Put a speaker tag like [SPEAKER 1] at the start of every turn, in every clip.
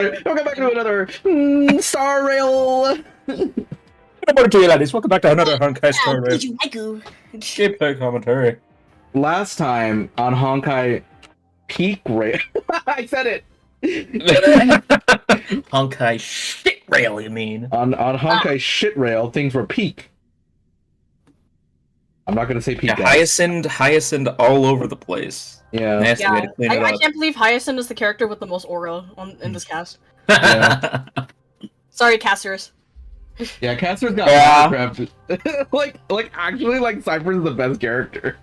[SPEAKER 1] Welcome back to another Star Rail.
[SPEAKER 2] Good morning to you, ladies. Welcome back to another Honkai Star Rail. Gameplay commentary.
[SPEAKER 1] Last time on Honkai Peak Rail, I said it.
[SPEAKER 2] Honkai Shit Rail, you mean?
[SPEAKER 1] On Honkai Shit Rail, things were peak. I'm not gonna say peak.
[SPEAKER 2] Yeah, Hyacinth all over the place.
[SPEAKER 1] Yeah.
[SPEAKER 2] Nasty way to clean it
[SPEAKER 3] I
[SPEAKER 2] up.
[SPEAKER 3] can't believe Hyacinth is the character with the most aura in this cast.
[SPEAKER 1] Yeah.
[SPEAKER 3] Sorry, casters.
[SPEAKER 1] Yeah, Caster's got Minecraft. like actually, like Cypher is the best character.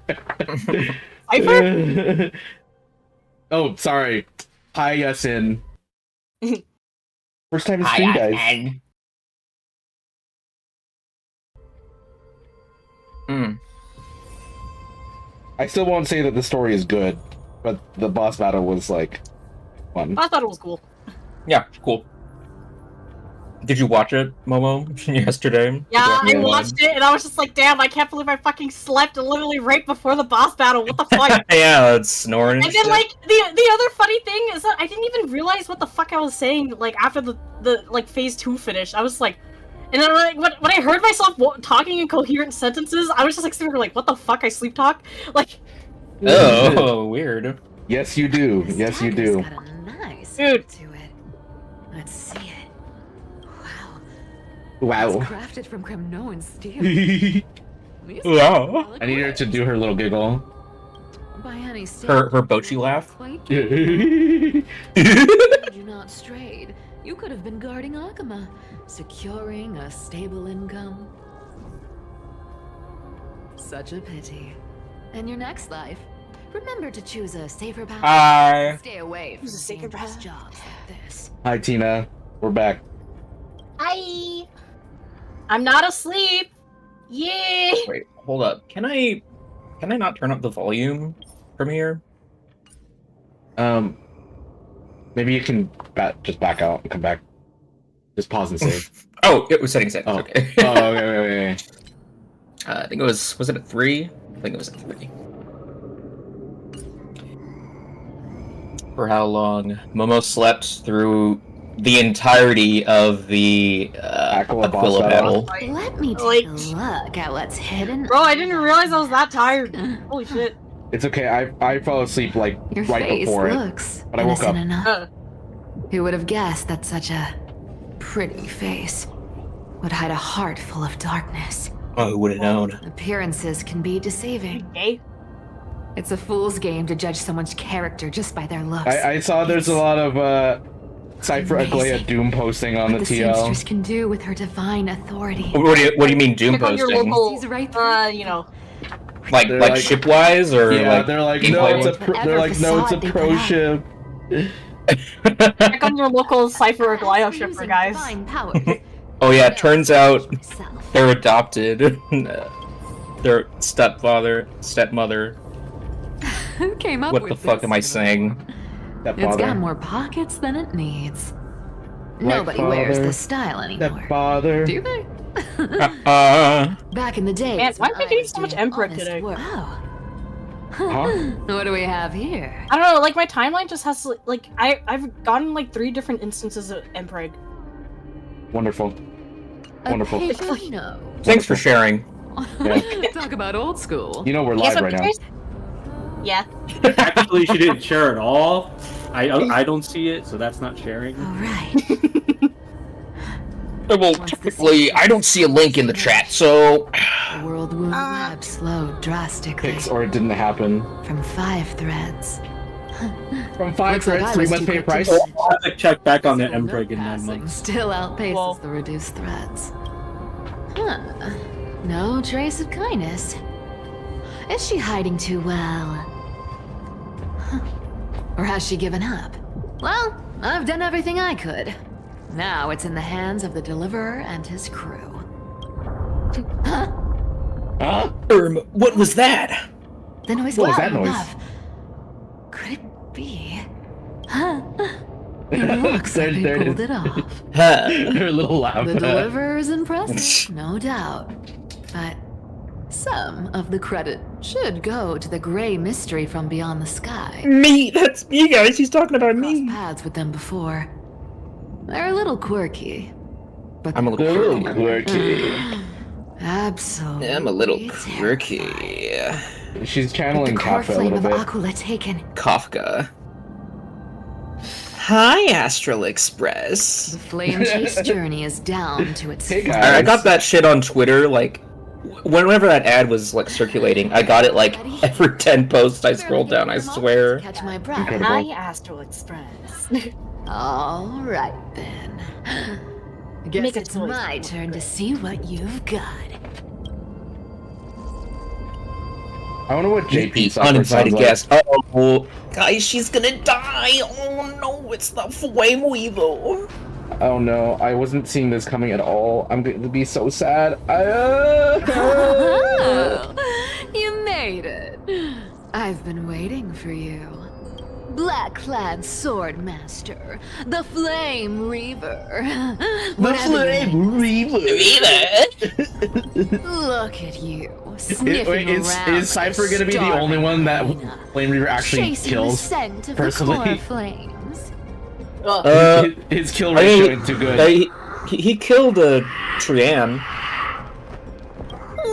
[SPEAKER 3] Cypher?
[SPEAKER 1] Oh, sorry. Hyacinth. First time in stream, guys. I still won't say that the story is good, but the boss battle was like fun.
[SPEAKER 3] I thought it was cool.
[SPEAKER 2] Yeah, cool. Did you watch it, Momo, yesterday?
[SPEAKER 3] Yeah, I watched it and I was just like, damn, I can't believe I fucking slept literally right before the boss battle. What the fuck?
[SPEAKER 2] Yeah, it's snoring.
[SPEAKER 3] And then, like, the other funny thing is that I didn't even realize what the fuck I was saying, like, after the like, phase 2 finished. I was like, and then, like, when I heard myself talking in coherent sentences, I was just like, sitting there like, what the fuck, I sleep talk? Like...
[SPEAKER 2] Oh, weird.
[SPEAKER 1] Yes, you do. Yes, you do.
[SPEAKER 4] Got a nice
[SPEAKER 3] dude.
[SPEAKER 4] To it. Let's see it. Wow.
[SPEAKER 1] Wow.
[SPEAKER 4] It's crafted from Kremnoan steel.
[SPEAKER 2] Wow.
[SPEAKER 1] I need her to do her little giggle.
[SPEAKER 4] By any
[SPEAKER 2] Her Bochi laugh.
[SPEAKER 4] You not strayed. You could have been guarding Akama, securing a stable income. Such a pity. In your next life, remember to choose a safer path.
[SPEAKER 2] Hi.
[SPEAKER 4] Stay away from dangerous jobs like this.
[SPEAKER 1] Hi, Tina. We're back.
[SPEAKER 3] Hi! I'm not asleep! Yay!
[SPEAKER 2] Wait, hold up. Can I not turn up the volume from here?
[SPEAKER 1] Maybe you can just back out and come back. Just pause and save.
[SPEAKER 2] Oh, it was settings.
[SPEAKER 1] Oh.
[SPEAKER 2] Okay.
[SPEAKER 1] Oh, okay.
[SPEAKER 2] I think it was it at 3? I think it was at 3. For how long? Momo slept through the entirety of the
[SPEAKER 1] Aquila
[SPEAKER 2] Aquila battle.
[SPEAKER 4] Let me take a look at what's hidden.
[SPEAKER 3] Bro, I didn't realize I was that tired. Holy shit.
[SPEAKER 1] It's okay. I fell asleep like
[SPEAKER 4] Your
[SPEAKER 1] right
[SPEAKER 4] face
[SPEAKER 1] before
[SPEAKER 4] looks
[SPEAKER 1] but I woke up.
[SPEAKER 4] innocent enough. Who would have guessed that such a pretty face would hide a heart full of darkness?
[SPEAKER 2] Oh, who would have known?
[SPEAKER 4] Appearances can be deceiving.
[SPEAKER 3] Gay?
[SPEAKER 4] It's a fool's game to judge someone's character just by their looks.
[SPEAKER 1] I saw there's a lot of Cypher Aglaya Doom posting on
[SPEAKER 4] what
[SPEAKER 1] the
[SPEAKER 4] the
[SPEAKER 1] TL.
[SPEAKER 4] seamstress can do with her divine authority.
[SPEAKER 2] What do you mean Doom
[SPEAKER 3] Click on your
[SPEAKER 2] posting?
[SPEAKER 3] local,
[SPEAKER 4] He's right
[SPEAKER 3] you know.
[SPEAKER 2] Like
[SPEAKER 1] They're like-
[SPEAKER 2] shipwise or
[SPEAKER 1] Yeah,
[SPEAKER 2] like
[SPEAKER 1] they're like
[SPEAKER 2] gameplay?
[SPEAKER 1] no, it's a pro ship.
[SPEAKER 3] Check on your local Cypher or Glio shipper, guys.
[SPEAKER 4] Divine power.
[SPEAKER 2] Oh yeah, it turns out
[SPEAKER 4] Himself.
[SPEAKER 2] they're adopted. Their stepmother.
[SPEAKER 4] Who came up
[SPEAKER 2] What
[SPEAKER 4] with
[SPEAKER 2] the fuck
[SPEAKER 4] this
[SPEAKER 2] am I
[SPEAKER 4] little
[SPEAKER 2] saying?
[SPEAKER 4] one?
[SPEAKER 1] That
[SPEAKER 4] It's got
[SPEAKER 1] father.
[SPEAKER 4] more pockets than it needs.
[SPEAKER 1] Like
[SPEAKER 4] Nobody wears
[SPEAKER 1] father.
[SPEAKER 4] this style anymore.
[SPEAKER 1] That father.
[SPEAKER 4] Do they? Back in the day,
[SPEAKER 3] Man, why am I getting so much Emperor today?
[SPEAKER 4] Oh.
[SPEAKER 1] Huh?
[SPEAKER 4] What do we have here?
[SPEAKER 3] I don't know, like, my timeline just has, like, I've gotten, like, 3 different instances of Empreg.
[SPEAKER 1] Wonderful. Wonderful.
[SPEAKER 4] A paper note.
[SPEAKER 2] Thanks for sharing.
[SPEAKER 1] Yeah.
[SPEAKER 4] Talk about old school.
[SPEAKER 1] You know we're
[SPEAKER 3] Guess
[SPEAKER 1] live
[SPEAKER 3] what,
[SPEAKER 1] right now.
[SPEAKER 3] pictures? Yeah.
[SPEAKER 5] Actually, she didn't share at all. I don't see it, so that's not sharing.
[SPEAKER 4] All right.
[SPEAKER 2] Well, typically, I don't see a link in the chat, so...
[SPEAKER 4] The world wound web slowed drastically
[SPEAKER 1] Picks or it didn't happen.
[SPEAKER 4] from 5 threads.
[SPEAKER 1] From 5
[SPEAKER 4] Looks like
[SPEAKER 1] threads,
[SPEAKER 4] I
[SPEAKER 1] 3
[SPEAKER 4] was
[SPEAKER 1] must
[SPEAKER 4] too
[SPEAKER 1] pay a
[SPEAKER 4] quick to
[SPEAKER 1] price.
[SPEAKER 4] judge.
[SPEAKER 5] I'll have to check back on the
[SPEAKER 4] Still
[SPEAKER 5] Empreg in 9
[SPEAKER 4] passing
[SPEAKER 5] months.
[SPEAKER 4] Still outpaces
[SPEAKER 3] Whoa.
[SPEAKER 4] the reduced threads. Huh. No trace of kindness. Is she hiding too well? Huh. Or has she given up? Well, I've done everything I could. Now it's in the hands of the Deliverer and his crew. Huh?
[SPEAKER 1] Huh?
[SPEAKER 2] What was that?
[SPEAKER 4] The noise
[SPEAKER 1] What was
[SPEAKER 4] loud
[SPEAKER 1] that noise?
[SPEAKER 4] above. Could it be? Huh? It looks
[SPEAKER 1] There-
[SPEAKER 4] like they
[SPEAKER 1] there it
[SPEAKER 4] pulled
[SPEAKER 1] is.
[SPEAKER 4] it off.
[SPEAKER 2] Huh.
[SPEAKER 1] Her little laugh.
[SPEAKER 4] The Deliverer is impressive, no doubt. But some of the credit should go to the gray mystery from beyond the sky.
[SPEAKER 2] Me! That's me, guys! He's talking about
[SPEAKER 4] Crossed
[SPEAKER 2] me!
[SPEAKER 4] paths with them before. They're a little quirky. But
[SPEAKER 2] I'm a little
[SPEAKER 1] quirky.
[SPEAKER 4] absolutely.
[SPEAKER 2] I'm a little
[SPEAKER 4] terrifying.
[SPEAKER 2] quirky.
[SPEAKER 1] She's
[SPEAKER 4] The
[SPEAKER 1] channeling
[SPEAKER 4] core
[SPEAKER 1] Kafka a
[SPEAKER 4] flame
[SPEAKER 1] little
[SPEAKER 4] of
[SPEAKER 1] bit.
[SPEAKER 4] Aquila taken.
[SPEAKER 2] Kafka. Hi, Astral Express.
[SPEAKER 4] The flame chase journey is down to its
[SPEAKER 1] Hey,
[SPEAKER 4] final.
[SPEAKER 1] guys.
[SPEAKER 2] I got that shit on Twitter, like, whenever that ad was, like, circulating, I got it, like, every 10 posts I scrolled down, I swear.
[SPEAKER 4] Catch my breath.
[SPEAKER 1] Incredible.
[SPEAKER 3] Hi, Astral Express.
[SPEAKER 4] All right then. Guess
[SPEAKER 3] Make a
[SPEAKER 4] it's
[SPEAKER 3] choice.
[SPEAKER 4] my turn to see what you've got.
[SPEAKER 1] I wonder what JP
[SPEAKER 2] The
[SPEAKER 1] suffers
[SPEAKER 2] uninvited
[SPEAKER 1] sounds like.
[SPEAKER 2] guest. Oh, guys, she's gonna die. Oh no, it's the Flame Weaver.
[SPEAKER 1] Oh no, I wasn't seeing this coming at all. I'm going to be so sad.
[SPEAKER 4] Oh, you made it. I've been waiting for you. Black-clad sword master, the Flame Reaver.
[SPEAKER 1] Reaver.
[SPEAKER 4] Look at you, sniffing
[SPEAKER 1] Is
[SPEAKER 4] around
[SPEAKER 1] Cypher
[SPEAKER 4] the
[SPEAKER 1] gonna be the
[SPEAKER 4] star
[SPEAKER 1] only one that
[SPEAKER 4] arena,
[SPEAKER 1] Flame Reaver actually
[SPEAKER 4] chasing the
[SPEAKER 1] kills?
[SPEAKER 4] scent of
[SPEAKER 1] personally?
[SPEAKER 4] the core flames.
[SPEAKER 1] His kill
[SPEAKER 2] I
[SPEAKER 1] ratio
[SPEAKER 2] mean,
[SPEAKER 1] is too good.
[SPEAKER 2] he killed Trian.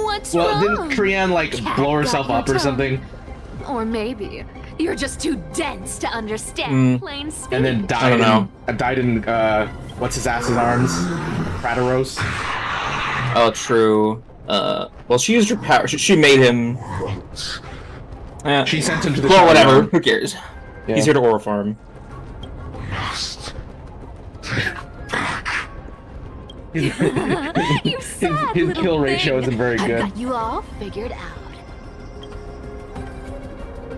[SPEAKER 4] What's
[SPEAKER 1] Well,
[SPEAKER 4] wrong?
[SPEAKER 1] didn't Trian like
[SPEAKER 4] Cat
[SPEAKER 1] blow
[SPEAKER 4] got
[SPEAKER 1] herself
[SPEAKER 4] your
[SPEAKER 1] up or
[SPEAKER 4] tongue.
[SPEAKER 1] something,
[SPEAKER 4] Or maybe you're just too dense to understand plain speech.
[SPEAKER 1] and then
[SPEAKER 2] I don't know.
[SPEAKER 1] died in what's his ass's arms? Prateros.
[SPEAKER 2] Oh, true. Well, she used her power. She made him.
[SPEAKER 1] She sent him to the.
[SPEAKER 2] Well, whatever.
[SPEAKER 1] Shadowland.
[SPEAKER 2] Who cares?
[SPEAKER 1] Yeah.
[SPEAKER 2] He's here to Aura Farm.
[SPEAKER 4] You sad
[SPEAKER 1] his
[SPEAKER 4] little
[SPEAKER 1] kill ratio
[SPEAKER 4] thing.
[SPEAKER 1] isn't very
[SPEAKER 4] I've
[SPEAKER 1] good.
[SPEAKER 4] got you all figured out.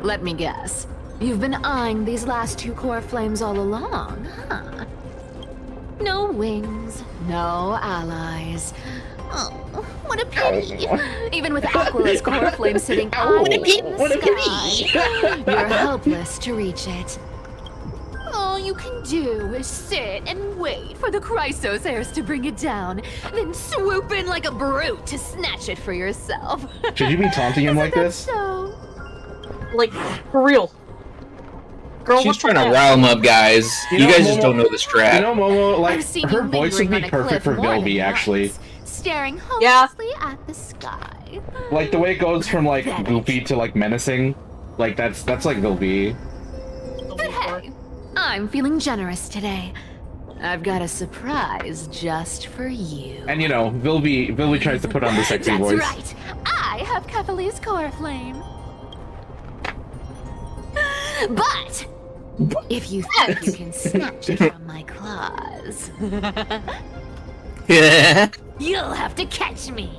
[SPEAKER 4] Let me guess. You've been eyeing these last two core flames all along, huh? No wings, no allies. Oh, what a pity. Even with Aquila's core flame sitting high in the sky, you're helpless to reach it. All you can do is sit and wait for the Chrysos heirs to bring it down, then swoop in like a brute to snatch it for yourself.
[SPEAKER 1] Should you be taunting him like
[SPEAKER 4] Isn't that
[SPEAKER 1] this?
[SPEAKER 4] So?
[SPEAKER 3] Like, for real. Girl,
[SPEAKER 2] She's
[SPEAKER 3] what's
[SPEAKER 2] trying to
[SPEAKER 3] up?
[SPEAKER 2] rile him up, guys.
[SPEAKER 1] You
[SPEAKER 2] You
[SPEAKER 1] know,
[SPEAKER 2] guys just
[SPEAKER 1] Momo-
[SPEAKER 2] don't know the strat.
[SPEAKER 1] You know, Momo, like
[SPEAKER 4] I've seen
[SPEAKER 1] her
[SPEAKER 4] you
[SPEAKER 1] voice would
[SPEAKER 4] lingering
[SPEAKER 1] be
[SPEAKER 4] on a
[SPEAKER 1] perfect for
[SPEAKER 4] cliff more
[SPEAKER 1] Vilby,
[SPEAKER 4] than
[SPEAKER 1] actually.
[SPEAKER 4] once, staring
[SPEAKER 3] Yeah.
[SPEAKER 4] hopelessly at the sky.
[SPEAKER 1] Like the way it goes from like
[SPEAKER 4] Pathetic.
[SPEAKER 1] goofy to like menacing, like that's like Vilby.
[SPEAKER 4] But hey, I'm feeling generous today. I've got a surprise just for you.
[SPEAKER 1] And you know, Vilby tries to put on the sexy
[SPEAKER 4] That's
[SPEAKER 1] voice.
[SPEAKER 4] right. I have Kefali's core flame. But if you think you can snatch it from my claws, you'll have to catch me.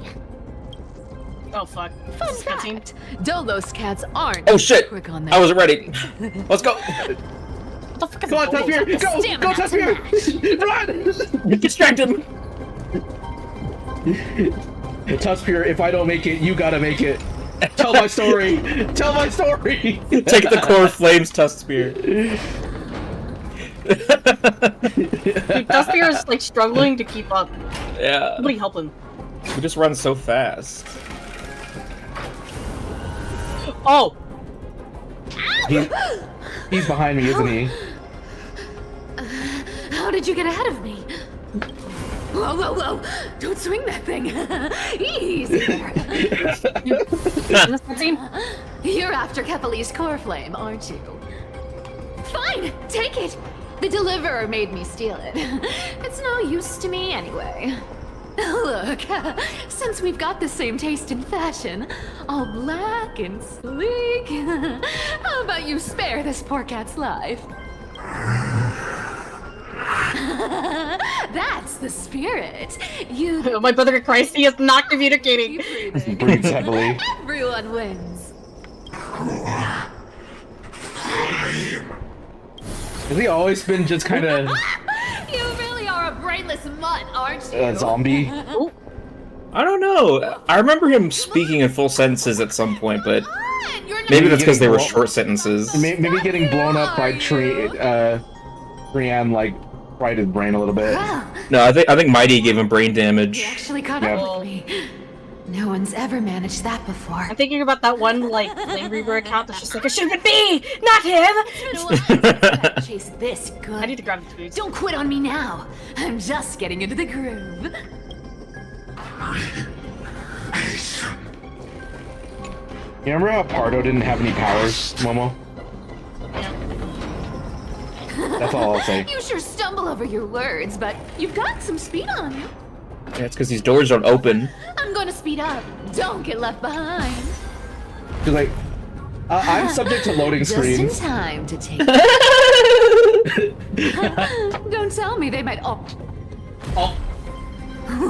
[SPEAKER 3] Oh fuck.
[SPEAKER 4] Fun
[SPEAKER 3] This is cutscene.
[SPEAKER 4] fact, Dolos cats aren't
[SPEAKER 2] Oh shit!
[SPEAKER 4] quick on their
[SPEAKER 2] I wasn't ready. Let's go.
[SPEAKER 3] What the fuck is
[SPEAKER 1] Come on,
[SPEAKER 3] a bubble?
[SPEAKER 1] Tuspier! Go!
[SPEAKER 4] Stamina
[SPEAKER 1] Go, Tuspier! Run!
[SPEAKER 2] Distract him.
[SPEAKER 1] Tuspier, if I don't make it, you gotta make it. Tell my story! Tell my story!
[SPEAKER 2] Take the core flames, Tusk-Spear.
[SPEAKER 3] Dude, Duspier is like struggling to keep up.
[SPEAKER 2] Yeah.
[SPEAKER 3] Somebody help him.
[SPEAKER 2] We just run so fast.
[SPEAKER 3] Oh!
[SPEAKER 1] He's behind me, isn't he?
[SPEAKER 4] How did you get ahead of me? Whoa, whoa, whoa! Don't swing that thing! Easy there!
[SPEAKER 3] In this cutscene?
[SPEAKER 4] You're after Kefali's core flame, aren't you? Fine! Take it! The deliverer made me steal it. It's no use to me anyway. Look, since we've got the same taste in fashion, all black and sleek, how about you spare this poor cat's life? That's the spirit. You
[SPEAKER 3] My brother Christ, he is not communicating.
[SPEAKER 4] keep breathing.
[SPEAKER 1] Breathes heavily.
[SPEAKER 4] Everyone wins.
[SPEAKER 1] Has he always been just kind of
[SPEAKER 4] You really are a brainless mutt, aren't you?
[SPEAKER 1] a zombie?
[SPEAKER 3] Oh,
[SPEAKER 2] I don't know. I remember him speaking in full sentences at some point, but
[SPEAKER 4] You're not
[SPEAKER 2] maybe that's because they were
[SPEAKER 1] Getting
[SPEAKER 2] short sentences.
[SPEAKER 1] Maybe getting blown up by Brienne like fried his brain a little bit.
[SPEAKER 4] Well,
[SPEAKER 2] No, I think Mighty gave him brain
[SPEAKER 4] you
[SPEAKER 2] damage.
[SPEAKER 4] actually caught
[SPEAKER 1] Yeah.
[SPEAKER 4] up with me. No one's ever managed that before.
[SPEAKER 3] I'm thinking about that one, like, Flame Reaver account that's just like, it should have been me, not him!
[SPEAKER 4] Chase this good.
[SPEAKER 3] I need to grab the tweets.
[SPEAKER 4] Don't quit on me now. I'm just getting into the groove.
[SPEAKER 1] You remember how Pardo didn't have any powers, Momo? That's all I'll say.
[SPEAKER 4] You sure stumble over your words, but you've got some speed on you.
[SPEAKER 2] Yeah, it's because these doors don't open.
[SPEAKER 4] I'm going to speed up. Don't get left behind.
[SPEAKER 1] She's like, I'm subject to loading screens.
[SPEAKER 4] Just in time to take. Don't tell me they might. Oh.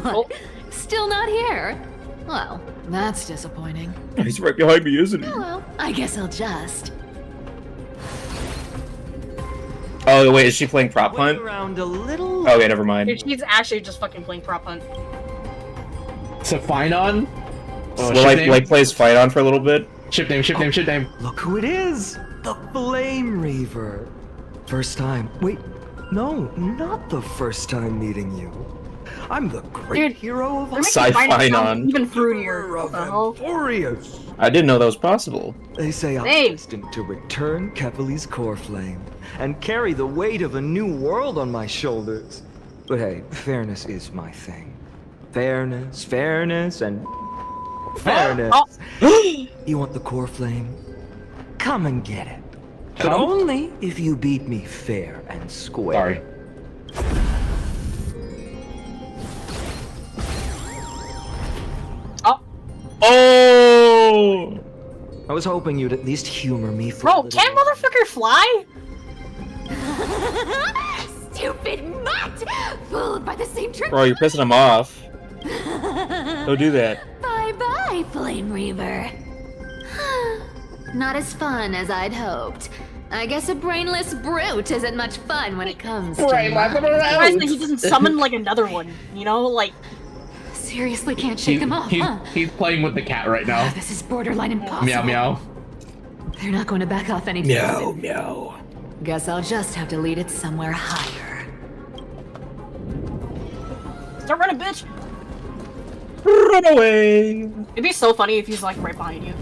[SPEAKER 4] What? Still not here? Well, that's disappointing.
[SPEAKER 2] He's right behind me, isn't he?
[SPEAKER 4] Oh, well, I guess I'll just.
[SPEAKER 2] Oh wait, is she playing prop hunt?
[SPEAKER 6] Around a little.
[SPEAKER 2] Okay, never mind.
[SPEAKER 3] Dude, she's actually just fucking playing prop hunt.
[SPEAKER 1] So Finon?
[SPEAKER 2] Oh, like plays fight on for a little bit.
[SPEAKER 1] Ship name.
[SPEAKER 6] Look who it is! The Flame Reaver. First time. Wait, no, not the first time meeting you. I'm the great
[SPEAKER 3] Dude,
[SPEAKER 6] hero of
[SPEAKER 3] They're making
[SPEAKER 2] Sci-fi
[SPEAKER 3] Finon sound
[SPEAKER 2] non.
[SPEAKER 3] even fruitier. What the hell?
[SPEAKER 6] Emporius.
[SPEAKER 2] I didn't know that was possible.
[SPEAKER 6] They say I'm
[SPEAKER 3] Dave.
[SPEAKER 6] destined to return Kefali's core flame and carry the weight of a new world on my shoulders. But hey, fairness is my thing. Fairness, and fairness. You want the core flame? Come and get it. But only if you beat me fair and square.
[SPEAKER 1] Sorry.
[SPEAKER 2] Oh!
[SPEAKER 6] I was hoping you'd at least humor me for a
[SPEAKER 3] Bro,
[SPEAKER 6] little
[SPEAKER 3] can motherfucker fly?
[SPEAKER 4] Stupid mutt! Fooled by the same trick.
[SPEAKER 2] Bro, you're pissing him off. Don't do that.
[SPEAKER 4] Bye-bye, Flame Reaver. Not as fun as I'd hoped. I guess a brainless brute isn't much fun when it comes to
[SPEAKER 3] Surprised that he doesn't summon like another one, you know? Like,
[SPEAKER 4] seriously can't shake him off, huh?
[SPEAKER 1] He's playing with the cat right now.
[SPEAKER 4] This is borderline impossible.
[SPEAKER 1] Meow meow.
[SPEAKER 4] They're not going to back off anytime soon.
[SPEAKER 2] Meow.
[SPEAKER 4] Guess I'll just have to lead it somewhere higher.
[SPEAKER 3] start running, bitch!
[SPEAKER 2] Run away!
[SPEAKER 3] It'd be so funny if he's like right behind you.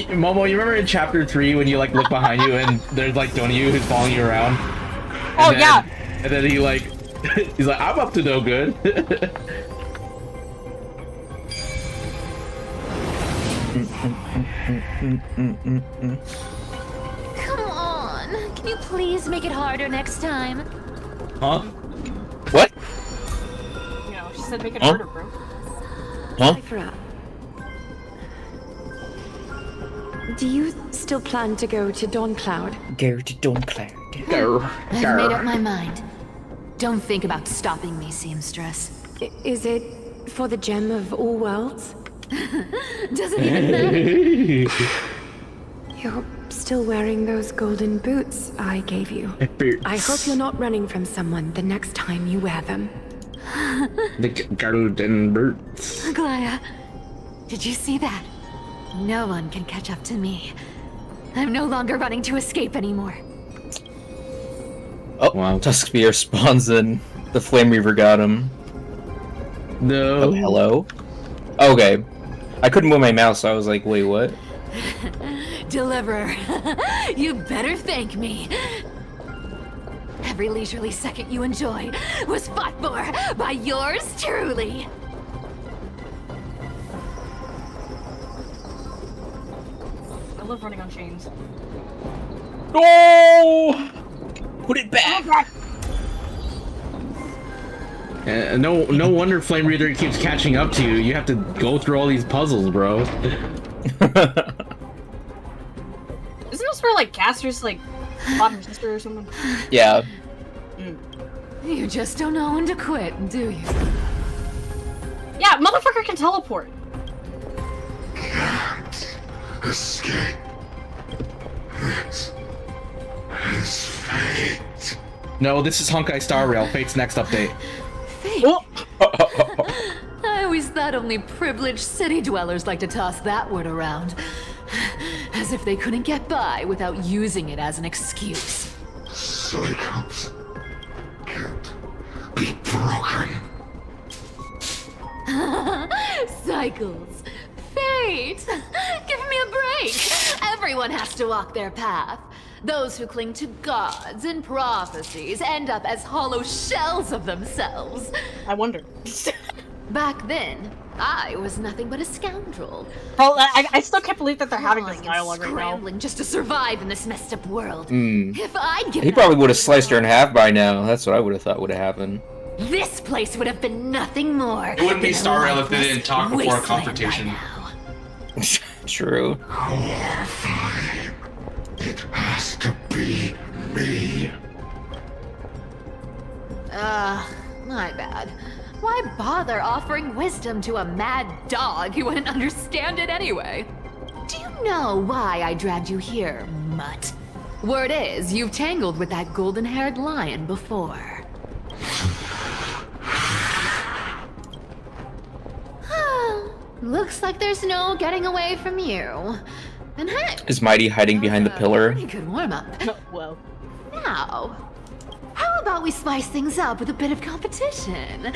[SPEAKER 1] Momo, you remember in chapter 3 when you like look behind you and there's like Donyu who's following you around?
[SPEAKER 3] Oh,
[SPEAKER 1] then,
[SPEAKER 3] yeah.
[SPEAKER 1] And then he like, he's like, I'm up to no good.
[SPEAKER 4] Come on, can you please make it harder next time?
[SPEAKER 1] Huh?
[SPEAKER 2] What?
[SPEAKER 3] You know, she said make it
[SPEAKER 2] Huh?
[SPEAKER 3] harder, bro.
[SPEAKER 2] Huh?
[SPEAKER 7] Cypher, do you still plan to go to Dawn Cloud?
[SPEAKER 2] Go to Dawn Cloud.
[SPEAKER 4] I've made up my mind. Don't think about stopping me, seamstress.
[SPEAKER 7] Is it for the gem of all worlds?
[SPEAKER 4] Doesn't even matter.
[SPEAKER 7] You're still wearing those golden boots I gave you. I hope you're not running from someone the next time you wear them.
[SPEAKER 1] The golden boots.
[SPEAKER 4] Glaya, did you see that? No one can catch up to me. I'm no longer running to escape anymore.
[SPEAKER 2] Oh,
[SPEAKER 1] Wow.
[SPEAKER 2] Dusk Spear spawns in. The Flame Reaver got him.
[SPEAKER 1] No.
[SPEAKER 2] Oh, hello? Okay. I couldn't move my mouse, so I was like, wait, what?
[SPEAKER 4] Deliverer, you better thank me. Every leisurely second you enjoy was fought for by yours truly.
[SPEAKER 3] I love running on chains.
[SPEAKER 2] No! Put it back!
[SPEAKER 1] No wonder Flame Reader keeps catching up to you. You have to go through all these puzzles, bro.
[SPEAKER 3] Isn't this where like Caster's like fought her sister or something?
[SPEAKER 2] Yeah.
[SPEAKER 4] You just don't know when to quit, do you?
[SPEAKER 3] Yeah, motherfucker can teleport.
[SPEAKER 8] Can't escape. It is fate.
[SPEAKER 1] No, this is Honkai Star Rail, Fate's next update.
[SPEAKER 4] Fate.
[SPEAKER 3] Oh,
[SPEAKER 4] I always thought only privileged city dwellers like to toss that word around. As if they couldn't get by without using it as an excuse.
[SPEAKER 8] Cyclops can't be broken.
[SPEAKER 4] cycles. Fate! Give me a break! Everyone has to walk their path. Those who cling to gods and prophecies end up as hollow shells of themselves.
[SPEAKER 3] I wonder.
[SPEAKER 4] Back then, I was nothing but a scoundrel.
[SPEAKER 3] Well, I still can't believe that they're having this
[SPEAKER 4] Clawing and
[SPEAKER 3] dialogue right now.
[SPEAKER 4] scrambling just to survive in this messed up world.
[SPEAKER 2] Hmm.
[SPEAKER 4] If I'd given
[SPEAKER 2] He probably
[SPEAKER 4] up
[SPEAKER 2] would have sliced her in half by now. That's what I would have thought would have happened.
[SPEAKER 4] this place would have been nothing more.
[SPEAKER 9] It wouldn't be
[SPEAKER 4] than a
[SPEAKER 9] Star Rail if they
[SPEAKER 4] lifeless
[SPEAKER 9] didn't talk before a
[SPEAKER 4] wasteland
[SPEAKER 9] confrontation.
[SPEAKER 4] by now.
[SPEAKER 2] True.
[SPEAKER 8] Horrifying. It has to be me.
[SPEAKER 4] My bad. Why bother offering wisdom to a mad dog who wouldn't understand it anyway? Do you know why I dragged you here, mutt? Word is, you've tangled with that golden-haired lion before. Looks like there's no getting away from you. And hey,
[SPEAKER 2] Is Mighty hiding behind the pillar?
[SPEAKER 4] pretty good warm-up.
[SPEAKER 3] Well,
[SPEAKER 4] Now, how about we spice things up with a bit of competition?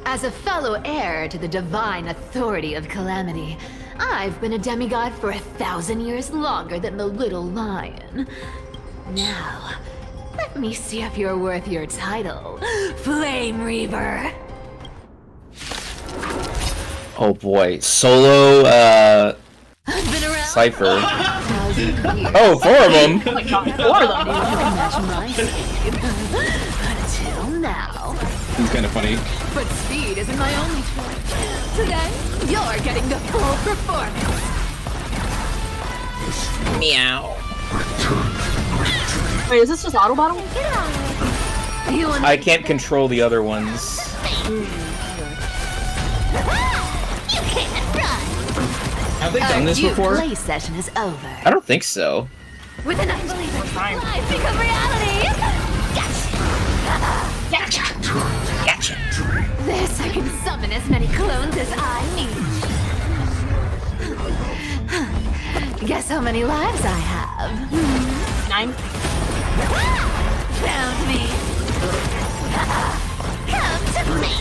[SPEAKER 4] As a fellow heir to the divine authority of Calamity, I've been a demigod for 1,000 years longer than the little lion. Now, let me see if you're worth your title, Flame Reaver.
[SPEAKER 2] Oh boy. Solo,
[SPEAKER 4] I've been around
[SPEAKER 2] Cypher.
[SPEAKER 4] 1,000 years.
[SPEAKER 2] Oh, 4 of them!
[SPEAKER 3] oh my god, 4 of them.
[SPEAKER 4] You can match my speed. Until now.
[SPEAKER 1] He's kind of funny.
[SPEAKER 4] But speed isn't my only choice. Today, you're getting the full performance.
[SPEAKER 2] Meow.
[SPEAKER 3] Wait, is this just auto battle?
[SPEAKER 4] You want
[SPEAKER 2] I can't control the other ones.
[SPEAKER 4] You can't run.
[SPEAKER 1] Have they done this before?
[SPEAKER 4] Play session is over.
[SPEAKER 2] I don't think so.
[SPEAKER 4] With an unbelievable
[SPEAKER 3] Time.
[SPEAKER 4] life become reality. Gotcha.
[SPEAKER 2] Gotcha.
[SPEAKER 4] This I can summon as many clones as I need. Guess how many lives I have?
[SPEAKER 3] 9.
[SPEAKER 4] Found me. Come to me.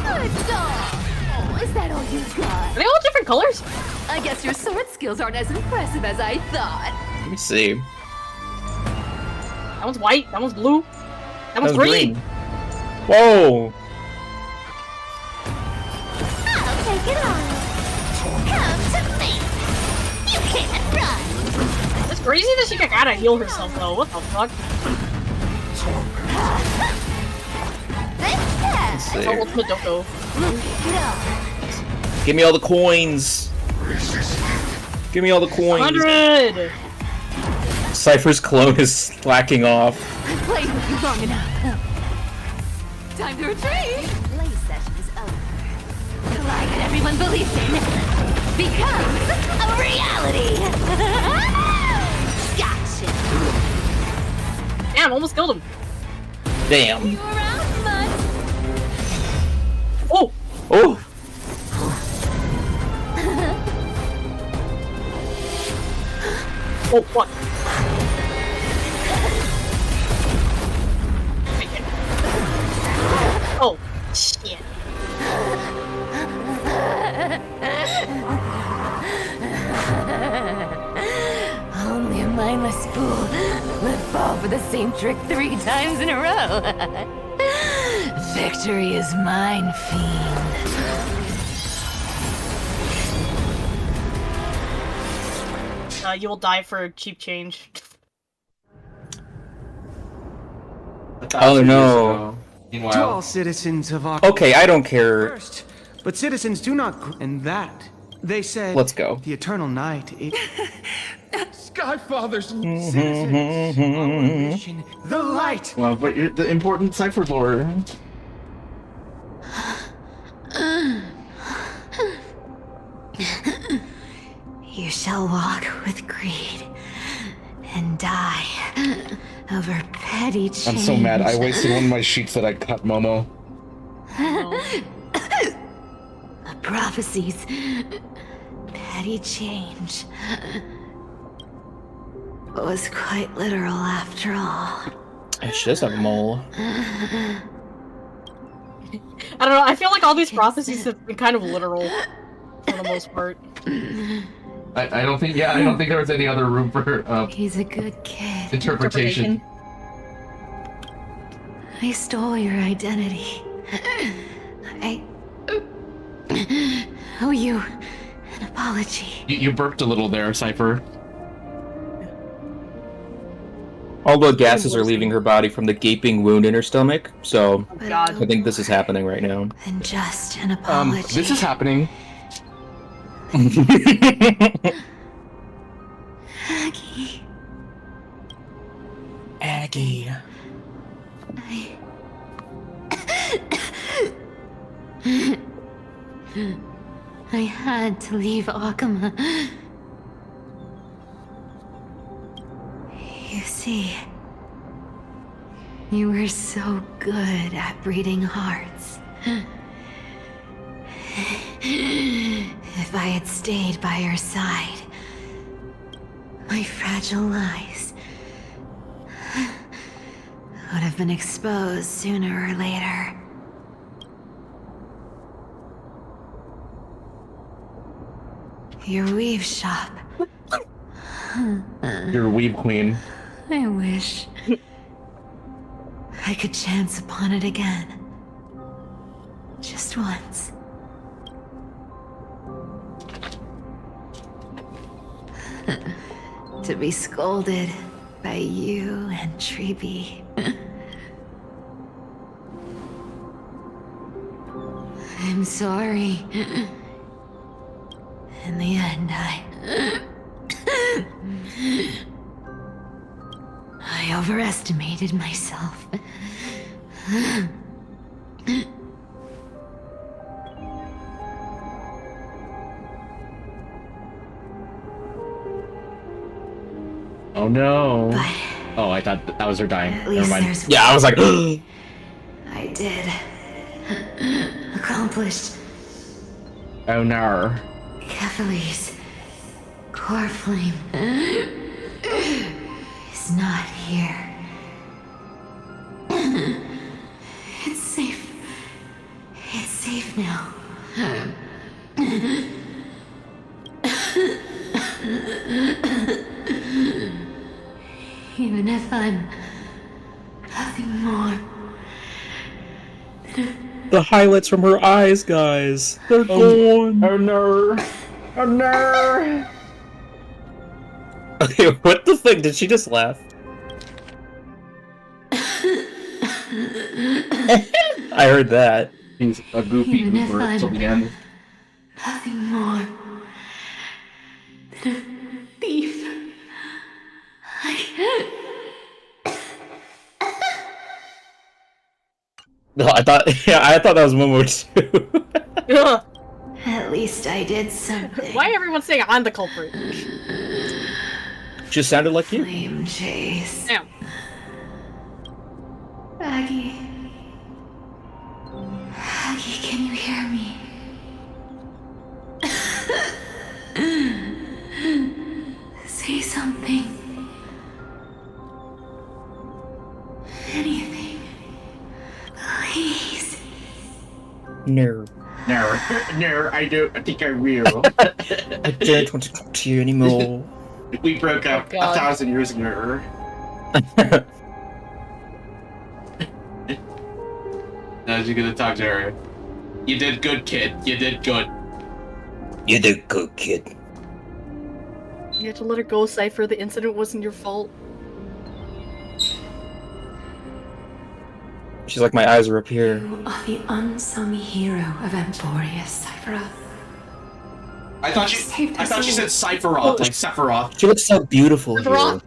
[SPEAKER 4] Good dog. Oh, is that all you got?
[SPEAKER 3] Are they all different colors?
[SPEAKER 4] I guess your sword skills aren't as impressive as I thought.
[SPEAKER 2] Let me see.
[SPEAKER 3] That one's white, that one's blue, that one's
[SPEAKER 2] That was
[SPEAKER 3] green.
[SPEAKER 2] Whoa!
[SPEAKER 4] I'll take it on. Come to me. You can't run.
[SPEAKER 3] It's crazy that she gotta heal herself though. What the fuck?
[SPEAKER 2] Let's see.
[SPEAKER 3] It's almost Hidoko.
[SPEAKER 2] Give me all the coins! Give me all the coins!
[SPEAKER 3] 100!
[SPEAKER 2] Cypher's clone is slacking off.
[SPEAKER 4] I've played with you long enough. Time to retreat. Play session is over. The lie that everyone believes in becomes a reality. Gotcha.
[SPEAKER 3] Damn, almost killed him.
[SPEAKER 2] Damn.
[SPEAKER 4] You around, bud?
[SPEAKER 3] Oh!
[SPEAKER 2] Oh!
[SPEAKER 3] Oh, fuck. Oh, shit.
[SPEAKER 4] Only a mindless fool would fall for the same trick 3 times in a row. Victory is mine, fiend.
[SPEAKER 3] You will die for cheap change.
[SPEAKER 2] Oh no.
[SPEAKER 10] To all
[SPEAKER 9] Meanwhile,
[SPEAKER 10] citizens of
[SPEAKER 2] Okay, I don't care.
[SPEAKER 10] First, but citizens do not. And that they said.
[SPEAKER 2] Let's go.
[SPEAKER 10] The eternal night. Skyfather's citizens. Our mission, the light.
[SPEAKER 1] Well, but you're the important cipher lore.
[SPEAKER 4] You shall walk with greed and die over petty change.
[SPEAKER 1] I'm so mad. I wasted one of my sheets that I cut, Momo.
[SPEAKER 4] The prophecies, petty change, was quite literal after all.
[SPEAKER 2] She does have a mole.
[SPEAKER 3] I don't know, I feel like all these prophecies have been kind of literal, for the most part.
[SPEAKER 1] I don't think there was any other room for
[SPEAKER 4] He's a good kid.
[SPEAKER 1] interpretation.
[SPEAKER 4] I stole your identity. I owe you an apology.
[SPEAKER 1] You burped a little there, Cypher.
[SPEAKER 2] All the gases are leaving her body from the gaping wound in her stomach, so
[SPEAKER 3] Oh god.
[SPEAKER 2] I think this is happening right now.
[SPEAKER 4] And just an apology.
[SPEAKER 1] This is happening.
[SPEAKER 4] Aggie.
[SPEAKER 2] Aggie.
[SPEAKER 4] I had to leave Akama. You see, you were so good at breeding hearts. If I had stayed by your side, my fragile lies would have been exposed sooner or later. Your weave shop.
[SPEAKER 1] You're a weeb queen.
[SPEAKER 4] I wish I could chance upon it again. Just once. To be scolded by you and Treeby. I'm sorry. In the end, I overestimated myself.
[SPEAKER 1] Oh no.
[SPEAKER 4] But
[SPEAKER 1] Oh, I thought that was her dying.
[SPEAKER 4] at
[SPEAKER 1] Never
[SPEAKER 4] least
[SPEAKER 1] mind.
[SPEAKER 4] there's
[SPEAKER 2] Yeah, I was like,
[SPEAKER 4] I did. Accomplished.
[SPEAKER 1] Oh no.
[SPEAKER 4] Kephalese. Core flame. Is not here. It's safe. It's safe now. Even if I'm nothing more.
[SPEAKER 2] the highlights from her eyes, guys. They're gone.
[SPEAKER 1] Oh no. Oh no.
[SPEAKER 2] Okay, what the fuck? Did she just laugh? I heard that.
[SPEAKER 1] He's a goofy
[SPEAKER 4] Even if
[SPEAKER 1] goober till the end.
[SPEAKER 4] Nothing more than a thief.
[SPEAKER 2] No, I thought that was Momo too.
[SPEAKER 3] Ugh.
[SPEAKER 4] At least I did something.
[SPEAKER 3] Why everyone saying I'm the culprit?
[SPEAKER 2] Just sounded like you.
[SPEAKER 4] Flame chase.
[SPEAKER 3] Damn.
[SPEAKER 4] Aggie. Aggie, can you hear me? Say something. Anything. Please.
[SPEAKER 2] No.
[SPEAKER 1] No, no, I think I will.
[SPEAKER 2] I don't want to talk to you anymore.
[SPEAKER 1] We broke up
[SPEAKER 3] Oh, God.
[SPEAKER 1] 1,000 years ago. Now you're gonna talk to her. You did good, kid. You did good.
[SPEAKER 2] You did good, kid.
[SPEAKER 3] You had to let her go, Cypher. The incident wasn't your fault.
[SPEAKER 2] She's like, my eyes are up here.
[SPEAKER 7] You are the unsung hero of Emporius, Sephiroth.
[SPEAKER 1] I thought she said Sephiroth, like Sephiroth.
[SPEAKER 2] She looks so beautiful here.
[SPEAKER 3] Sephiroth?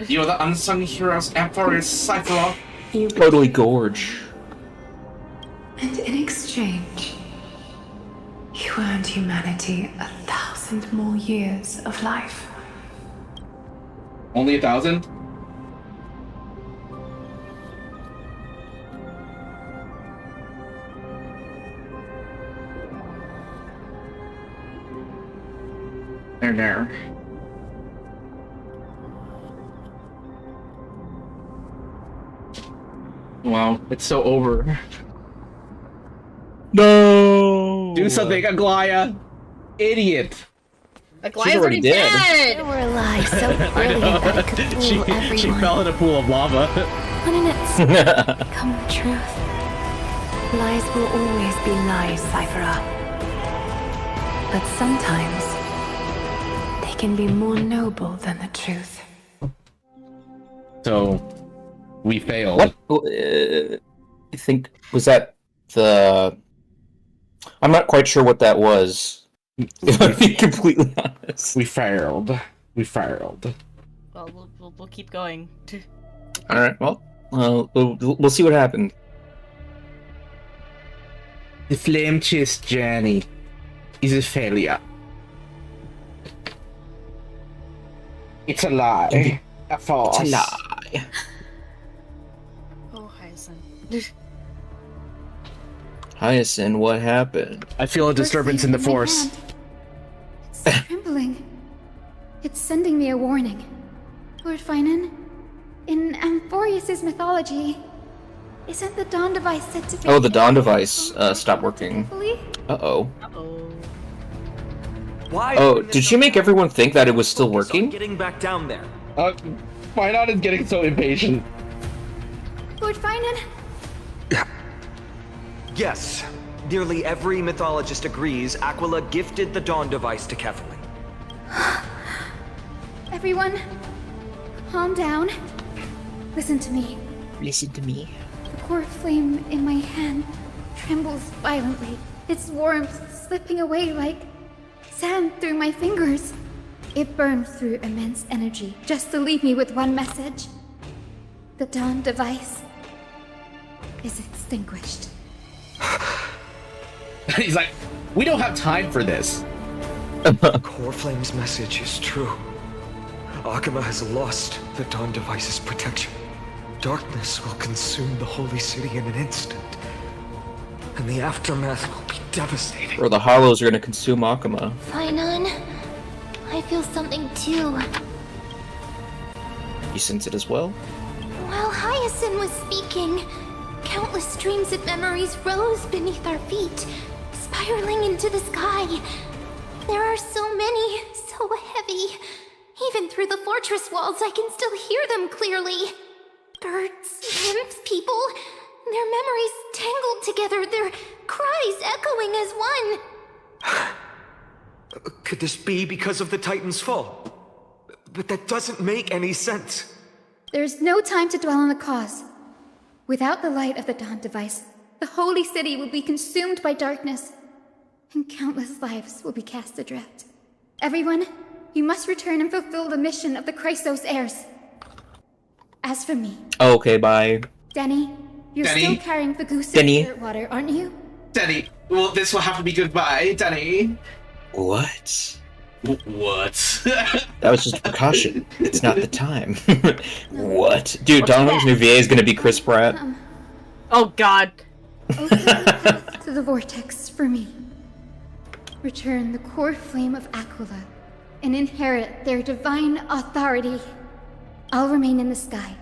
[SPEAKER 1] You are the unsung heroes, Emporius Sephiroth.
[SPEAKER 7] You
[SPEAKER 2] Totally gorge.
[SPEAKER 7] And in exchange, you earned humanity 1,000 more years of life.
[SPEAKER 1] Only 1,000? There. Wow, it's so over.
[SPEAKER 2] No!
[SPEAKER 1] Do something, Aglaya! Idiot!
[SPEAKER 3] Aglia's
[SPEAKER 2] already dead.
[SPEAKER 4] There were lies so brilliant that it could fool everyone.
[SPEAKER 1] She fell in a pool of lava.
[SPEAKER 7] Wouldn't it become the truth? Lies will always be lies, Cypher. But sometimes they can be more noble than the truth.
[SPEAKER 1] So, we failed.
[SPEAKER 2] What? I think, was that the... I'm not quite sure what that was. If I'm being completely honest.
[SPEAKER 1] We failed. We failed.
[SPEAKER 3] Well, we'll keep going.
[SPEAKER 2] Alright, well, we'll see what happened.
[SPEAKER 1] The flame chase journey is a failure. It's a lie. A false.
[SPEAKER 2] It's a lie.
[SPEAKER 3] Oh, Hyacinth.
[SPEAKER 2] Hyacinth, what happened?
[SPEAKER 1] I feel a disturbance in the force.
[SPEAKER 9] It's trembling. It's sending me a warning. Lord Finan, in Amphorius's mythology, isn't the Dawn device said to be...
[SPEAKER 2] Oh, the Dawn device stopped working.
[SPEAKER 9] Carefully?
[SPEAKER 2] Uh-oh.
[SPEAKER 3] Uh-oh.
[SPEAKER 6] Why?
[SPEAKER 2] Oh, did she make everyone think that it was still working?
[SPEAKER 6] Getting back down there.
[SPEAKER 1] Why not is getting so impatient?
[SPEAKER 9] Lord Finan?
[SPEAKER 6] Yes. Nearly every mythologist agrees Aquila gifted the Dawn device to Kefali.
[SPEAKER 9] Everyone, calm down. Listen to me.
[SPEAKER 2] Listen to me.
[SPEAKER 9] The core flame in my hand trembles violently. Its warmth slipping away like sand through my fingers. It burns through immense energy just to leave me with one message. The Dawn device is extinguished.
[SPEAKER 1] He's like, we don't have time for this.
[SPEAKER 6] Core Flame's message is true. Akima has lost the Dawn device's protection. Darkness will consume the holy city in an instant. And the aftermath will be devastating.
[SPEAKER 2] Or the Hollows are gonna consume Akima.
[SPEAKER 9] Finan, I feel something too.
[SPEAKER 2] You sense it as well?
[SPEAKER 9] While Hyacinth was speaking, countless streams of memories rose beneath our feet, spiraling into the sky. There are so many, so heavy. Even through the fortress walls, I can still hear them clearly. Birds, nymphs, people, their memories tangled together, their cries echoing as one.
[SPEAKER 6] Could this be because of the Titan's fall? But that doesn't make any sense.
[SPEAKER 9] There's no time to dwell on the cause. Without the light of the Dawn device, the holy city will be consumed by darkness, and countless lives will be cast adrift. Everyone, you must return and fulfill the mission of the Chrysos heirs. As for me...
[SPEAKER 2] Okay, bye.
[SPEAKER 9] Denny, you're
[SPEAKER 1] Denny?
[SPEAKER 9] still carrying Fagusa's
[SPEAKER 2] Denny?
[SPEAKER 9] spirit water, aren't you?
[SPEAKER 1] Danny, well, this will have to be goodbye, Danny.
[SPEAKER 2] What?
[SPEAKER 1] What?
[SPEAKER 2] That was just a precaution. It's not the time. What? Dude, Donovan's new VA is gonna be Chris Pratt.
[SPEAKER 3] Oh god.
[SPEAKER 9] Open the path to the vortex for me. Return the core flame of Aquila and inherit their divine authority. I'll remain in the sky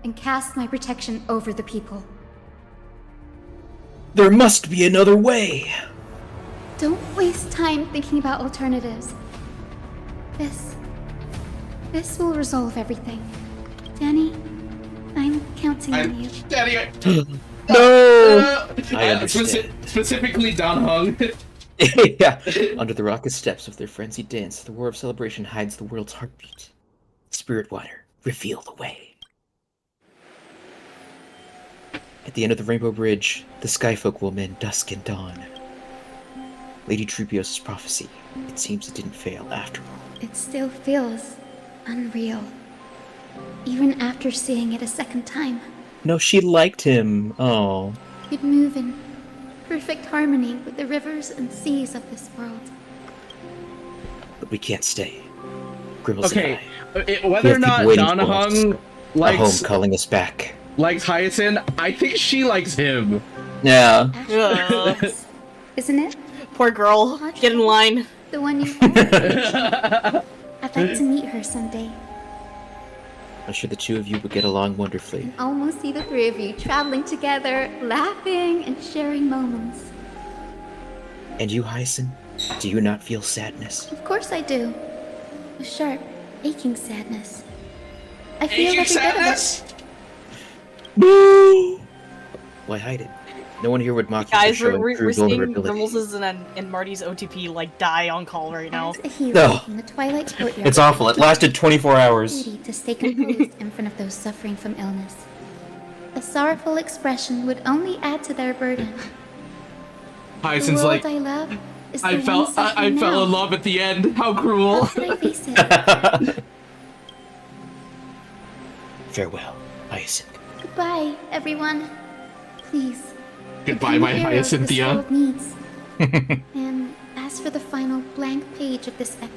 [SPEAKER 9] and cast my protection over the people.
[SPEAKER 2] There must be another way.
[SPEAKER 9] Don't waste time thinking about alternatives. This will resolve everything. Danny, I'm counting on you.
[SPEAKER 1] Danny,
[SPEAKER 2] No! I understand.
[SPEAKER 1] Specifically Don Hung.
[SPEAKER 2] Yeah. Under the raucous steps of their frenzied dance, the war of celebration hides the world's heartbeat. Spirit water, reveal the way. At the end of the Rainbow Bridge, the Skyfolk will mend dusk and dawn. Lady Trupios' prophecy. It seems it didn't fail after all.
[SPEAKER 9] It still feels unreal. Even after seeing it a second time.
[SPEAKER 2] No, she liked him. Oh.
[SPEAKER 9] You'd move in perfect harmony with the rivers and seas of this world.
[SPEAKER 2] But we can't stay. Grimmels
[SPEAKER 1] Okay,
[SPEAKER 2] and I.
[SPEAKER 1] whether or not Don
[SPEAKER 2] A
[SPEAKER 1] Hung
[SPEAKER 2] home
[SPEAKER 1] likes
[SPEAKER 2] calling us back.
[SPEAKER 1] Hyacinth, I think she likes him.
[SPEAKER 2] Yeah.
[SPEAKER 3] Ugh.
[SPEAKER 9] Isn't it?
[SPEAKER 3] Poor girl. Get in line.
[SPEAKER 9] The one you... I'd like to meet her someday.
[SPEAKER 2] I'm sure the two of you would get along wonderfully.
[SPEAKER 9] Almost see the three of you traveling together, laughing and sharing moments.
[SPEAKER 2] And you, Hyacinth? Do you not feel sadness?
[SPEAKER 9] Of course I do. A sharp, aching sadness. I feel every bit of it.
[SPEAKER 2] Boo! Why hide it? No one here would mock you for
[SPEAKER 3] Guys,
[SPEAKER 2] showing
[SPEAKER 3] we're
[SPEAKER 2] true
[SPEAKER 3] seeing
[SPEAKER 2] vulnerability.
[SPEAKER 3] Grimmel's and Marty's OTP like die on call right now.
[SPEAKER 9] As a hero
[SPEAKER 2] No.
[SPEAKER 9] in the Twilight Courtyard,
[SPEAKER 2] It's awful. It lasted 24 hours.
[SPEAKER 9] duty to stay composed in front of those suffering from illness. A sorrowful expression would only add to their burden. The
[SPEAKER 1] Hyacinth's
[SPEAKER 9] world
[SPEAKER 1] like,
[SPEAKER 9] I love is the
[SPEAKER 1] I
[SPEAKER 9] one
[SPEAKER 1] fell
[SPEAKER 9] suffering
[SPEAKER 1] in
[SPEAKER 9] now.
[SPEAKER 1] love at the end. How cruel.
[SPEAKER 9] How can I face it?
[SPEAKER 2] Farewell, Hyacinth.
[SPEAKER 9] Goodbye, everyone. Please.
[SPEAKER 1] Goodbye,
[SPEAKER 9] become
[SPEAKER 1] my
[SPEAKER 9] the heroes this
[SPEAKER 1] Hyacinthia.
[SPEAKER 9] world needs. And as for the final blank page of this epic,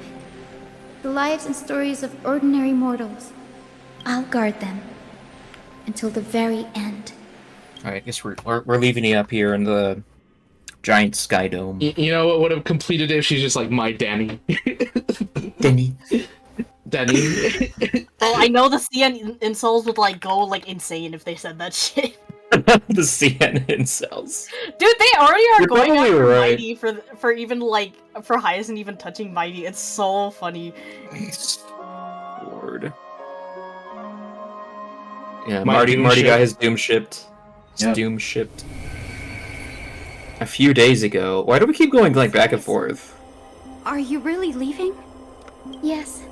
[SPEAKER 9] the lives and stories of ordinary mortals, I'll guard them until the very end.
[SPEAKER 2] Alright, I guess we're leaving you up here in the giant sky dome.
[SPEAKER 1] You know what would have completed it if she's just like, my Danny.
[SPEAKER 2] Denny.
[SPEAKER 1] Danny.
[SPEAKER 3] Oh, I know the CN insoles would like go like insane if they said that shit.
[SPEAKER 2] The CN incels.
[SPEAKER 3] Dude, they already are
[SPEAKER 2] You're
[SPEAKER 3] going
[SPEAKER 2] probably
[SPEAKER 3] after
[SPEAKER 2] right.
[SPEAKER 3] Mighty for even like for Hyacinth even touching Mighty. It's so funny.
[SPEAKER 2] Lord. Yeah,
[SPEAKER 1] My
[SPEAKER 2] Marty
[SPEAKER 1] doom ship.
[SPEAKER 2] got his doom shipped. His
[SPEAKER 1] Yep.
[SPEAKER 2] doom shipped. A few days ago. Why do we keep going like back and forth?
[SPEAKER 7] Are you really leaving?
[SPEAKER 9] Yes,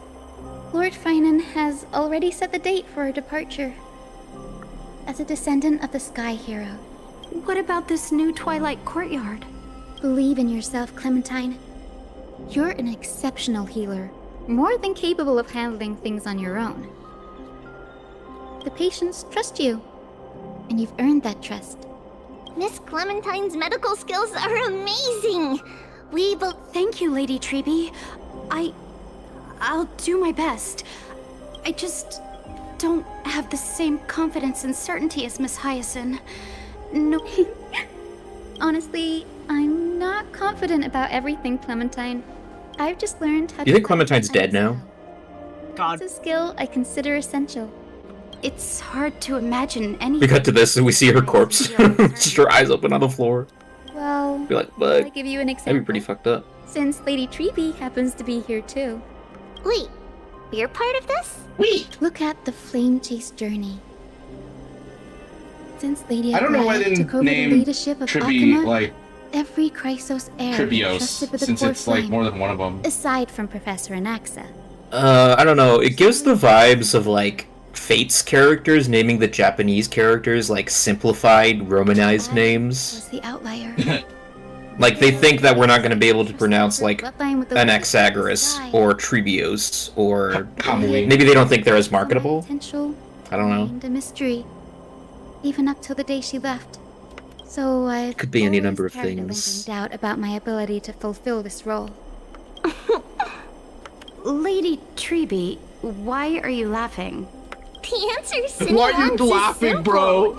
[SPEAKER 9] Lord Finan has already set the date for our departure. As a descendant of the Sky Hero,
[SPEAKER 7] What about this new Twilight Courtyard?
[SPEAKER 9] believe in yourself, Clementine. You're an exceptional healer, more than capable of handling things on your own. The patients trust you, and you've earned that trust.
[SPEAKER 11] Miss Clementine's medical skills are amazing. We both.
[SPEAKER 7] Thank you, Lady Treby. I'll do my best. I just don't have the same confidence and certainty as Miss Hyacinth. No.
[SPEAKER 9] Honestly, I'm not confident about everything, Clementine. I've just learned how
[SPEAKER 2] You think Clementine's dead now?
[SPEAKER 3] God.
[SPEAKER 9] It's a skill I consider essential.
[SPEAKER 7] It's hard to imagine anything.
[SPEAKER 2] We cut to this and we see her corpse. Just her eyes open on the floor.
[SPEAKER 9] Well,
[SPEAKER 2] Be like,
[SPEAKER 9] I'll
[SPEAKER 2] what?
[SPEAKER 9] give you an
[SPEAKER 2] That'd be
[SPEAKER 9] example.
[SPEAKER 2] pretty fucked up.
[SPEAKER 9] Since Lady Treby happens to be here too.
[SPEAKER 11] Wait, we're part of this?
[SPEAKER 9] Look at the Flame Chase journey. Since Lady
[SPEAKER 1] I don't know why they
[SPEAKER 9] Agraya
[SPEAKER 1] didn't
[SPEAKER 9] took over the
[SPEAKER 1] name
[SPEAKER 9] leadership of
[SPEAKER 1] Trippy
[SPEAKER 9] Akama,
[SPEAKER 1] like
[SPEAKER 9] every Chrysos heir
[SPEAKER 1] Tribios,
[SPEAKER 9] trusted with the
[SPEAKER 1] since
[SPEAKER 9] core
[SPEAKER 1] it's like
[SPEAKER 9] flame,
[SPEAKER 1] more than one of them.
[SPEAKER 9] aside from Professor Anaxa.
[SPEAKER 2] I don't know. It gives the vibes of like Fate's characters naming the Japanese characters like simplified romanized
[SPEAKER 9] I
[SPEAKER 2] names.
[SPEAKER 9] was the outlier.
[SPEAKER 2] Like they think that we're not going to be able to pronounce like
[SPEAKER 9] Bloodline with the
[SPEAKER 2] Anaxagoras
[SPEAKER 9] sky.
[SPEAKER 2] or Tribios or
[SPEAKER 1] Kamui.
[SPEAKER 2] maybe they don't think they're as
[SPEAKER 9] My
[SPEAKER 2] marketable.
[SPEAKER 9] potential
[SPEAKER 2] I don't know.
[SPEAKER 9] remained a mystery, even up till the day she left. So I
[SPEAKER 2] Could be any number of things.
[SPEAKER 9] Doubt about my ability to fulfill this role.
[SPEAKER 7] Lady Treby, why are you laughing?
[SPEAKER 11] The answer's
[SPEAKER 1] Why are you laughing, bro?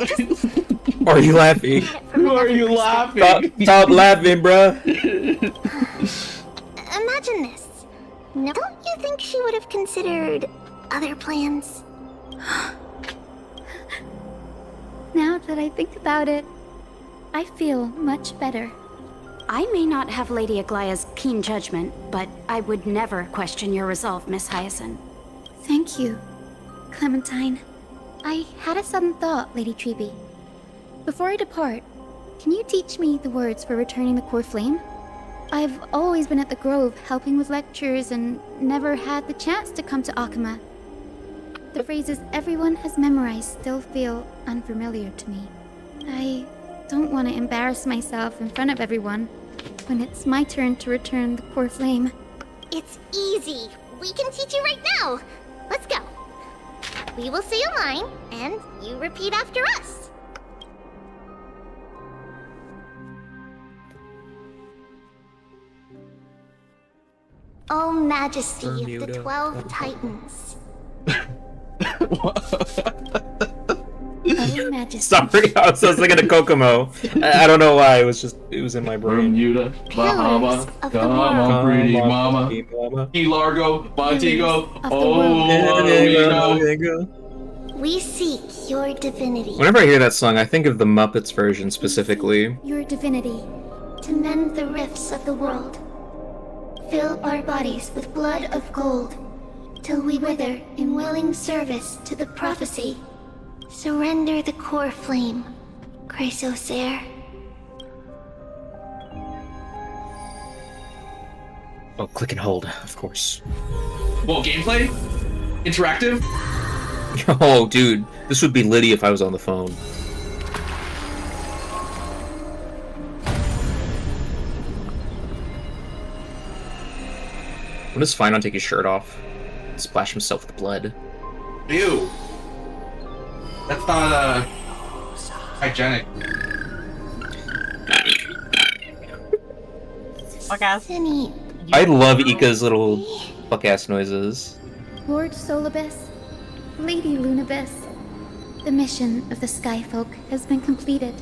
[SPEAKER 2] Are you laughing?
[SPEAKER 1] Why are you laughing?
[SPEAKER 2] Stop laughing, bruh.
[SPEAKER 11] Imagine this. No, don't you think she would have considered other plans?
[SPEAKER 9] Now that I think about it, I feel much better.
[SPEAKER 7] I may not have Lady Aglaya's keen judgment, but I would never question your resolve, Miss Hyacinth.
[SPEAKER 9] Thank you, Clementine. I had a sudden thought, Lady Treby. Before I depart, can you teach me the words for returning the core flame? I've always been at the Grove helping with lectures and never had the chance to come to Akama. The phrases everyone has memorized still feel unfamiliar to me. I don't want to embarrass myself in front of everyone when it's my turn to return the core flame.
[SPEAKER 11] It's easy. We can teach you right now. Let's go. We will say a line, and you repeat after us. O Majesty of the
[SPEAKER 2] Bermuda.
[SPEAKER 11] 12 Titans.
[SPEAKER 9] Oh, Majesty.
[SPEAKER 2] Sorry, I was thinking of Kokomo. I don't know why. It was in my brain.
[SPEAKER 1] Bermuda, Bahama,
[SPEAKER 11] of the
[SPEAKER 1] come on,
[SPEAKER 11] world.
[SPEAKER 1] pretty mama.
[SPEAKER 2] Mama.
[SPEAKER 1] Key Largo, Montego.
[SPEAKER 9] Of the
[SPEAKER 1] Oh,
[SPEAKER 9] world.
[SPEAKER 1] there we go.
[SPEAKER 11] We seek your divinity.
[SPEAKER 2] Whenever I hear that song, I think of the Muppets version specifically.
[SPEAKER 9] Your divinity. to mend the rifts of the world. Fill our bodies with blood of gold, till we wither in willing service to the prophecy. Surrender the core flame, HSR.
[SPEAKER 2] Oh, click and hold, of course.
[SPEAKER 1] Well, gameplay? Interactive?
[SPEAKER 2] Oh, dude, this would be Liddy if I was on the phone. When does Finon take his shirt off? Splash himself with blood.
[SPEAKER 1] Ew. That's not, hygienic.
[SPEAKER 3] Fuck ass.
[SPEAKER 2] I love Ika's little fuck-ass noises.
[SPEAKER 9] Lord Solibus, Lady Lunabis, the mission of the Skyfolk has been completed.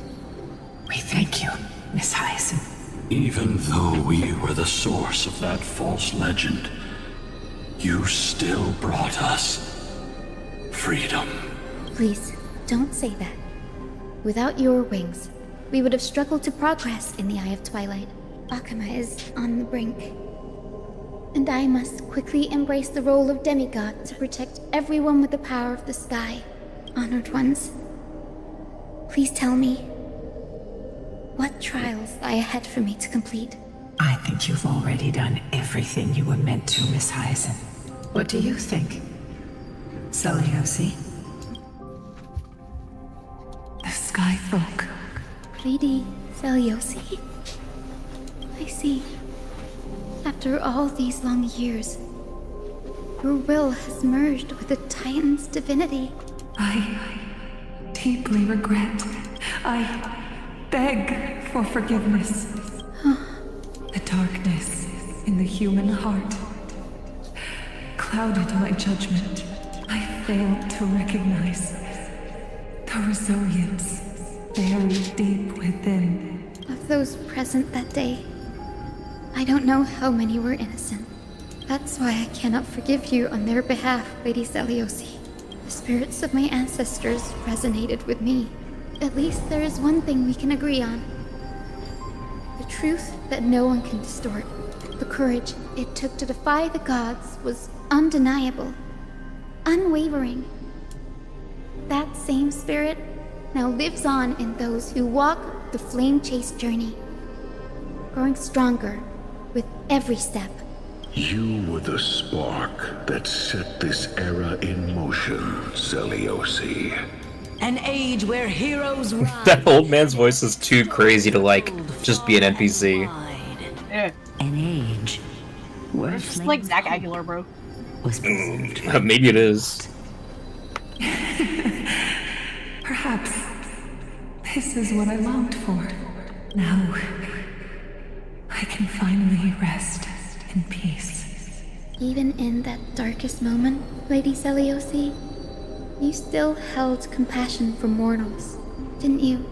[SPEAKER 10] We thank you, Miss Hyacinth.
[SPEAKER 8] Even though we were the source of that false legend, you still brought us freedom.
[SPEAKER 9] Please, don't say that. Without your wings, we would have struggled to progress in the Eye of Twilight. Akama is on the brink. And I must quickly embrace the role of demigod to protect everyone with the power of the sky. Honored ones, please tell me, what trials lie ahead for me to complete?
[SPEAKER 10] I think you've already done everything you were meant to, Miss Hyacinth. What do you think, Seliosi? The Skyfolk.
[SPEAKER 9] Lady Seliosi. I see. After all these long years, your will has merged with the Titan's divinity.
[SPEAKER 10] I deeply regret. I beg for forgiveness. The darkness in the human heart clouded my judgment. I failed to recognize the resilience buried deep within.
[SPEAKER 9] Of those present that day, I don't know how many were innocent. That's why I cannot forgive you on their behalf, Lady Seliosi. The spirits of my ancestors resonated with me. At least there is one thing we can agree on. The truth that no one can distort. The courage it took to defy the gods was undeniable, unwavering. That same spirit now lives on in those who walk the flame-chased journey, growing stronger with every step.
[SPEAKER 8] You were the spark that set this era in motion, Seliosi.
[SPEAKER 10] An age where heroes rise.
[SPEAKER 2] That old man's voice is too crazy to, like, just be an NPC.
[SPEAKER 3] Yeah.
[SPEAKER 10] An age where
[SPEAKER 3] It's just like Zach Aguilar, bro.
[SPEAKER 10] was preserved.
[SPEAKER 2] Maybe it is.
[SPEAKER 10] Perhaps this is what I longed for. Now I can finally rest in peace.
[SPEAKER 9] Even in that darkest moment, Lady Seliosi, you still held compassion for mortals, didn't you?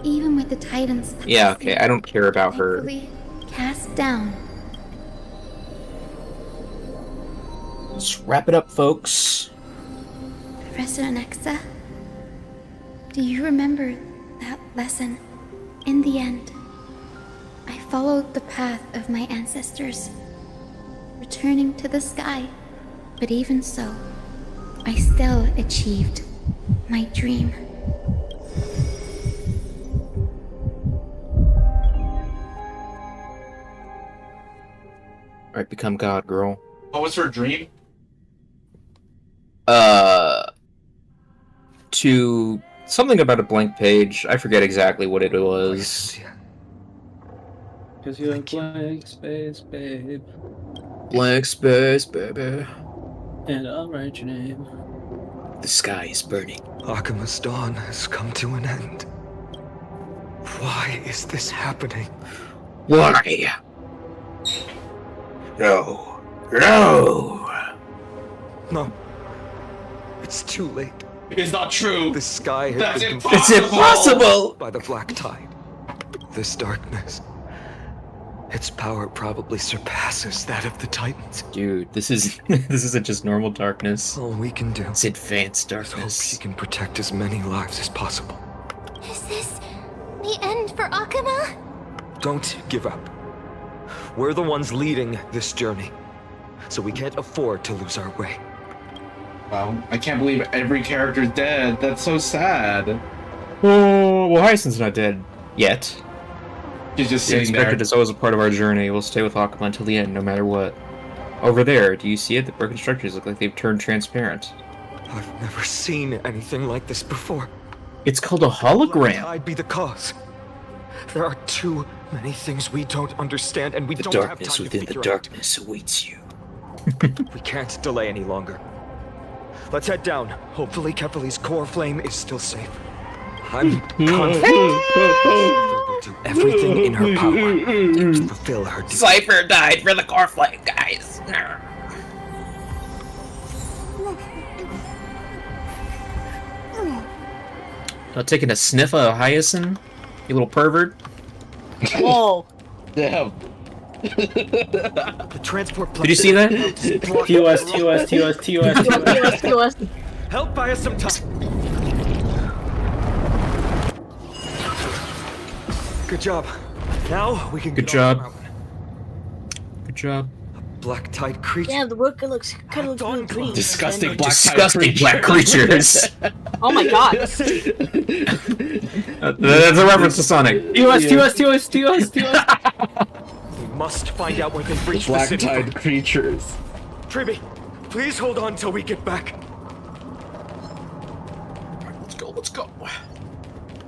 [SPEAKER 9] Even with the Titans.
[SPEAKER 2] Yeah, okay, I don't care about her.
[SPEAKER 9] Thankfully cast down.
[SPEAKER 2] Let's wrap it up, folks.
[SPEAKER 9] Professor Anexa, do you remember that lesson? In the end, I followed the path of my ancestors, returning to the sky. But even so, I still achieved my dream.
[SPEAKER 2] Alright, become God, girl.
[SPEAKER 1] What was her dream?
[SPEAKER 2] To something about a blank page. I forget exactly what it was.
[SPEAKER 5] Because you're a blank space, babe.
[SPEAKER 2] Blank space, baby.
[SPEAKER 5] And I'll write your name.
[SPEAKER 2] The sky is burning.
[SPEAKER 6] Akama's dawn has come to an end. Why is this happening?
[SPEAKER 2] Why? No. No!
[SPEAKER 6] No. It's too late.
[SPEAKER 1] It's not true.
[SPEAKER 6] The sky has
[SPEAKER 1] That's
[SPEAKER 6] been
[SPEAKER 1] impossible.
[SPEAKER 2] It's impossible!
[SPEAKER 6] by the black tide. This darkness, its power probably surpasses that of the Titans.
[SPEAKER 2] Dude, this isn't just normal darkness.
[SPEAKER 6] All we can do
[SPEAKER 2] It's advanced
[SPEAKER 6] is hope
[SPEAKER 2] darkness.
[SPEAKER 6] she can protect as many lives as possible.
[SPEAKER 9] Is this the end for Akama?
[SPEAKER 6] Don't give up. We're the ones leading this journey, so we can't afford to lose our way.
[SPEAKER 1] Wow, I can't believe every character's dead. That's so sad.
[SPEAKER 2] Well, Hyacinth's not dead yet.
[SPEAKER 1] She's just
[SPEAKER 2] The
[SPEAKER 1] sitting there.
[SPEAKER 2] expected is always a part of our journey. We'll stay with Aqua until the end, no matter what. Over there, do you see it? The broken structures look like they've turned transparent.
[SPEAKER 6] I've never seen anything like this before.
[SPEAKER 2] It's called a hologram.
[SPEAKER 6] I'd be the cause. There are too many things we don't understand, and we
[SPEAKER 2] The
[SPEAKER 6] don't have
[SPEAKER 2] darkness
[SPEAKER 6] time
[SPEAKER 2] within
[SPEAKER 6] to
[SPEAKER 2] the
[SPEAKER 6] figure out.
[SPEAKER 2] darkness awaits you.
[SPEAKER 6] We can't delay any longer. Let's head down. Hopefully Kefali's core flame is still safe. I'm confident Cypher will do everything in her power to fulfill her duty.
[SPEAKER 2] Cypher died for the core flame, guys. Not taking a sniff of Hyacinth, you little pervert.
[SPEAKER 3] Whoa.
[SPEAKER 1] Damn.
[SPEAKER 6] The transport
[SPEAKER 2] Did you see that?
[SPEAKER 5] TOS.
[SPEAKER 6] Help buy us some time. Good job. Now we can
[SPEAKER 2] Good
[SPEAKER 6] get off the
[SPEAKER 2] job.
[SPEAKER 6] mountain.
[SPEAKER 2] Good job.
[SPEAKER 6] Black tide creature.
[SPEAKER 3] Yeah, the work looks kind of really green.
[SPEAKER 1] Disgusting black
[SPEAKER 2] Disgusting black creatures.
[SPEAKER 3] Oh my god.
[SPEAKER 2] That's a reference to Sonic.
[SPEAKER 5] TOS.
[SPEAKER 6] We must find out when they reach the
[SPEAKER 1] Black
[SPEAKER 6] city.
[SPEAKER 1] tide creatures.
[SPEAKER 6] Triby, please hold on till we get back.
[SPEAKER 2] Let's go.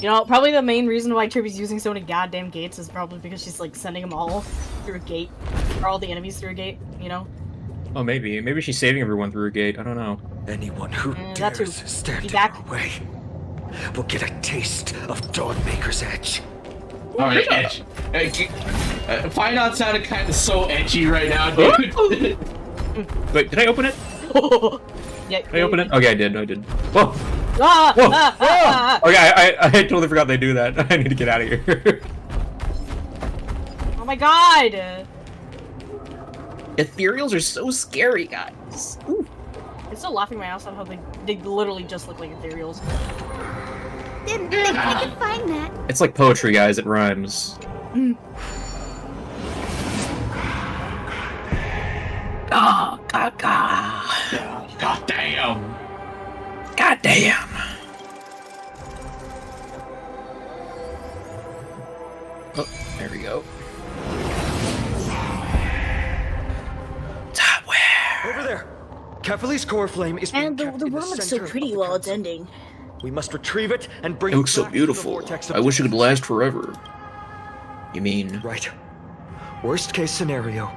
[SPEAKER 3] You know, probably the main reason why Triby's using so many goddamn gates is probably because she's like sending them all through a gate. Or all the enemies through a gate, you know?
[SPEAKER 2] Oh, maybe. Maybe she's saving everyone through a gate. I don't know.
[SPEAKER 6] Anyone who
[SPEAKER 3] that too.
[SPEAKER 6] dares stand
[SPEAKER 3] Be
[SPEAKER 6] in
[SPEAKER 3] back.
[SPEAKER 6] our way will get a taste of Dawnmaker's edge.
[SPEAKER 1] Alright, edge. Find Out sounded kind of so edgy right now, dude.
[SPEAKER 2] Wait, did I open it?
[SPEAKER 3] Yeah.
[SPEAKER 2] Did I open it? Okay, I did. Whoa!
[SPEAKER 3] Ah,
[SPEAKER 2] Whoa!
[SPEAKER 3] ah, ah, ah.
[SPEAKER 2] Okay, I totally forgot they do that. I need to get out of here.
[SPEAKER 3] Oh my god!
[SPEAKER 2] Ethereals are so scary, guys. Ooh.
[SPEAKER 3] I'm still laughing my ass off how they literally just look like ethereals.
[SPEAKER 11] Didn't think I could find that.
[SPEAKER 2] It's like poetry, guys. It rhymes. Oh, God damn. God damn. Oh, there we go.
[SPEAKER 6] Over there! Kefali's core flame is being
[SPEAKER 3] And the
[SPEAKER 6] kept in
[SPEAKER 3] world looks so
[SPEAKER 6] center
[SPEAKER 3] pretty
[SPEAKER 6] of the
[SPEAKER 3] while it's
[SPEAKER 6] council.
[SPEAKER 3] ending.
[SPEAKER 6] We must retrieve it and bring
[SPEAKER 2] It looks so
[SPEAKER 6] back to the
[SPEAKER 2] beautiful.
[SPEAKER 6] vortex of
[SPEAKER 2] I wish it could
[SPEAKER 6] darkness.
[SPEAKER 2] last forever. You mean?
[SPEAKER 6] Right. Worst case scenario,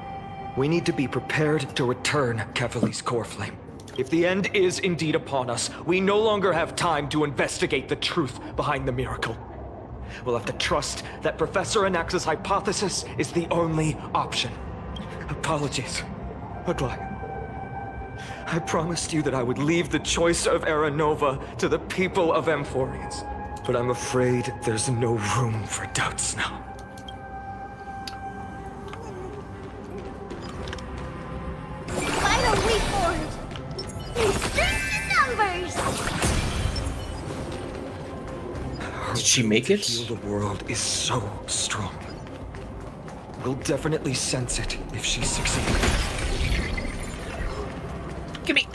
[SPEAKER 6] we need to be prepared to return Kefali's core flame. If the end is indeed upon us, we no longer have time to investigate the truth behind the miracle. We'll have to trust that Professor Anax's hypothesis is the only option. Apologies. Goodbye. I promised you that I would leave the choice of Era Nova to the people of Amphorians. But I'm afraid there's no room for doubts now.
[SPEAKER 11] Final leap forward. Strength in numbers.
[SPEAKER 2] Did she make it?
[SPEAKER 6] To heal the world is so strong. We'll definitely sense it if she succeeds.
[SPEAKER 2] Give me.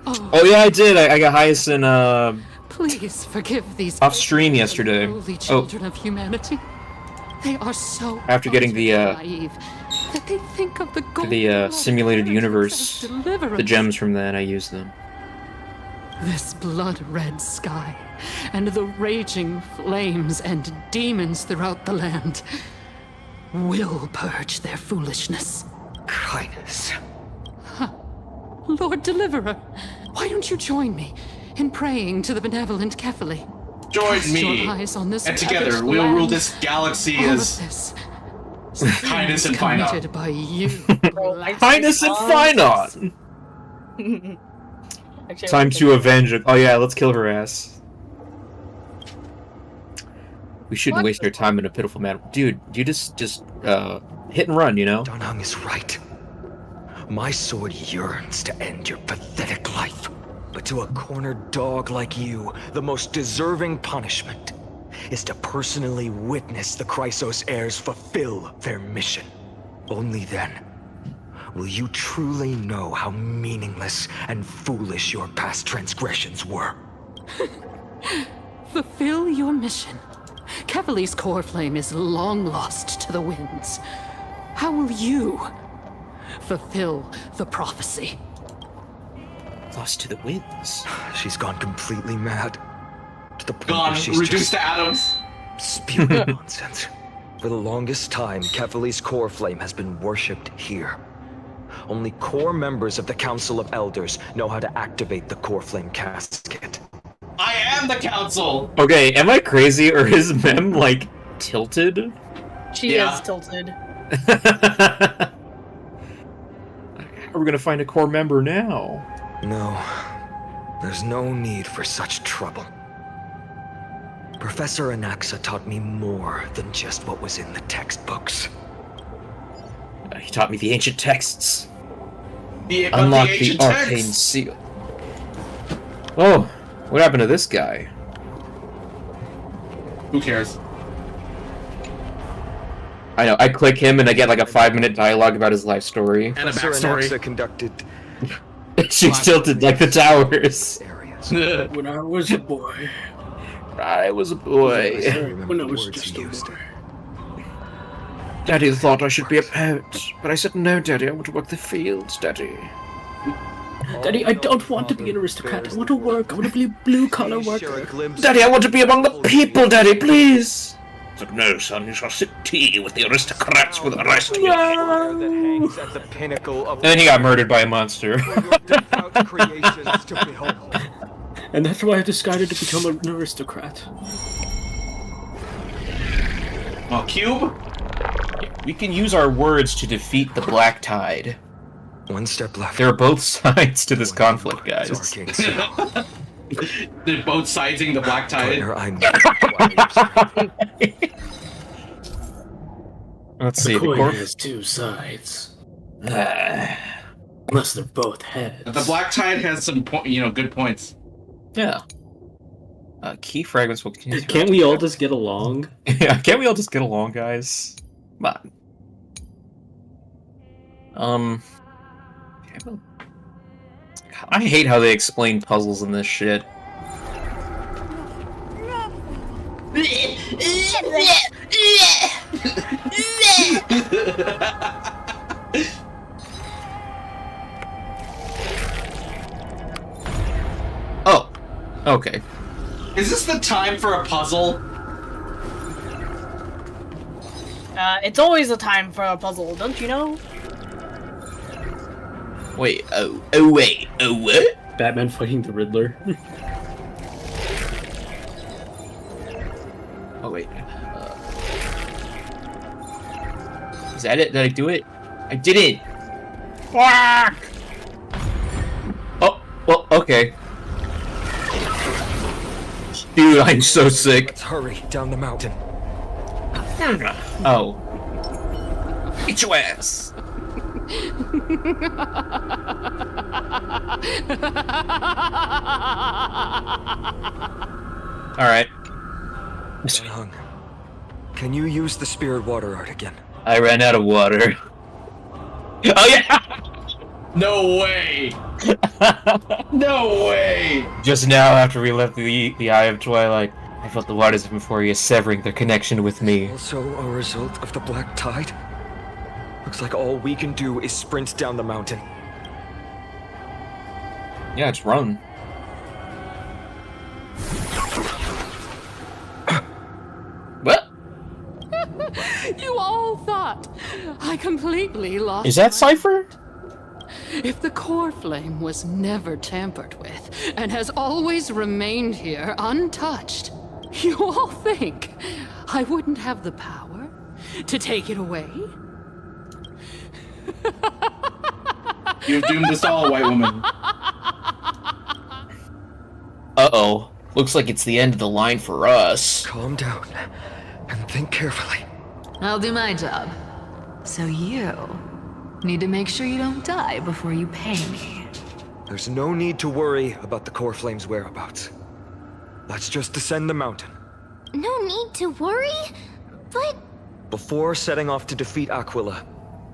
[SPEAKER 2] Oh yeah, I did. I got Hyacinth
[SPEAKER 12] Please forgive these
[SPEAKER 2] off stream yesterday.
[SPEAKER 12] lowly
[SPEAKER 2] Oh,
[SPEAKER 12] children of humanity. They are so
[SPEAKER 2] after getting the
[SPEAKER 12] naive that they think of the
[SPEAKER 2] simulated universe,
[SPEAKER 12] deliverance.
[SPEAKER 2] the gems from that, I used them.
[SPEAKER 12] This blood-red sky, and the raging flames and demons throughout the land will purge their foolishness.
[SPEAKER 6] Kindness.
[SPEAKER 12] Lord Deliverer, why don't you join me in praying to the benevolent Kefali?
[SPEAKER 1] Join
[SPEAKER 12] Cast
[SPEAKER 1] me,
[SPEAKER 12] your eyes on this
[SPEAKER 1] and together
[SPEAKER 12] ravaged
[SPEAKER 1] we'll rule
[SPEAKER 12] land.
[SPEAKER 1] this galaxy
[SPEAKER 12] All of
[SPEAKER 1] as
[SPEAKER 12] this
[SPEAKER 1] Kindness and Finon.
[SPEAKER 12] committed by you.
[SPEAKER 2] Kindness and Finon! Time to avenge it. Oh yeah, let's kill her ass. We shouldn't waste our time in a pitiful manner. Dude, you just hit and run, you know?
[SPEAKER 6] Donhung is right. My sword yearns to end your pathetic life. But to a cornered dog like you, the most deserving punishment is to personally witness the Chrysos heirs fulfill their mission. Only then will you truly know how meaningless and foolish your past transgressions were.
[SPEAKER 12] Fulfill your mission. Kevali's core flame is long lost to the winds. How will you fulfill the prophecy?
[SPEAKER 2] Lost to the winds.
[SPEAKER 6] She's gone completely mad. To the point
[SPEAKER 1] Gone,
[SPEAKER 6] where she's
[SPEAKER 1] reduced
[SPEAKER 6] just
[SPEAKER 1] to atoms.
[SPEAKER 6] spewing nonsense. For the longest time, Kevali's core flame has been worshipped here. Only core members of the Council of Elders know how to activate the core flame casket.
[SPEAKER 1] I am the council!
[SPEAKER 2] Okay, am I crazy or is Mem, like, tilted?
[SPEAKER 3] She is tilted.
[SPEAKER 2] How are we gonna find a core member now?
[SPEAKER 6] No, there's no need for such trouble. Professor Anaxa taught me more than just what was in the textbooks.
[SPEAKER 2] He taught me the ancient texts.
[SPEAKER 1] Unlock
[SPEAKER 2] the arcane seal. Oh, what happened to this guy?
[SPEAKER 1] Who cares?
[SPEAKER 2] I know, I click him and I get like a 5-minute dialogue about his life story.
[SPEAKER 1] And a
[SPEAKER 6] Professor
[SPEAKER 1] backstory.
[SPEAKER 6] Anaxa conducted
[SPEAKER 2] She's tilted like the towers.
[SPEAKER 6] areas.
[SPEAKER 5] When I was a boy.
[SPEAKER 2] I was a boy.
[SPEAKER 5] When I was just a boy.
[SPEAKER 2] Daddy thought I should be a poet, but I said, no, Daddy, I want to work the fields, Daddy.
[SPEAKER 5] Daddy, I don't want to be an aristocrat. I want to work. I want to be a blue-collar worker.
[SPEAKER 2] Daddy, I want to be among the people, Daddy, please! I said, no, son, you shall sip tea with the aristocrats for the rest of your life.
[SPEAKER 6] That hangs at the pinnacle of
[SPEAKER 2] And then he got murdered by a monster.
[SPEAKER 6] creations to behold.
[SPEAKER 5] And that's why I decided to become an aristocrat.
[SPEAKER 1] Oh, Cube?
[SPEAKER 2] We can use our words to defeat the Black Tide.
[SPEAKER 6] One step left.
[SPEAKER 2] There are both sides to this conflict, guys.
[SPEAKER 6] Arcane seal.
[SPEAKER 1] They're both siding the Black Tide.
[SPEAKER 6] Partner, I know.
[SPEAKER 2] Let's see.
[SPEAKER 5] The coin
[SPEAKER 2] core-
[SPEAKER 5] has two sides. Unless they're both heads.
[SPEAKER 1] The Black Tide has some, good points.
[SPEAKER 2] Yeah. Key fragments will continue.
[SPEAKER 5] Can't we all just get along?
[SPEAKER 2] Yeah, can't we all just get along, guys? Come on. I hate how they explain puzzles in this shit. Oh. Okay.
[SPEAKER 1] Is this the time for a puzzle?
[SPEAKER 3] It's always a time for a puzzle, don't you know?
[SPEAKER 2] Wait, wait, what?
[SPEAKER 5] Batman fighting the Riddler.
[SPEAKER 2] Oh, wait. Is that it? Did I do it? I did it! Fuck! Oh, well, okay. Dude, I'm so sick.
[SPEAKER 6] Let's hurry down the mountain.
[SPEAKER 2] Oh. Eat your ass! Alright.
[SPEAKER 6] Hung. Can you use the spirit water art again?
[SPEAKER 2] I ran out of water. Oh yeah!
[SPEAKER 1] No way! No way!
[SPEAKER 2] Just now, after we left the Eye of Twilight, I felt the waters of Euphoria severing their connection with me.
[SPEAKER 6] Also a result of the black tide? Looks like all we can do is sprint down the mountain.
[SPEAKER 2] Yeah, it's run. What?
[SPEAKER 12] You all thought I completely lost.
[SPEAKER 2] Is that Cypher?
[SPEAKER 12] If the core flame was never tampered with and has always remained here untouched, you all think I wouldn't have the power to take it away?
[SPEAKER 1] You've doomed us all, white woman.
[SPEAKER 2] Uh-oh. Looks like it's the end of the line for us.
[SPEAKER 6] Calm down and think carefully.
[SPEAKER 4] I'll do my job. So you need to make sure you don't die before you pay me.
[SPEAKER 6] There's no need to worry about the core flame's whereabouts. Let's just descend the mountain.
[SPEAKER 11] No need to worry? But...
[SPEAKER 6] Before setting off to defeat Aquila,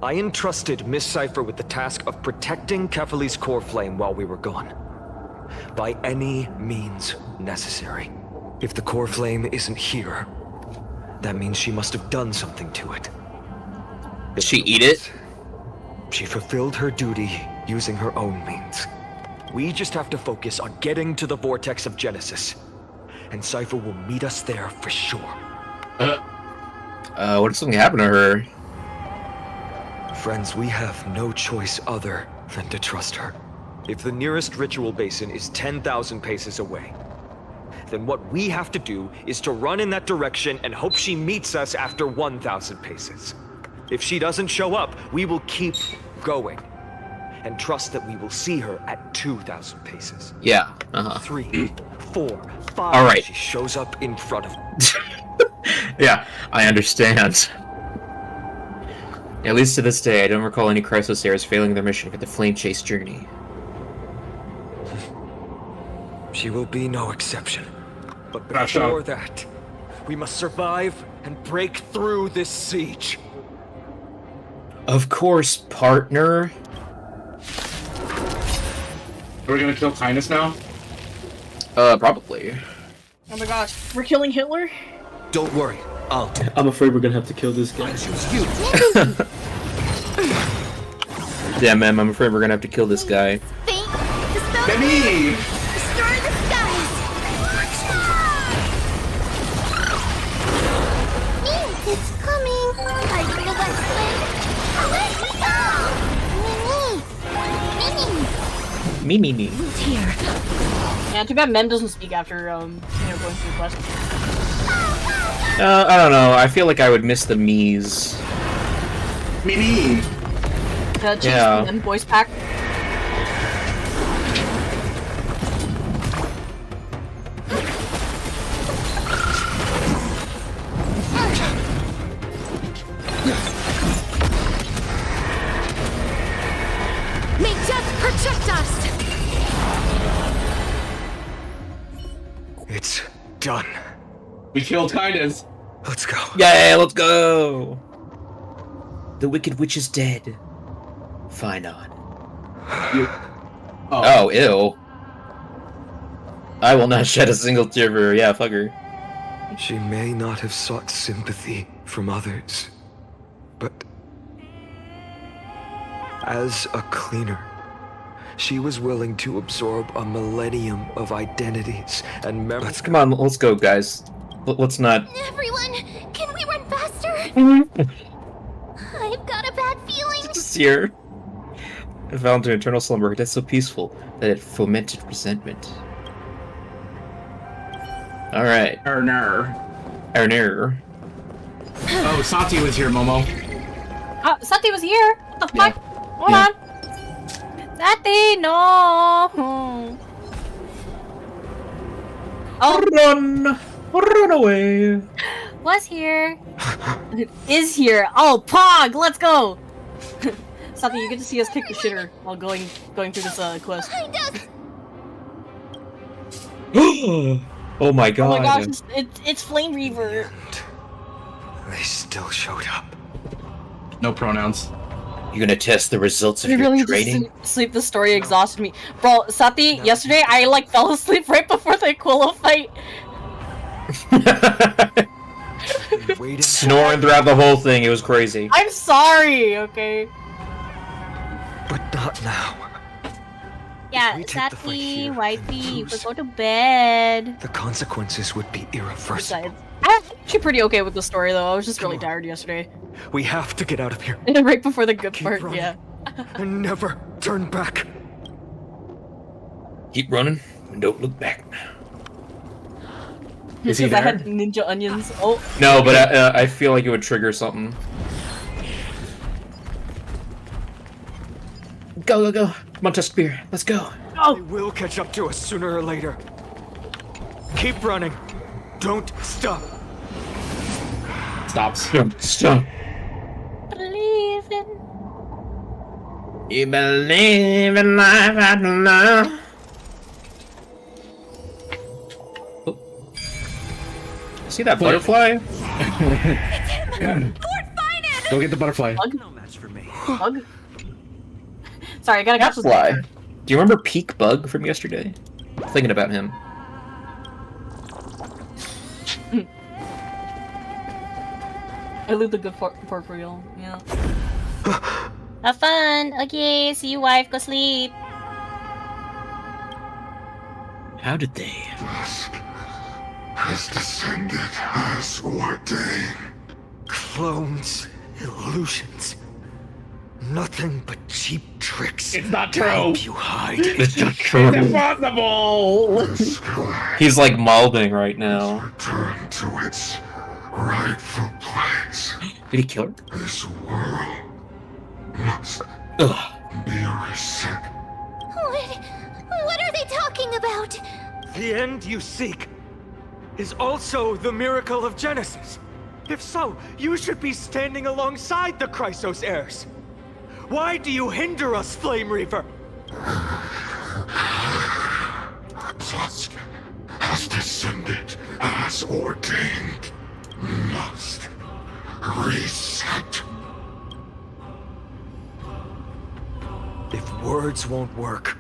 [SPEAKER 6] I entrusted Miss Cipher with the task of protecting Kefali's core flame while we were gone. By any means necessary. If the core flame isn't here, that means she must have done something to it.
[SPEAKER 2] Did she eat it?
[SPEAKER 6] She fulfilled her duty using her own means. We just have to focus on getting to the vortex of Genesis. And Cipher will meet us there for sure.
[SPEAKER 2] What if something happened to her?
[SPEAKER 6] Friends, we have no choice other than to trust her. If the nearest ritual basin is 10,000 paces away, then what we have to do is to run in that direction and hope she meets us after 1,000 paces. If she doesn't show up, we will keep going. And trust that we will see her at 2,000 paces.
[SPEAKER 2] Yeah,
[SPEAKER 6] 3, 4, 5.
[SPEAKER 2] All right.
[SPEAKER 6] She shows up in front of.
[SPEAKER 2] Yeah, I understand. At least to this day, I don't recall any Chrysosairs failing their mission for the Flame Chase journey.
[SPEAKER 6] She will be no exception. But before that, we must survive and break through this siege.
[SPEAKER 2] Of course, partner.
[SPEAKER 1] Are we gonna kill Tinus now?
[SPEAKER 2] Probably.
[SPEAKER 3] Oh my gosh, we're killing Hitler?
[SPEAKER 6] Don't worry,
[SPEAKER 5] I'm afraid we're gonna have to kill this guy.
[SPEAKER 2] Yeah, man, I'm afraid we're gonna have to kill this guy.
[SPEAKER 1] Baby!
[SPEAKER 11] Destroy the skies! It's coming! Fighting the west wind! Let's go!
[SPEAKER 2] Me.
[SPEAKER 11] It's here.
[SPEAKER 3] Yeah, too bad Mem doesn't speak after, going through the quest.
[SPEAKER 2] I don't know. I feel like I would miss the me's.
[SPEAKER 1] Me.
[SPEAKER 3] Change
[SPEAKER 2] Yeah.
[SPEAKER 3] the Mem voice pack.
[SPEAKER 9] May death protect us!
[SPEAKER 6] It's done.
[SPEAKER 1] We killed Tinus.
[SPEAKER 6] Let's go.
[SPEAKER 2] Yeah, let's go. The Wicked Witch is dead. Fine on. Oh, ew. I will not shed a single tear for her. Yeah, fuck her.
[SPEAKER 6] She may not have sought sympathy from others, but as a cleaner, she was willing to absorb a millennium of identities and memories.
[SPEAKER 2] Come on, let's go, guys. Let's not.
[SPEAKER 11] Everyone, can we run faster? I've got a bad feeling.
[SPEAKER 2] Just here. I fell into eternal slumber. That's so peaceful that it fomented resentment. Alright.
[SPEAKER 1] Erner. Oh, Santi was here, Momo.
[SPEAKER 3] Santi was here? What the fuck? Hold on. Santi, no! Oh.
[SPEAKER 2] Run away!
[SPEAKER 3] Was here. Is here. Oh, Pog, let's go! Santi, you get to see us kick the shitter while going through this quest.
[SPEAKER 2] Oh my god.
[SPEAKER 3] Oh my gosh, it's Flame Reaver.
[SPEAKER 6] They still showed up.
[SPEAKER 1] No pronouns.
[SPEAKER 2] You gonna test the results of
[SPEAKER 3] I
[SPEAKER 2] your
[SPEAKER 3] really
[SPEAKER 2] training?
[SPEAKER 3] just sleep. The story exhausted me, bro. Santi, yesterday I like fell asleep right before the Aquila fight.
[SPEAKER 2] Snoring throughout the whole thing. It was crazy.
[SPEAKER 3] I'm sorry. Okay.
[SPEAKER 6] But not now.
[SPEAKER 3] Yeah, Santi, wifey, we go to bed.
[SPEAKER 6] The consequences would be irreversible.
[SPEAKER 3] I'm actually pretty okay with the story though. I was just really tired yesterday.
[SPEAKER 6] We have to get out of here.
[SPEAKER 3] Right before the good part,
[SPEAKER 6] running.
[SPEAKER 3] yeah.
[SPEAKER 6] And never turn back.
[SPEAKER 2] Keep running and don't look back.
[SPEAKER 1] Is he
[SPEAKER 3] Because I
[SPEAKER 1] there?
[SPEAKER 3] had ninja onions. Oh.
[SPEAKER 2] No, but I feel like it would trigger something. Go. Come on, Tuskbeard. Let's go.
[SPEAKER 6] They will catch up to us sooner or later. Keep running. Don't stop.
[SPEAKER 1] Stops.
[SPEAKER 2] Stop.
[SPEAKER 3] Believe in.
[SPEAKER 2] You believe in life after love? Oh. See that butterfly?
[SPEAKER 1] Go get the butterfly.
[SPEAKER 3] Bug?
[SPEAKER 6] No match for me.
[SPEAKER 3] Bug? Sorry, I gotta catch this
[SPEAKER 2] Butterfly.
[SPEAKER 3] picture.
[SPEAKER 2] Do you remember Peak Bug from yesterday? Thinking about him.
[SPEAKER 3] I leave the good part for real. Yeah.
[SPEAKER 11] Have fun. Okay, see you, wife. Go sleep.
[SPEAKER 2] How did they?
[SPEAKER 8] Dusk has descended as ordained.
[SPEAKER 6] Clones, illusions. Nothing but cheap tricks.
[SPEAKER 1] It's not
[SPEAKER 6] to
[SPEAKER 1] true.
[SPEAKER 6] help you hide.
[SPEAKER 2] It's not true.
[SPEAKER 1] Impossible.
[SPEAKER 8] This sky
[SPEAKER 2] He's like malding right now.
[SPEAKER 8] return to its rightful place.
[SPEAKER 2] Did he kill her?
[SPEAKER 8] This world must
[SPEAKER 2] Ugh.
[SPEAKER 8] be reset.
[SPEAKER 9] What are they talking about?
[SPEAKER 6] The end you seek is also the miracle of Genesis. If so, you should be standing alongside the Chrysos heirs. Why do you hinder us, Flame Reaver?
[SPEAKER 8] Dusk has descended as ordained. Must reset.
[SPEAKER 6] If words won't work,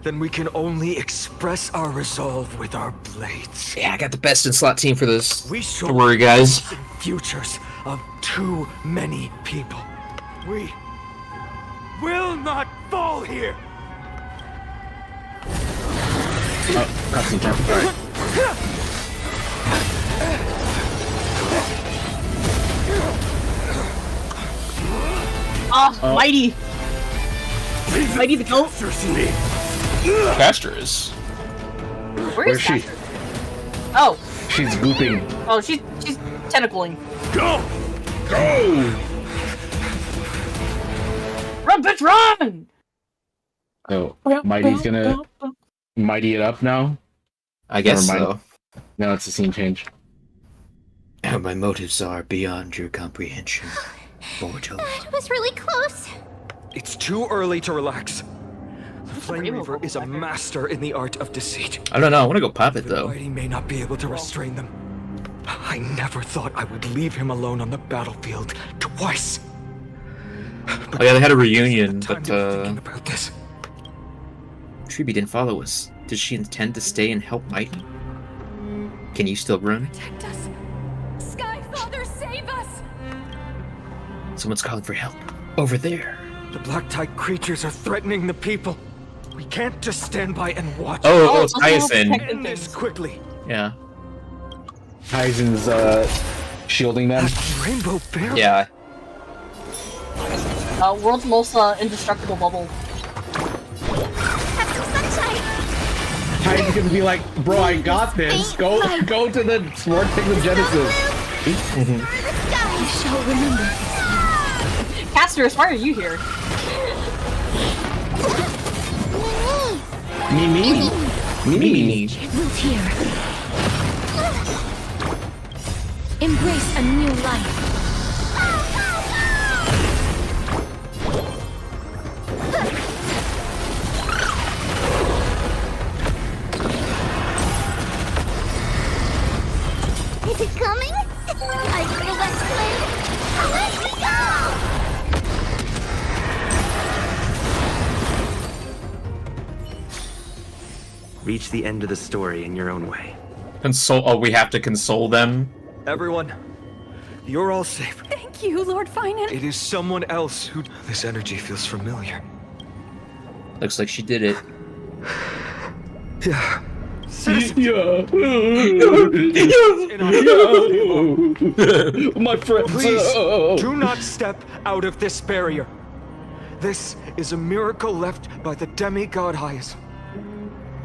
[SPEAKER 6] then we can only express our resolve with our blades.
[SPEAKER 2] Yeah, I got the best in slot team for this.
[SPEAKER 6] We show
[SPEAKER 2] Don't worry, guys.
[SPEAKER 6] the futures of too many people. We will not fall here.
[SPEAKER 1] Oh, cutscene time. Alright.
[SPEAKER 3] Oh, Mighty! Mighty the goat!
[SPEAKER 2] Caster is.
[SPEAKER 1] Where's she?
[SPEAKER 3] Caster? Oh,
[SPEAKER 1] She's gooping.
[SPEAKER 3] oh, she's tentacling.
[SPEAKER 1] Go!
[SPEAKER 3] Run, bitch, run!
[SPEAKER 1] Oh, Mighty's gonna mighty it up now.
[SPEAKER 2] I guess
[SPEAKER 1] Never
[SPEAKER 2] so.
[SPEAKER 1] mind. No, it's a scene change.
[SPEAKER 2] Now my motives are beyond your comprehension, mortal.
[SPEAKER 9] It was really close.
[SPEAKER 6] It's too early to relax. The Flame Reaver is a master in the art of deceit.
[SPEAKER 2] I don't know. I want to go pop it
[SPEAKER 6] The
[SPEAKER 2] though.
[SPEAKER 6] mighty may not be able to restrain them. I never thought I would leave him alone on the battlefield twice.
[SPEAKER 2] Oh yeah, they had a reunion, but
[SPEAKER 6] Thinking about this.
[SPEAKER 2] Treby didn't follow us. Does she intend to stay and help Mighty? Can you still run?
[SPEAKER 7] Protect us. Sky Father, save us!
[SPEAKER 2] Someone's calling for help. Over there.
[SPEAKER 6] The black tide creatures are threatening the people. We can't just stand by and watch.
[SPEAKER 2] Oh,
[SPEAKER 3] it's
[SPEAKER 2] it's Hyacinth.
[SPEAKER 3] protected
[SPEAKER 6] End this
[SPEAKER 3] things.
[SPEAKER 6] quickly.
[SPEAKER 2] Yeah.
[SPEAKER 1] Hyzen's shielding them.
[SPEAKER 6] Rainbow Bear.
[SPEAKER 2] Yeah.
[SPEAKER 3] World's most indestructible bubble.
[SPEAKER 9] Have some sunshine.
[SPEAKER 1] Hyzen's gonna be like, bro, I got this. Go to the Sword Thing of Genesis.
[SPEAKER 9] I
[SPEAKER 7] shall remember.
[SPEAKER 3] Caster, why are you here?
[SPEAKER 1] Me.
[SPEAKER 7] Will tear. Embrace a new life.
[SPEAKER 11] Is it coming? I feel that flame. Let me go!
[SPEAKER 13] Reach the end of the story in your own way.
[SPEAKER 2] Console. Oh, we have to console them.
[SPEAKER 6] Everyone, you're all safe.
[SPEAKER 7] Thank you, Lord Finan.
[SPEAKER 6] It is someone else who. This energy feels familiar.
[SPEAKER 2] Looks like she did it.
[SPEAKER 6] Yeah.
[SPEAKER 1] My friends.
[SPEAKER 6] Please do not step out of this barrier. This is a miracle left by the demigod Hyacinth.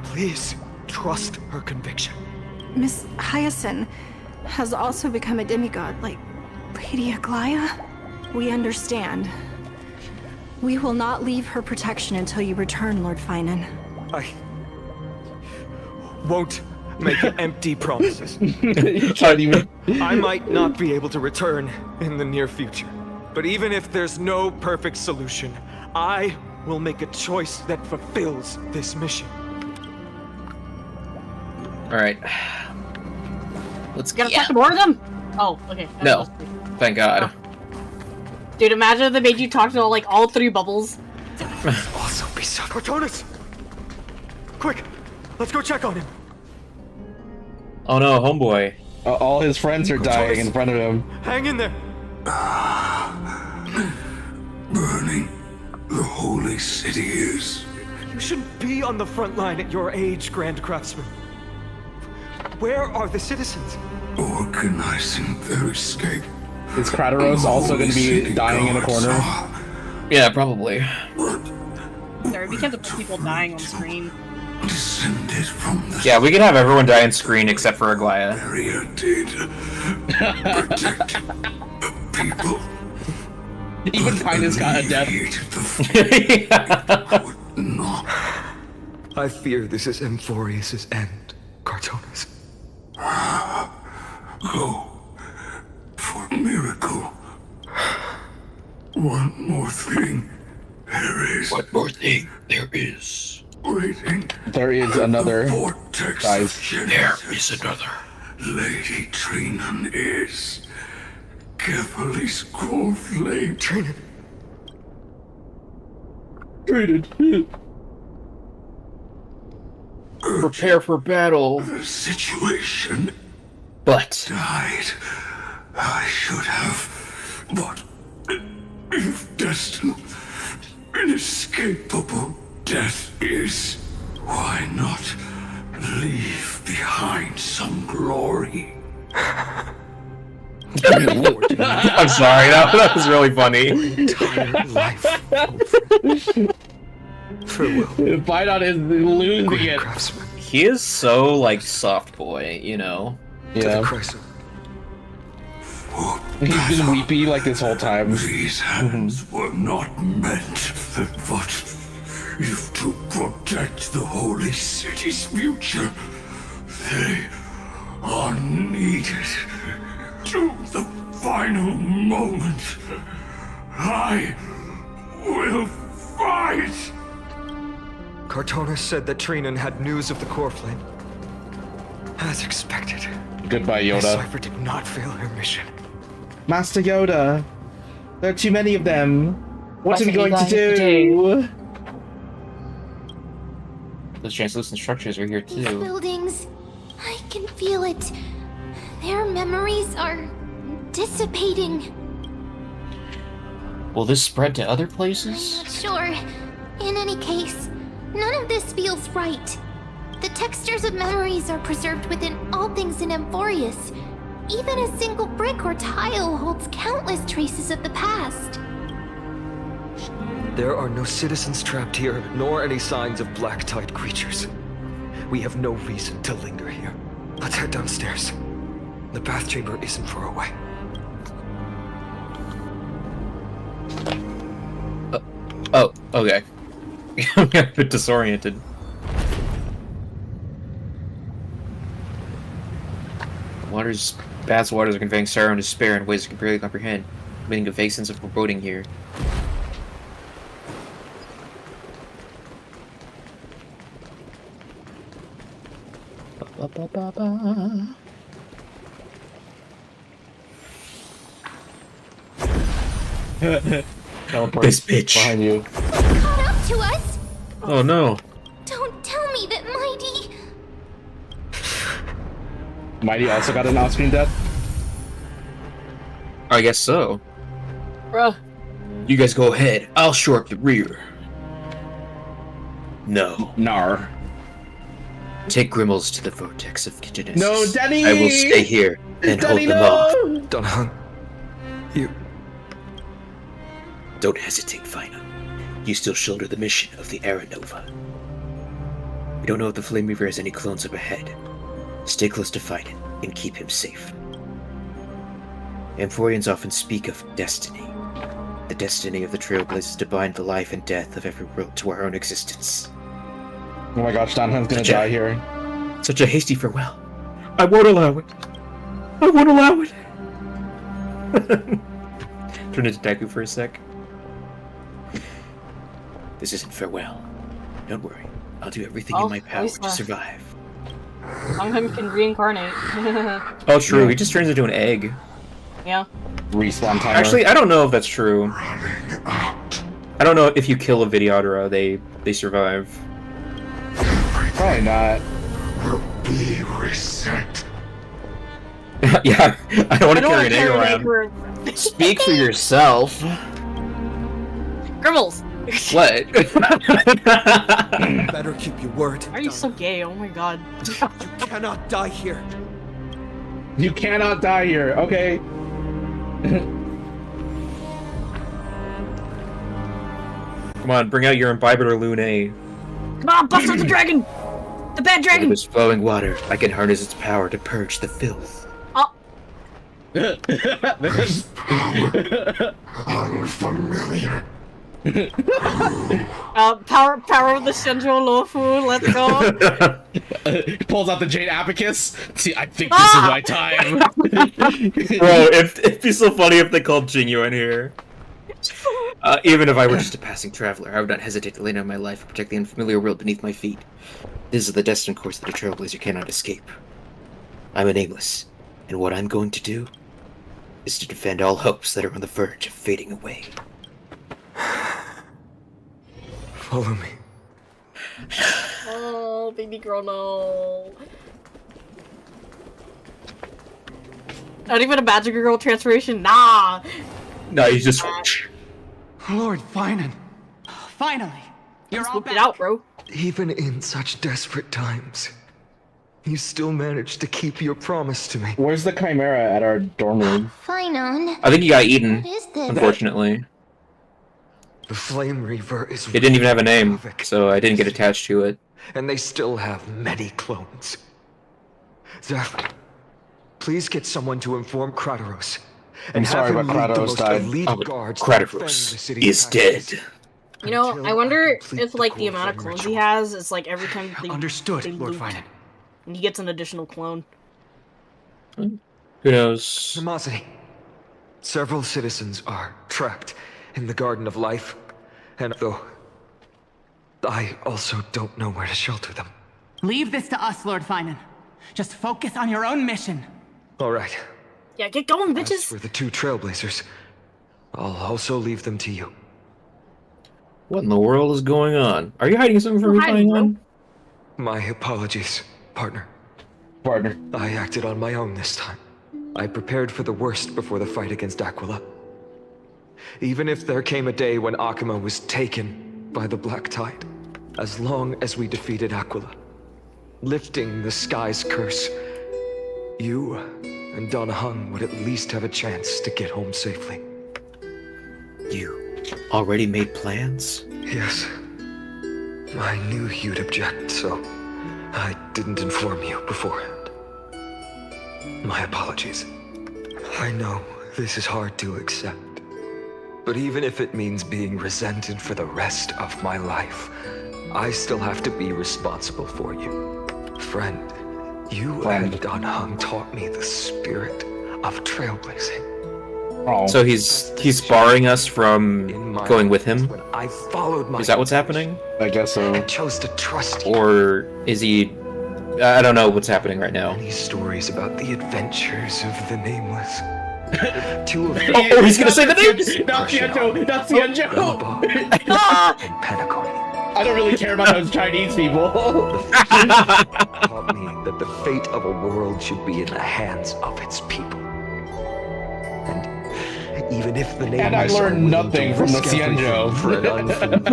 [SPEAKER 6] Please trust her conviction.
[SPEAKER 14] Miss Hyacinth has also become a demigod, like Lady Aglaya. We understand. We will not leave her protection until you return, Lord Finan.
[SPEAKER 6] I won't make empty promises.
[SPEAKER 1] You can't even.
[SPEAKER 6] I might not be able to return in the near future. But even if there's no perfect solution, I will make a choice that fulfills this mission.
[SPEAKER 2] Alright. Let's
[SPEAKER 3] You gotta talk to more of them? Oh, okay.
[SPEAKER 2] No. Thank God.
[SPEAKER 3] Dude, imagine if they made you talk to like all 3 bubbles.
[SPEAKER 6] Also be so. Cartonis! Quick! Let's go check on him!
[SPEAKER 2] Oh no, homeboy.
[SPEAKER 1] All his friends are dying in front of him.
[SPEAKER 6] Hang in there!
[SPEAKER 8] Burning the holy city is.
[SPEAKER 6] You shouldn't be on the front line at your age, Grand Craftsman. Where are the citizens?
[SPEAKER 8] Organizing their escape.
[SPEAKER 1] Is Kratos also going to be dying in a corner?
[SPEAKER 2] Yeah, probably.
[SPEAKER 3] Sorry, we can't have people dying on screen.
[SPEAKER 8] Descended from the
[SPEAKER 2] Yeah, we can have everyone die on screen except for Aglaya.
[SPEAKER 8] barrier did protect people.
[SPEAKER 1] Even Pinus got a death.
[SPEAKER 6] I fear this is Amphorius' end, Cartonis.
[SPEAKER 8] Go for miracle. One more thing. There is. One more thing. There is. Waiting.
[SPEAKER 1] There is another. Guys.
[SPEAKER 8] There is another. Lady Trinan is. Kephali's core flame.
[SPEAKER 6] Trinan.
[SPEAKER 2] Prepare for battle.
[SPEAKER 8] The situation.
[SPEAKER 2] But.
[SPEAKER 8] Died. I should have. But. If destined. Inescapable death is. Why not leave behind some glory?
[SPEAKER 2] I'm sorry, that was really funny.
[SPEAKER 6] Entire life. Farewell.
[SPEAKER 1] Bidon is losing it.
[SPEAKER 6] Craftsman.
[SPEAKER 2] He is so, like, soft boy, you know?
[SPEAKER 1] Yeah. He's been weepy like this whole time.
[SPEAKER 8] These hands were not meant, but if to protect the holy city's future, they are needed to the final moment. I will fight.
[SPEAKER 6] Cartonis said that Trinan had news of the core flame. As expected.
[SPEAKER 1] Goodbye,
[SPEAKER 6] Miss
[SPEAKER 1] Yoda.
[SPEAKER 6] Cipher did not fail her mission.
[SPEAKER 1] Master Yoda, there are too many of them. What are we going to do?
[SPEAKER 2] Those translucent structures are here
[SPEAKER 9] These
[SPEAKER 2] too.
[SPEAKER 9] buildings, I can feel it. Their memories are dissipating.
[SPEAKER 2] Will this spread to other places?
[SPEAKER 9] Not sure. In any case, none of this feels right. The textures of memories are preserved within all things in Amphorius. Even a single brick or tile holds countless traces of the past.
[SPEAKER 6] There are no citizens trapped here, nor any signs of black-tide creatures. We have no reason to linger here. Let's head downstairs. The bath chamber isn't far away.
[SPEAKER 2] Oh, okay. I'm a bit disoriented. Bath's waters are conveying sorrow and despair in ways I can barely comprehend, meaning a vague sense of foreboding here.
[SPEAKER 1] Teleport
[SPEAKER 2] This bitch.
[SPEAKER 1] behind you.
[SPEAKER 9] Caught up to us?
[SPEAKER 2] Oh no.
[SPEAKER 9] Don't tell me that Mighty...
[SPEAKER 1] Mighty also got an off-screen death?
[SPEAKER 2] I guess so.
[SPEAKER 3] Bruh.
[SPEAKER 2] You guys go ahead. I'll shore up the rear. No.
[SPEAKER 1] Nar.
[SPEAKER 2] Take Grimmels to the vortex of Kitchenis.
[SPEAKER 1] No, Denny!
[SPEAKER 2] I will stay here and hold
[SPEAKER 1] Denny,
[SPEAKER 2] them
[SPEAKER 1] no!
[SPEAKER 2] off.
[SPEAKER 6] Dunhung, you...
[SPEAKER 2] Don't hesitate, Fina. You still shoulder the mission of the Aranova. We don't know if the Flame Reaver has any clones up ahead. Stay close to Fina and keep him safe. Amphorians often speak of destiny. The destiny of the Trailblazers to bind the life and death of every road to our own existence.
[SPEAKER 1] Oh my gosh, Donhan's gonna die here.
[SPEAKER 2] Such a hasty farewell. I won't allow it. I won't allow it. turned into Deku for a sec. This isn't farewell. Don't worry. I'll do everything in my power to survive.
[SPEAKER 3] Sometimes can reincarnate.
[SPEAKER 2] Oh, true. He just turns into an egg.
[SPEAKER 3] Yeah.
[SPEAKER 1] Respawn timer.
[SPEAKER 2] Actually, I don't know if that's true. I don't know if you kill a Vidyadhara, they survive.
[SPEAKER 1] Probably not.
[SPEAKER 8] Will be reset.
[SPEAKER 2] Yeah, I don't want to carry an egg around. Speak for yourself.
[SPEAKER 3] Gribbles!
[SPEAKER 2] What?
[SPEAKER 6] Better keep your word.
[SPEAKER 3] Why are you so gay? Oh my god.
[SPEAKER 6] You cannot die here.
[SPEAKER 1] You cannot die here, okay?
[SPEAKER 2] Come on, bring out your Imbibitor Lunae.
[SPEAKER 3] Come on, bust out the dragon! The bad dragon!
[SPEAKER 2] With this flowing water, I can harness its power to purge the filth.
[SPEAKER 3] Oh.
[SPEAKER 8] Unfamiliar.
[SPEAKER 3] Power of the Shenjo Lofu, let's go.
[SPEAKER 1] Pulls out the Jade Abacus. See, I think this is my time.
[SPEAKER 2] Bro, it'd be so funny if they called Jinyu in here. Even if I were just a passing traveler, I would not hesitate to lay down my life and protect the unfamiliar world beneath my feet. This is the destined course that a trailblazer cannot escape. I'm a nameless, and what I'm going to do is to defend all hopes that are on the verge of fading away.
[SPEAKER 6] Follow me.
[SPEAKER 3] Oh, baby girl, no. Not even a magic girl transformation, nah.
[SPEAKER 2] No, he's just...
[SPEAKER 15] Lord Finan. Finally. You're all back.
[SPEAKER 3] It out, bro.
[SPEAKER 6] Even in such desperate times, you still managed to keep your promise to me.
[SPEAKER 1] Where's the Chimera at our dorm room?
[SPEAKER 11] Fine on.
[SPEAKER 2] I think he got eaten,
[SPEAKER 11] What is this?
[SPEAKER 2] unfortunately.
[SPEAKER 6] The Flame Reaver is...
[SPEAKER 2] It didn't even have a name, so I didn't get attached to it.
[SPEAKER 6] And they still have many clones. Zeph, please get someone to inform Kratos.
[SPEAKER 1] I'm sorry, but Kratos died.
[SPEAKER 2] Kratos is dead.
[SPEAKER 3] You know, I wonder if, like, the amount of clones he has is, like, every time they
[SPEAKER 15] Understood,
[SPEAKER 3] they
[SPEAKER 15] Lord
[SPEAKER 3] loot,
[SPEAKER 15] Finan.
[SPEAKER 3] and he gets an additional clone.
[SPEAKER 2] Who knows?
[SPEAKER 6] Animosity. Several citizens are trapped in the Garden of Life, and though I also don't know where to shelter them.
[SPEAKER 15] Leave this to us, Lord Finan. Just focus on your own mission.
[SPEAKER 6] All right.
[SPEAKER 3] Yeah, get going, bitches!
[SPEAKER 6] As for the two Trailblazers, I'll also leave them to you.
[SPEAKER 2] What in the world is going on? Are you hiding something from me, Finan?
[SPEAKER 6] My apologies, partner.
[SPEAKER 1] Partner.
[SPEAKER 6] I acted on my own this time. I prepared for the worst before the fight against Aquila. Even if there came a day when Akuma was taken by the Black Tide, as long as we defeated Aquila, lifting the sky's curse, you and Donna Hung would at least have a chance to get home safely.
[SPEAKER 2] You already made plans?
[SPEAKER 6] Yes. I knew you'd object, so I didn't inform you beforehand. My apologies. I know this is hard to accept. But even if it means being resented for the rest of my life, I still have to be responsible for you. Friend, you and Don Hung taught me the spirit of trailblazing.
[SPEAKER 1] Oh.
[SPEAKER 2] So he's barring us from going with him?
[SPEAKER 6] I followed my
[SPEAKER 2] Is that what's happening?
[SPEAKER 1] I guess so.
[SPEAKER 6] and chose to trust you.
[SPEAKER 2] Or is he... I don't know what's happening right now.
[SPEAKER 6] Many stories about the adventures of the Nameless. Two of them.
[SPEAKER 2] Oh, he's gonna say the names!
[SPEAKER 1] Not Xianzhou! Not Xianzhou!
[SPEAKER 6] and Pentagon.
[SPEAKER 1] I don't really care about those Chinese people.
[SPEAKER 6] Taught me that the fate of a world should be in the hands of its people. And even if the Nameless
[SPEAKER 1] And I learned nothing from the Xianzhou.
[SPEAKER 6] for an unfulfilled,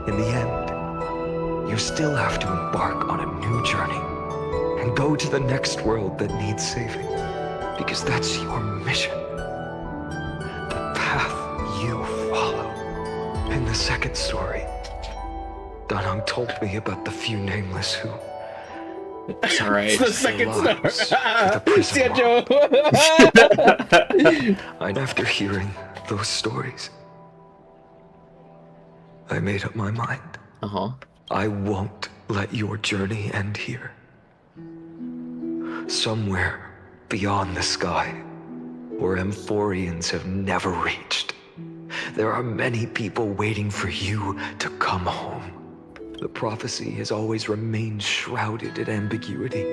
[SPEAKER 6] in the end, you still have to embark on a new journey and go to the next world that needs saving. Because that's your mission. The path you follow. In the second story, Danhong told me about the few Nameless who...
[SPEAKER 2] It's alright.
[SPEAKER 1] It's the second star.
[SPEAKER 6] And after hearing those stories, I made up my mind. I won't let your journey end here. Somewhere beyond the sky, or Amphorians have never reached. There are many people waiting for you to come home. The prophecy has always remained shrouded in ambiguity.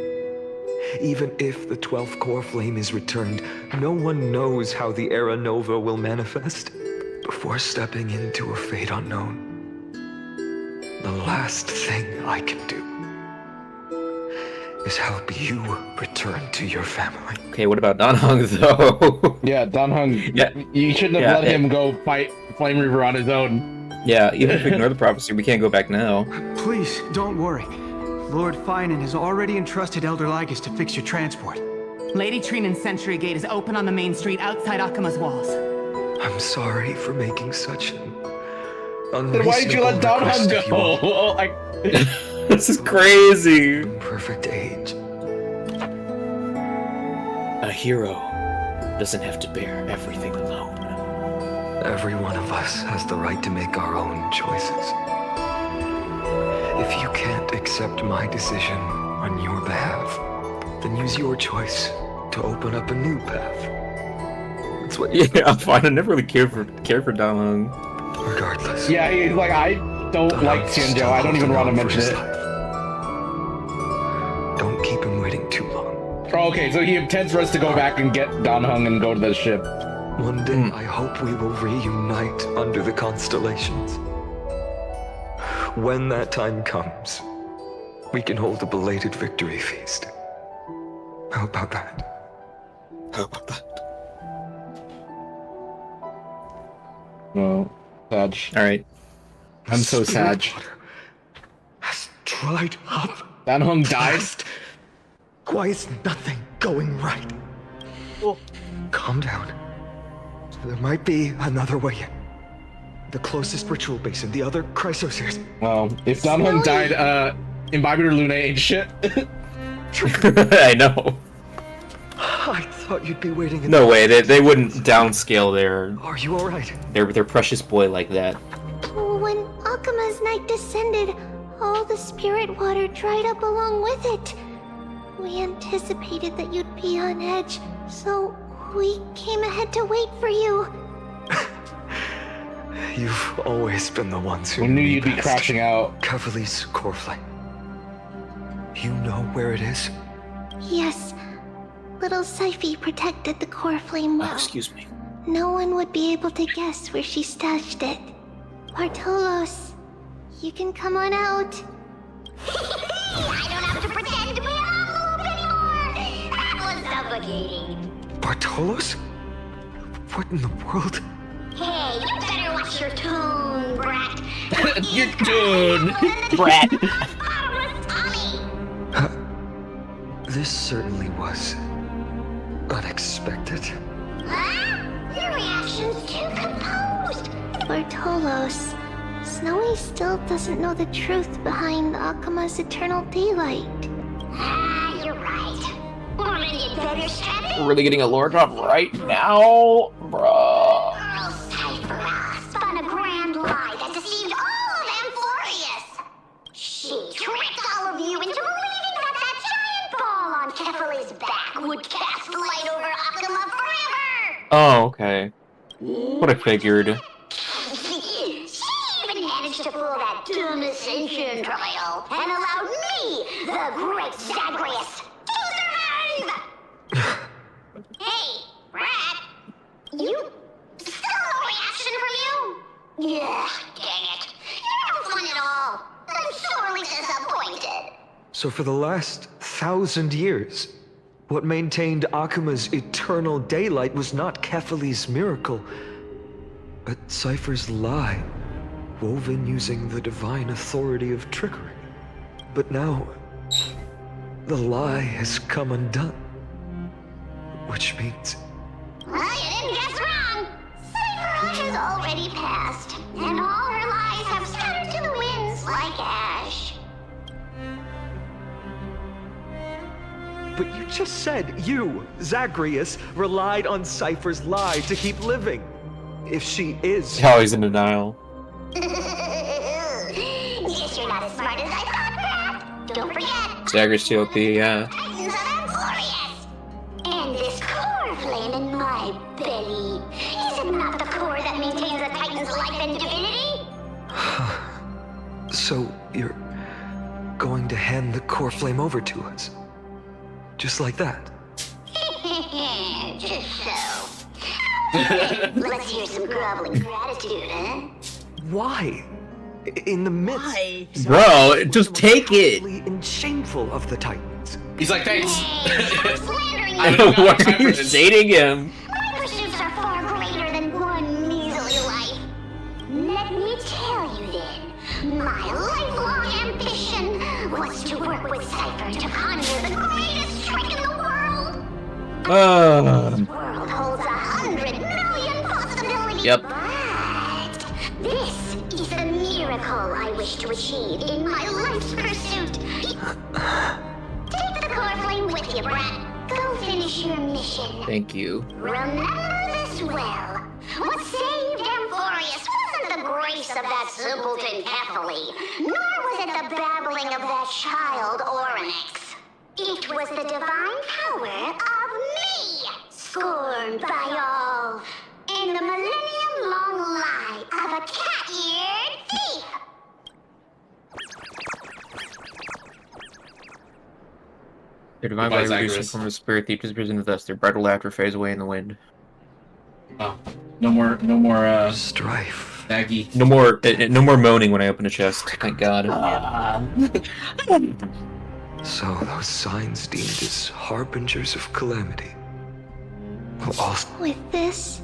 [SPEAKER 6] Even if the 12th core flame is returned, no one knows how the Era Nova will manifest. Before stepping into a fate unknown, the last thing I can do is help you return to your family.
[SPEAKER 2] Okay, what about Dan Heng though?
[SPEAKER 1] Yeah, Dan Heng. Yeah. You shouldn't have let him go fight Flame Reaver on his own.
[SPEAKER 2] Yeah, even if we ignore the prophecy, we can't go back now.
[SPEAKER 16] Please, don't worry. Lord Finan has already entrusted Elder Lygus to fix your transport.
[SPEAKER 15] Lady Trinan's Sentry Gate is open on the main street outside Akima's walls.
[SPEAKER 6] I'm sorry for making such an
[SPEAKER 1] Then why did you let Dan Heng go? Like,
[SPEAKER 2] this is crazy.
[SPEAKER 6] Perfect age.
[SPEAKER 2] A hero doesn't have to bear everything alone.
[SPEAKER 6] Every one of us has the right to make our own choices. If you can't accept my decision on your behalf, then use your choice to open up a new path. That's what you
[SPEAKER 2] I'm fine. I never really cared for Dan Heng.
[SPEAKER 6] Regardless.
[SPEAKER 1] yeah, he's like, I don't like Shinjo. I don't even want to mention it.
[SPEAKER 6] Don't keep him waiting too long.
[SPEAKER 1] Oh, okay, so he intends for us to go back and get Dan Heng and go to the ship.
[SPEAKER 6] One day, I hope we will reunite under the constellations. When that time comes, we can hold a belated victory feast. How about that?
[SPEAKER 2] How about that?
[SPEAKER 1] No, Sag.
[SPEAKER 2] Alright.
[SPEAKER 1] I'm so sad.
[SPEAKER 6] Has dried up.
[SPEAKER 1] Dan Heng died?
[SPEAKER 6] Why is nothing going right?
[SPEAKER 3] Oh.
[SPEAKER 6] Calm down. There might be another way in. The closest ritual basin, the other Chrysospheres.
[SPEAKER 1] Well, if Dan Heng died, Imbibitor Luna ain't shit.
[SPEAKER 2] I know.
[SPEAKER 6] I thought you'd be waiting in
[SPEAKER 2] No way, they wouldn't downscale their...
[SPEAKER 6] Are you alright?
[SPEAKER 2] Their precious boy like that.
[SPEAKER 11] When Akima's night descended, all the spirit water dried up along with it. We anticipated that you'd be on edge, so we came ahead to wait for you.
[SPEAKER 6] You've always been the ones who
[SPEAKER 1] We knew you'd be crashing out.
[SPEAKER 6] Cavalier's core flame. You know where it is?
[SPEAKER 11] Yes. Little Syphi protected the core flame well.
[SPEAKER 2] Excuse me.
[SPEAKER 11] No one would be able to guess where she stashed it. Bartolos, you can come on out.
[SPEAKER 9] I don't have to pretend to be an envelope anymore! That was suffocating.
[SPEAKER 6] Bartolos? What in the world?
[SPEAKER 9] Hey, you better watch your tone, brat.
[SPEAKER 1] Your tone, brat.
[SPEAKER 6] This certainly was unexpected.
[SPEAKER 9] Huh? Your reaction's too composed.
[SPEAKER 11] Bartolos, Snowy still doesn't know the truth behind Akima's eternal daylight.
[SPEAKER 9] Ah, you're right. Well, then you'd better strap in.
[SPEAKER 2] We're really getting a lore drop right now? Bruh.
[SPEAKER 9] Girl Cyphera spun a grand lie that deceived all of Amphorius. She tricked all of you into believing that that giant ball on Kefali's back would cast light over Akima forever.
[SPEAKER 2] Oh, okay. What I figured.
[SPEAKER 9] She even managed to pull that dumb ascension trial and allowed me, the great Zagreus, to survive! Hey, Rat, you still no reaction from you? Yeah, dang it. You're no fun at all. I'm sorely disappointed.
[SPEAKER 6] So for the last 1,000 years, what maintained Akima's eternal daylight was not Kefali's miracle, but Cypher's lie, woven using the divine authority of trickery. But now, the lie has come undone. Which means...
[SPEAKER 9] Well, you didn't guess wrong. Cyphera has already passed, and all her lies have scattered to the winds like ash.
[SPEAKER 6] But you just said you, Zagreus, relied on Cypher's lie to keep living. If she is...
[SPEAKER 2] Oh, he's in denial.
[SPEAKER 9] Guess you're not as smart as I thought, Pat. Don't forget.
[SPEAKER 2] Zagreus TLP, yeah.
[SPEAKER 9] Titans of Amphorius. And this core flame in my
[SPEAKER 6] So you're going to hand the core flame over to us? Just like that?
[SPEAKER 11] Just so. Let's hear some groveling gratitude, huh?
[SPEAKER 6] Why? In the midst...
[SPEAKER 3] Why?
[SPEAKER 2] Bro, just take it!
[SPEAKER 6] And shameful of the Titans.
[SPEAKER 1] He's like, thanks.
[SPEAKER 11] Slandering
[SPEAKER 2] Why are you dating him?
[SPEAKER 11] My pursuits are far greater than one measly life. Let me tell you then, my lifelong ambition was to work with Cypher to conjure the greatest trick in the world. This world holds 100 million possibilities.
[SPEAKER 2] Yep.
[SPEAKER 11] But this is the miracle I wish to achieve in my life's pursuit. Take the core flame with you, brat. Go finish your mission.
[SPEAKER 2] Thank you.
[SPEAKER 11] Remember this well. What saved Amphorius wasn't the grace of that simpleton Catherly, nor was it the babbling of that child Oryx. It was the divine power of me, scorned by all, and the millennium-long lie of a cat-eared thief.
[SPEAKER 2] Their divine body reduced from the spirit thief disappears with us. Their bridal laughter fades away in the wind.
[SPEAKER 1] Oh, no more
[SPEAKER 6] strife.
[SPEAKER 1] Baggy.
[SPEAKER 2] No more moaning when I open a chest. Thank God.
[SPEAKER 6] So those signs deemed as harbingers of calamity will also...
[SPEAKER 11] With this,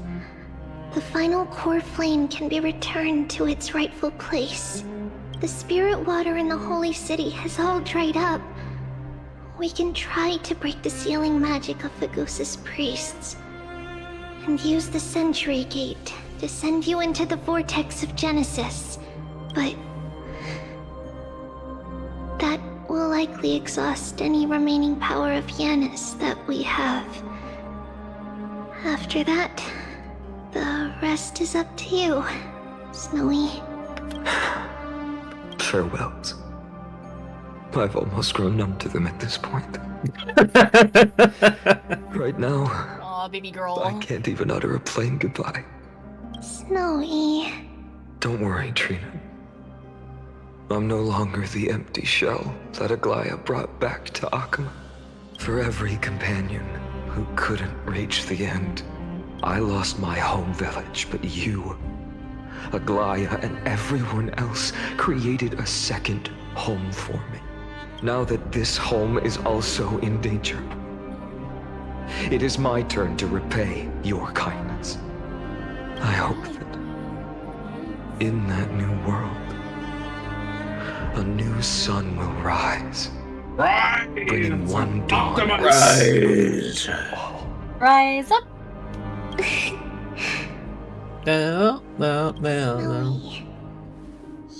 [SPEAKER 11] the final core flame can be returned to its rightful place. The spirit water in the holy city has all dried up. We can try to break the sealing magic of Fagusa's priests, and use the Century Gate to send you into the vortex of Genesis. But that will likely exhaust any remaining power of Yanis that we have. After that, the rest is up to you, Snowy.
[SPEAKER 6] Farewells. I've almost grown numb to them at this point. Right now,
[SPEAKER 3] Aw, baby girl.
[SPEAKER 6] I can't even utter a plain goodbye.
[SPEAKER 11] Snowy.
[SPEAKER 6] Don't worry, Trina. I'm no longer the empty shell that Aglaya brought back to Akama. For every companion who couldn't reach the end, I lost my home village, but you, Aglaya, and everyone else created a second home for me. Now that this home is also in danger, it is my turn to repay your kindness. I hope that in that new world, a new sun will rise, bringing one dawn.
[SPEAKER 2] Rise.
[SPEAKER 3] Rise up.
[SPEAKER 2] No.
[SPEAKER 11] Snowy,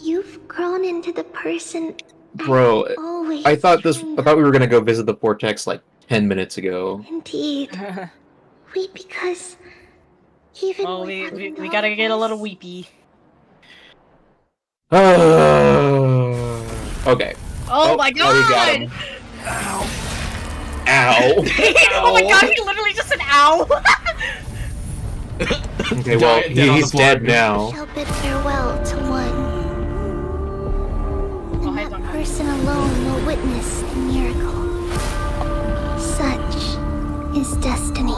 [SPEAKER 11] you've grown into the person
[SPEAKER 2] Bro,
[SPEAKER 11] always
[SPEAKER 2] I thought we were gonna go visit the vortex like 10 minutes ago.
[SPEAKER 11] Indeed. Because even
[SPEAKER 3] we gotta get a little weepy.
[SPEAKER 2] Okay.
[SPEAKER 3] Oh my god!
[SPEAKER 2] We got him. Ow. Ow.
[SPEAKER 3] Oh my god, he literally just said ow!
[SPEAKER 2] Okay, well, he's dead now.
[SPEAKER 11] Shall bid farewell to one. And that person alone will witness the miracle. Such is destiny.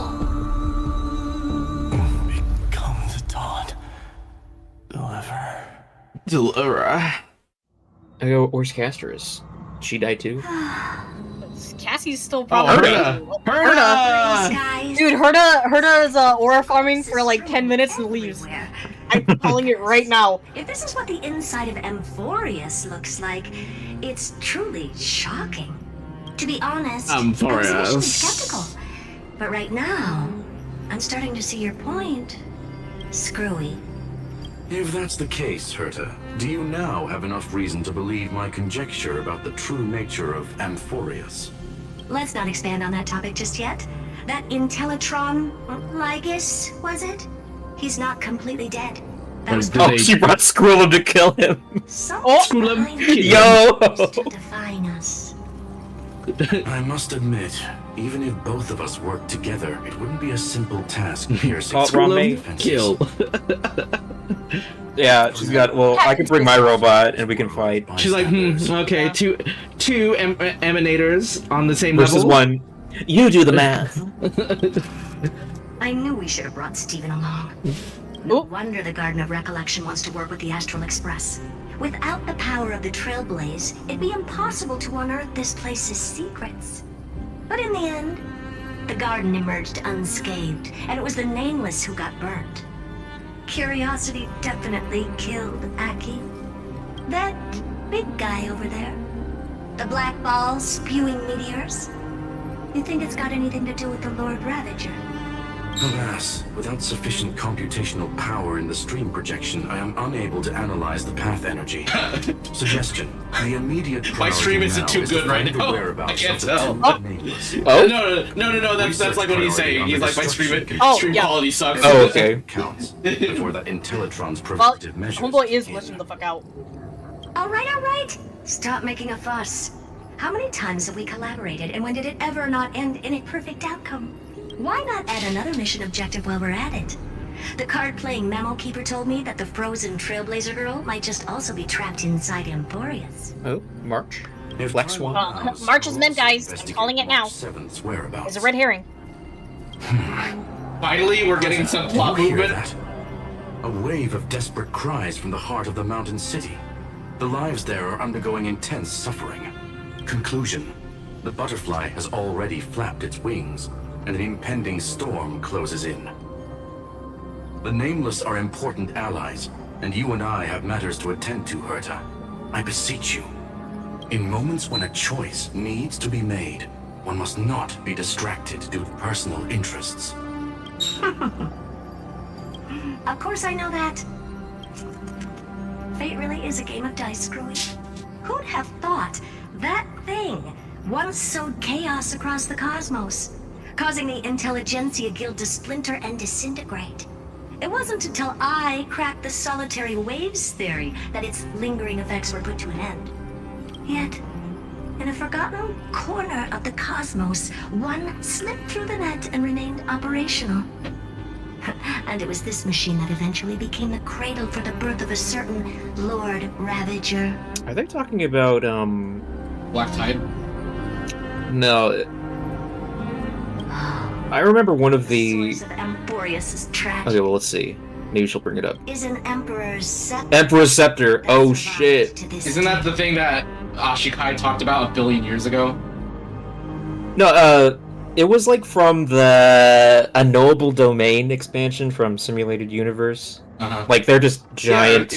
[SPEAKER 8] Become the dawn.
[SPEAKER 1] Deliver.
[SPEAKER 2] I go, where's Casterus? She died too?
[SPEAKER 3] Cassie's still probably.
[SPEAKER 11] Herda!
[SPEAKER 3] Dude, Herda is aura farming for like 10 minutes and leaves. I'm calling it right now.
[SPEAKER 17] If this is what the inside of Amphorius looks like, it's truly shocking. To be honest, I was initially skeptical. But right now, I'm starting to see your point. Screwy.
[SPEAKER 8] If that's the case, Herta, do you now have enough reason to believe my conjecture about the true nature of Amphorius?
[SPEAKER 17] Let's not expand on that topic just yet. That Intellitron, Lygus, was it? He's not completely dead. That was
[SPEAKER 2] she brought Squillum to kill him.
[SPEAKER 17] Yo!
[SPEAKER 2] Yo!
[SPEAKER 17] To define us.
[SPEAKER 8] I must admit, even if both of us worked together, it wouldn't be a simple task piercing
[SPEAKER 1] Kill.
[SPEAKER 2] Yeah, she's got. Well, I can bring my robot and we can fight.
[SPEAKER 1] She's like, okay, two emanators on the same
[SPEAKER 2] versus
[SPEAKER 1] level.
[SPEAKER 2] one. You do the math.
[SPEAKER 17] I knew we should have brought Steven along. No wonder the Garden of Recollection wants to work with the Astral Express. Without the power of the Trailblaze, it'd be impossible to unearth this place's secrets. But in the end, the garden emerged unscathed, and it was the Nameless who got burnt. Curiosity definitely killed Aki. That big guy over there. The black ball spewing meteors. You think it's got anything to do with the Lord Ravager?
[SPEAKER 8] Alas, without sufficient computational power in the stream projection, I am unable to analyze the path energy. Suggestion: the immediate
[SPEAKER 1] My stream isn't too good right now. I can't tell.
[SPEAKER 2] Oh?
[SPEAKER 1] No. That's like what he's saying. He's like, my stream quality sucks.
[SPEAKER 2] Oh, okay.
[SPEAKER 8] Counts before that Intellitron's
[SPEAKER 3] Well,
[SPEAKER 8] preventative measures.
[SPEAKER 3] Homeboy is glitching the fuck out.
[SPEAKER 17] All right. Stop making a fuss. How many times have we collaborated, and when did it ever not end in a perfect outcome? Why not add another mission objective while we're at it? The card-playing memo keeper told me that the frozen Trailblazer girl might just also be trapped inside Emporius.
[SPEAKER 2] Oh, March. Flex one.
[SPEAKER 3] March is meant, guys. I'm calling it now. It's a red herring.
[SPEAKER 1] Finally, we're getting some plot movement.
[SPEAKER 8] A wave of desperate cries from the heart of the mountain city. The lives there are undergoing intense suffering. Conclusion: the butterfly has already flapped its wings, and an impending storm closes in. The Nameless are important allies, and you and I have matters to attend to, Herta. I beseech you. In moments when a choice needs to be made, one must not be distracted due to personal interests.
[SPEAKER 17] Of course I know that. Fate really is a game of dice, Screwy. Who'd have thought that thing once sowed chaos across the cosmos, causing the Intelligentsia Guild to splinter and disintegrate? It wasn't until I cracked the solitary waves theory that its lingering effects were put to an end. Yet, in a forgotten corner of the cosmos, one slipped through the net and remained operational. And it was this machine that eventually became the cradle for the birth of a certain Lord Ravager.
[SPEAKER 2] Are they talking about,
[SPEAKER 1] Black Tide?
[SPEAKER 2] No. I remember one of the...
[SPEAKER 17] Source of Emporius' tragic.
[SPEAKER 2] Okay, well, let's see. Maybe she'll bring it up.
[SPEAKER 17] Is an Emperor's Scepter.
[SPEAKER 2] Emperor's Scepter. Oh, shit.
[SPEAKER 1] Isn't that the thing that Ashikai talked about a billion years ago?
[SPEAKER 2] No, it was like from the Unknowable Domain expansion from Simulated Universe. Like, they're just giant,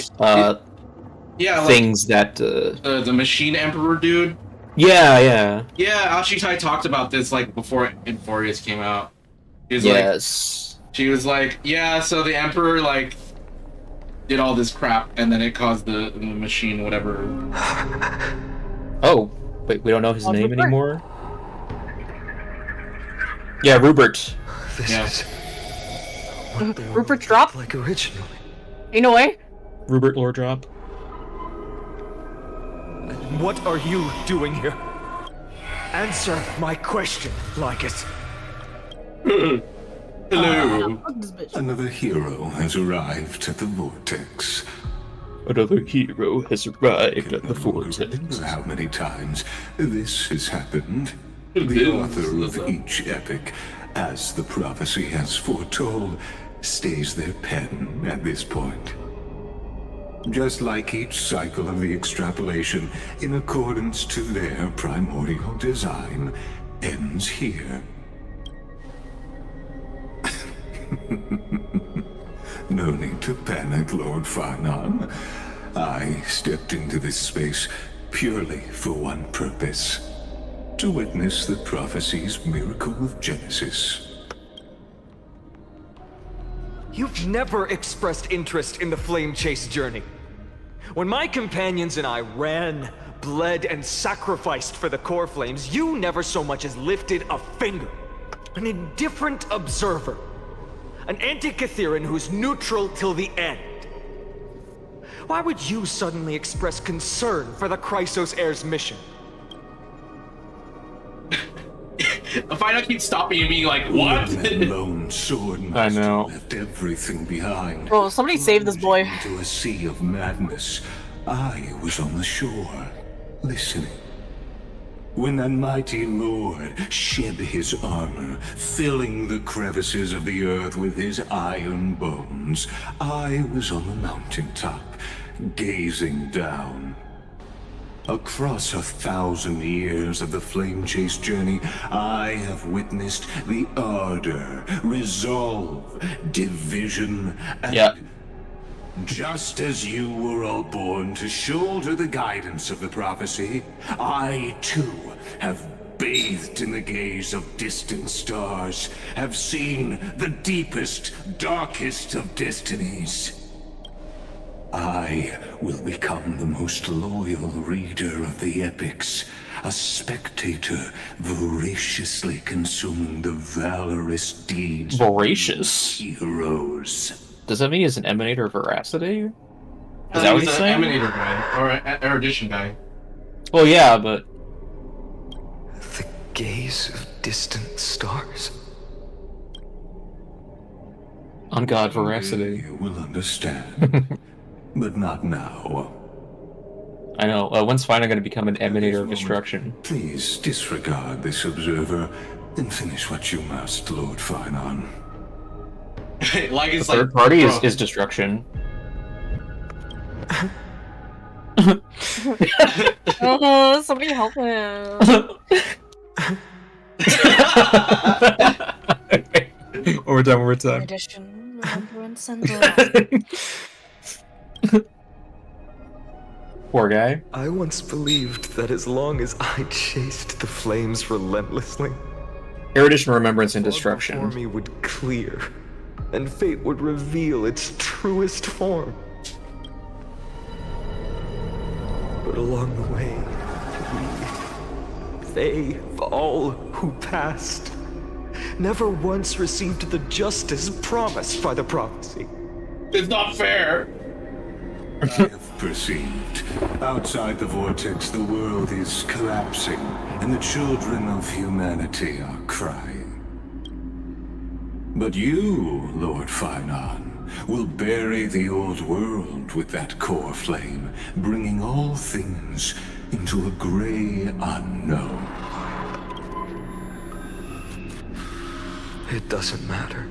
[SPEAKER 2] things that...
[SPEAKER 1] the Machine Emperor dude?
[SPEAKER 2] Yeah.
[SPEAKER 1] Yeah, Ashikai talked about this, like, before Emporius came out. She was like, yeah, so the Emperor, like, did all this crap, and then it caused the machine, whatever.
[SPEAKER 2] Oh, wait, we don't know his name anymore? Yeah, Rupert.
[SPEAKER 3] Rupert drop?
[SPEAKER 6] Like originally.
[SPEAKER 3] Ain't no way.
[SPEAKER 2] Rupert lore drop.
[SPEAKER 6] What are you doing here? Answer my question, Lycus.
[SPEAKER 8] Hello. Another hero has arrived at the vortex.
[SPEAKER 2] Another hero has arrived at the vortex.
[SPEAKER 8] How many times this has happened? The author of each epic, as the prophecy has foretold, stays their pen at this point. Just like each cycle of the extrapolation, in accordance to their primordial design, ends here. No need to panic, Lord Farnon. I stepped into this space purely for one purpose: to witness the prophecy's miracle of Genesis.
[SPEAKER 6] You've never expressed interest in the Flame Chase journey. When my companions and I ran, bled, and sacrificed for the core flames, you never so much as lifted a finger. An indifferent observer. An anti-Catharan who's neutral till the end. Why would you suddenly express concern for the Chrysos Heir's mission?
[SPEAKER 1] Final keeps stopping and being like, what?
[SPEAKER 18] Lone sword
[SPEAKER 2] I know.
[SPEAKER 18] left everything behind.
[SPEAKER 3] Bro, somebody save this boy.
[SPEAKER 18] Into a sea of madness. I was on the shore, listening. When that mighty lord shed his armor, filling the crevices of the earth with his iron bones, I was on the mountaintop, gazing down. Across 1,000 years of the flame chase journey, I have witnessed the ardor, resolve, division, and just as you were all born to shoulder the guidance of the prophecy, I too have bathed in the gaze of distant stars, have seen the deepest, darkest of destinies. I will become the most loyal reader of the epics, a spectator voraciously consuming the valorous deeds
[SPEAKER 2] Voracious?
[SPEAKER 18] of heroes.
[SPEAKER 2] Does that mean he's an emanator of veracity? Is
[SPEAKER 1] that what he's saying? Emanator guy, or erudition guy.
[SPEAKER 2] Well, yeah, but...
[SPEAKER 6] The gaze of distant stars.
[SPEAKER 2] On God, veracity.
[SPEAKER 18] You will understand. But not now.
[SPEAKER 2] I know. When's Final going to become an emanator of destruction?
[SPEAKER 18] Please disregard this observer and finish what you must, Lord Finon.
[SPEAKER 1] Like it's
[SPEAKER 2] the third party is destruction.
[SPEAKER 3] Oh, somebody help him.
[SPEAKER 2] One more time.
[SPEAKER 3] Addition, remembrance, and love.
[SPEAKER 2] Poor guy.
[SPEAKER 6] I once believed that as long as I chased the flames relentlessly,
[SPEAKER 2] Erudition, remembrance, and destruction.
[SPEAKER 6] Before me would clear, and fate would reveal its truest form. But along the way, they, all who passed, never once received the justice promised by the prophecy.
[SPEAKER 1] It's not fair.
[SPEAKER 18] I have perceived. Outside the vortex, the world is collapsing, and the children of humanity are crying. But you, Lord Finon, will bury the old world with that core flame, bringing all things into a gray unknown.
[SPEAKER 6] It doesn't matter.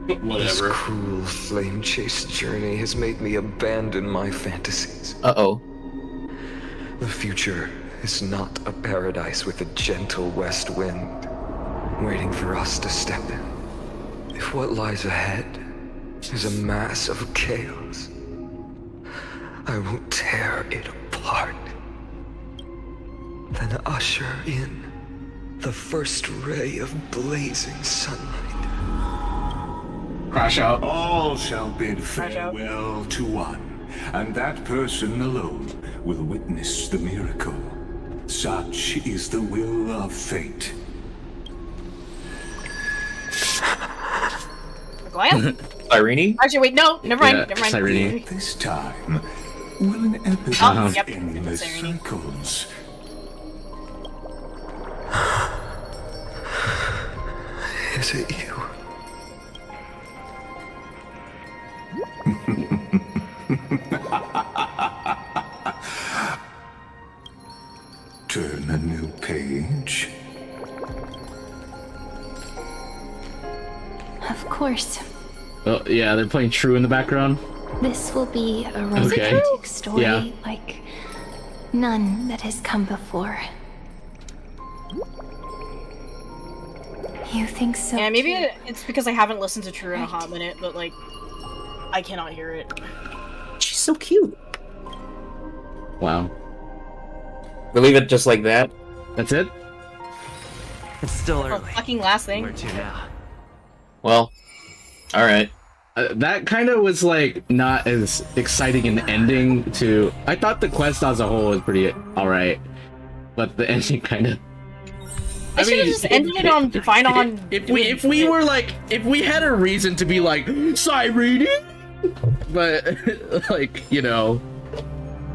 [SPEAKER 1] Whatever.
[SPEAKER 6] This cruel flame chase journey has made me abandon my fantasies.
[SPEAKER 2] Uh-oh.
[SPEAKER 6] The future is not a paradise with a gentle west wind, waiting for us to step in. If what lies ahead is a mass of chaos, I will tear it apart. Then usher in the first ray of blazing sunlight.
[SPEAKER 1] Crash out.
[SPEAKER 18] All shall bid farewell to one, and that person alone will witness the miracle. Such is the will of fate.
[SPEAKER 3] Glam?
[SPEAKER 2] Irene?
[SPEAKER 3] Actually, wait, no, never mind,
[SPEAKER 2] Yeah,
[SPEAKER 3] never mind.
[SPEAKER 2] Irene.
[SPEAKER 18] This time, will an epic
[SPEAKER 3] Oh, yep,
[SPEAKER 18] endless circles.
[SPEAKER 6] Is it you?
[SPEAKER 18] Turn a new page.
[SPEAKER 11] Of course.
[SPEAKER 19] Oh, yeah, they're playing True in the background.
[SPEAKER 11] This will be a
[SPEAKER 19] Okay.
[SPEAKER 11] romantic story
[SPEAKER 19] Yeah.
[SPEAKER 11] like none that has come before. You think so?
[SPEAKER 3] Yeah, maybe it's because I haven't listened to True in a hot minute, but like, I cannot hear it.
[SPEAKER 2] She's so cute.
[SPEAKER 19] Wow.
[SPEAKER 2] We'll leave it just like that.
[SPEAKER 19] That's it?
[SPEAKER 13] It's still
[SPEAKER 3] Oh,
[SPEAKER 13] early.
[SPEAKER 3] fucking last thing.
[SPEAKER 13] Where to now?
[SPEAKER 2] Well, alright.
[SPEAKER 19] That kind of was like not as exciting an ending to. I thought the quest as a whole was pretty alright, but the ending kind of.
[SPEAKER 3] I should have just ended it on fine on.
[SPEAKER 19] If we were like, if we had a reason to be like Cyrene, but like, you know,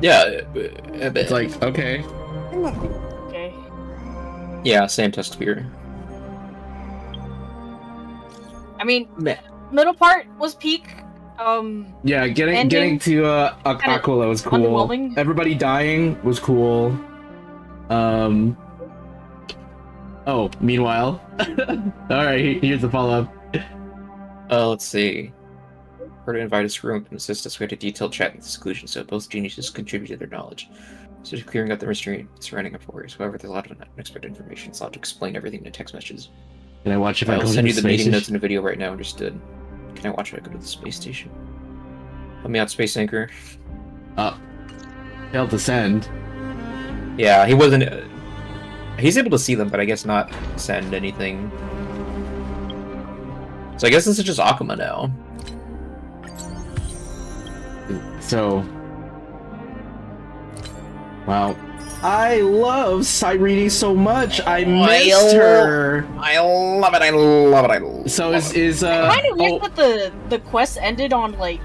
[SPEAKER 2] yeah,
[SPEAKER 19] it's like okay.
[SPEAKER 3] Okay.
[SPEAKER 2] Yeah, same test spear.
[SPEAKER 3] I mean, middle part was peak.
[SPEAKER 19] Yeah, getting to Aquila was cool. Everybody dying was cool. Oh, meanwhile. Alright, here's the follow-up.
[SPEAKER 2] Let's see. Her to invite us to room and assist us. We had a detailed chat in the seclusion, so both geniuses contributed their knowledge. So clearing up the mystery surrounding Emporius. However, there's a lot of unexpected information. It's hard to explain everything in text messages.
[SPEAKER 19] Can I watch if I go to the
[SPEAKER 2] send you the meeting
[SPEAKER 19] station?
[SPEAKER 2] notes in a video right now. Understood. Can I watch if I go to the space station? Help me out, Space Anchor.
[SPEAKER 19] Failed to send.
[SPEAKER 2] Yeah, he wasn't. He's able to see them, but I guess not send anything. So I guess this is just Akuma now.
[SPEAKER 19] So, wow. I love Cyrene so much. I missed her.
[SPEAKER 2] I love it. I love it. I love
[SPEAKER 19] so
[SPEAKER 2] it.
[SPEAKER 19] is
[SPEAKER 3] I kind of wish that the quest ended on like,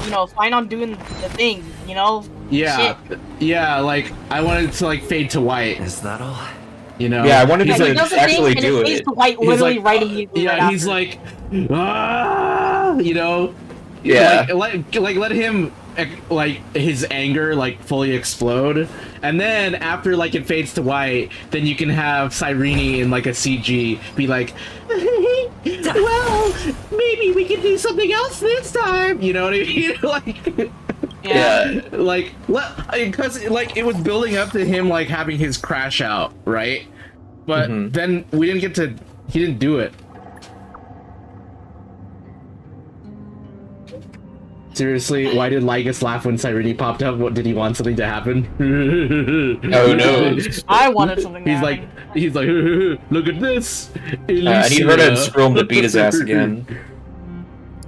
[SPEAKER 3] you know, fine on doing the thing, you know.
[SPEAKER 19] Yeah,
[SPEAKER 3] Shit.
[SPEAKER 19] yeah. Like I wanted to like fade to white.
[SPEAKER 13] Is that all?
[SPEAKER 19] You know.
[SPEAKER 2] Yeah, I wanted to
[SPEAKER 3] actually do it. Fades to white, literally
[SPEAKER 19] like,
[SPEAKER 3] writing you.
[SPEAKER 19] Yeah, he's like, ah, you know.
[SPEAKER 2] Yeah.
[SPEAKER 19] Like let him like his anger like fully explode, and then after like it fades to white, then you can have Cyrene in like a CG be like, well, maybe we can do something else this time. You know what I mean? Like.
[SPEAKER 2] Yeah.
[SPEAKER 19] Like, because like it was building up to him like having his crash out, right? But then we didn't get to. He didn't do it. Seriously, why did Lygus laugh when Cyrene popped up? What did he want something to happen?
[SPEAKER 2] Oh no!
[SPEAKER 3] I wanted something.
[SPEAKER 19] He's like, look at this.
[SPEAKER 2] And he heard him screw him to beat his ass again.